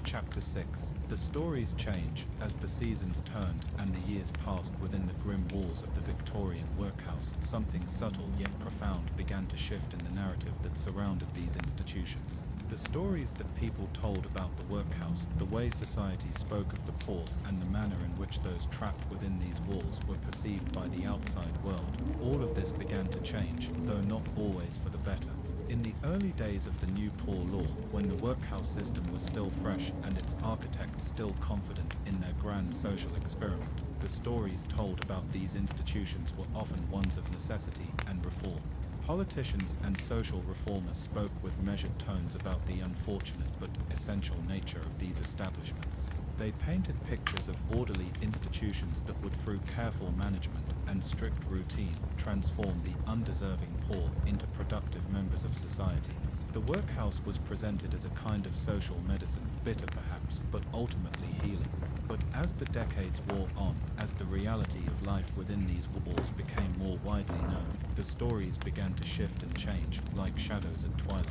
Chapter 6. The stories change as the seasons turned and the years passed within the grim walls of the Victorian workhouse. Something subtle yet profound began to shift in the narrative that surrounded these institutions. The stories that people told about the workhouse, the way society spoke of the poor, and the manner in which those trapped within these walls were perceived by the outside world, all of this began to change, though not always for the better. In the early days of the new poor law, when the workhouse system was still fresh and its architects still confident in their grand social experiment, the stories told about these institutions were often ones of necessity and reform. Politicians and social reformers spoke with measured tones about the unfortunate but essential nature of these establishments. They painted pictures of orderly institutions that would, through careful management and strict routine, transform the undeserving poor into productive members of society. The workhouse was presented as a kind of social medicine, bitter perhaps, but ultimately healing. But as the decades wore on, as the reality of life within these walls became more widely known, the stories began to shift and change, like shadows at twilight.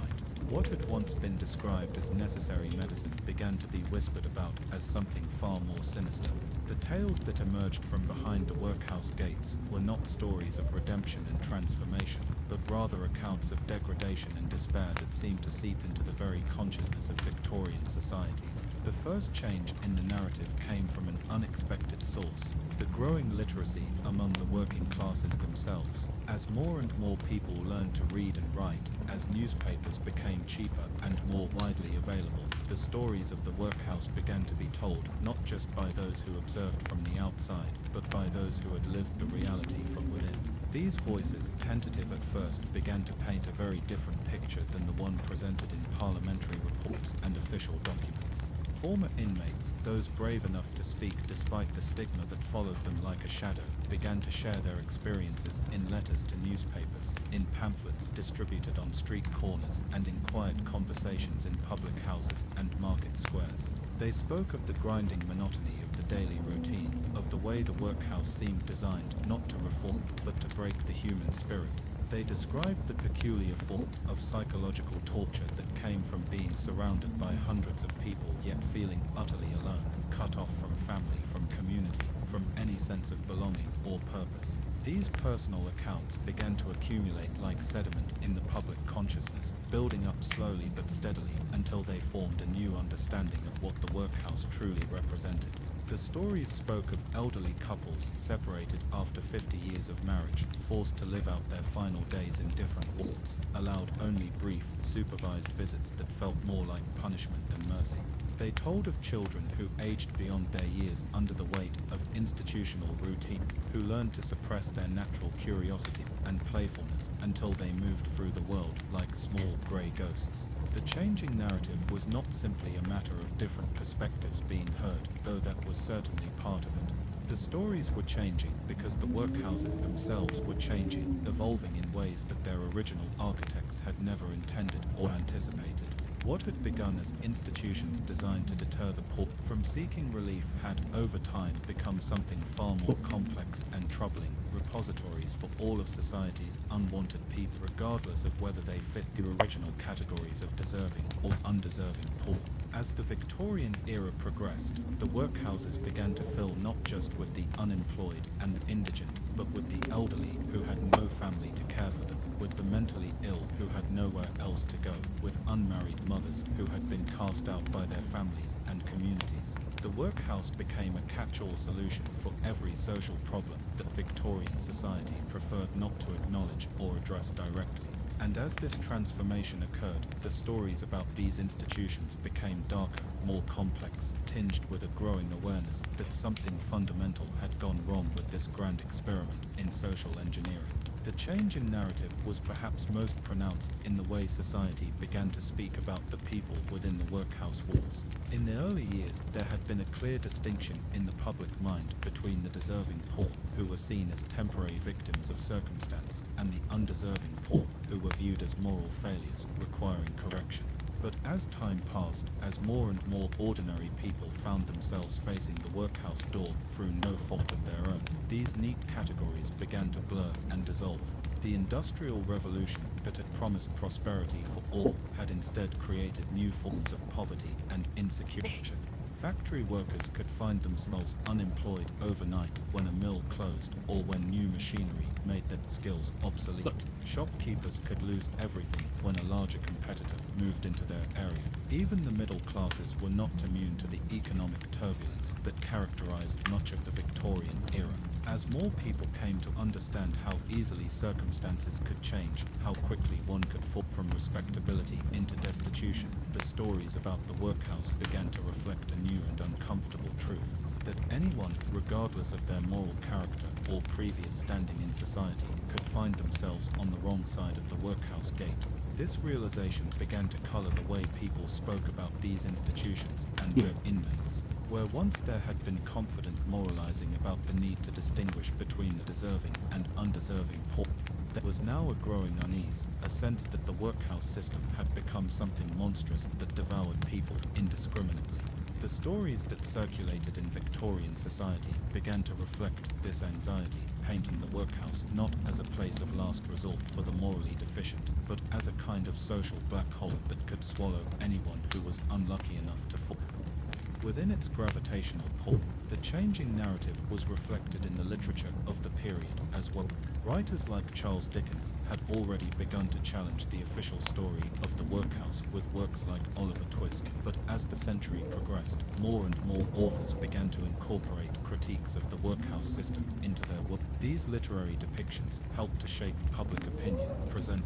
What had once been described as necessary medicine began to be whispered about as something far more sinister. The tales that emerged from behind the workhouse gates were not stories of redemption and transformation, but rather accounts of degradation and despair that seemed to seep into the very consciousness of Victorian society. The first change in the narrative came from an unexpected source: the growing literacy among the working classes themselves. As more and more people learned to read and write, as newspapers became cheaper and more widely available, the stories of the workhouse began to be told not just by those who observed from the outside, but by those who had lived the reality from within. These voices, tentative at first, began to paint a very different picture than the one presented in parliamentary reports and official documents. Former inmates, those brave enough to speak despite the stigma that followed them like a shadow, began to share their experiences in letters to newspapers, in pamphlets distributed on street corners, and in quiet conversations in public houses and market squares. They spoke of the grinding monotony of the daily routine, of the way the workhouse seemed designed not to reform, but to break the human spirit. They described the peculiar form of psychological torture that came from being surrounded by hundreds of people yet feeling utterly alone, cut off from family, from community, from any sense of belonging or purpose. These personal accounts began to accumulate like sediment in the public consciousness, building up slowly but steadily until they formed a new understanding of what the workhouse truly represented. The stories spoke of elderly couples separated after 50 years of marriage, forced to live out their final days in different wards, allowed only brief, supervised visits that felt more like punishment than mercy. They told of children who aged beyond their years under the weight of institutional routine, who learned to suppress their natural curiosity and playfulness until they moved through the world like small grey ghosts. The changing narrative was not simply a matter of different perspectives being heard, though that was certainly part of it. The stories were changing because the workhouses themselves were changing, evolving in ways that their original architects had never intended or anticipated. What had begun as institutions designed to deter the poor from seeking relief had, over time, become something far more complex and troubling, repositories for all of society's unwanted people, regardless of whether they fit the original categories of deserving or undeserving poor. As the Victorian era progressed, the workhouses began to fill not just with the unemployed and the indigent, but with the elderly who had no family to care for them, with the mentally ill who had nowhere else to go, with unmarried mothers who had been cast out by their families and communities. The workhouse became a catch-all solution for every social problem that Victorian society preferred not to acknowledge or address directly. And as this transformation occurred, the stories about these institutions became darker, more complex, tinged with a growing awareness that something fundamental had gone wrong with this grand experiment in social engineering. The change in narrative was perhaps most pronounced in the way society began to speak about the people within the workhouse walls. In the early years, there had been a clear distinction in the public mind between the deserving poor, who were seen as temporary victims of circumstance, and the undeserving poor, who were viewed as moral failures requiring correction. But as time passed, as more and more ordinary people found themselves facing the workhouse door through no fault of their own, these neat categories began to blur and dissolve. The Industrial Revolution that had promised prosperity for all had instead created new forms of poverty and insecurity. Factory workers could find themselves unemployed overnight when a mill closed or when new machinery made their skills obsolete. Shopkeepers could lose everything when a larger competitor moved into their area. Even the middle classes were not immune to the economic turbulence that characterized much of the Victorian era. As more people came to understand how easily circumstances could change, how quickly one could fall from respectability into destitution, the stories about the workhouse began to reflect a new and uncomfortable truth: that anyone, regardless of their moral character or previous standing in society, could find themselves on the wrong side of the workhouse gate. This realization began to color the way people spoke about these institutions and their inmates. Where once there had been confident moralizing about the need to distinguish between the deserving and undeserving poor, there was now a growing unease, a sense that the workhouse system had become something monstrous that devoured people indiscriminately. The stories that circulated in Victorian society began to reflect this anxiety, painting the workhouse not as a place of last resort for the morally deficient, but as a kind of social black hole that could swallow anyone who was unlucky enough to fall. Within its gravitational pull, the changing narrative was reflected in the literature of the period as well. Writers like Charles Dickens had already begun to challenge the official story of the workhouse with works like Oliver Twist, but as the century progressed, more and more authors began to incorporate critiques of the workhouse system into their work. These literary depictions helped to shape public opinion, present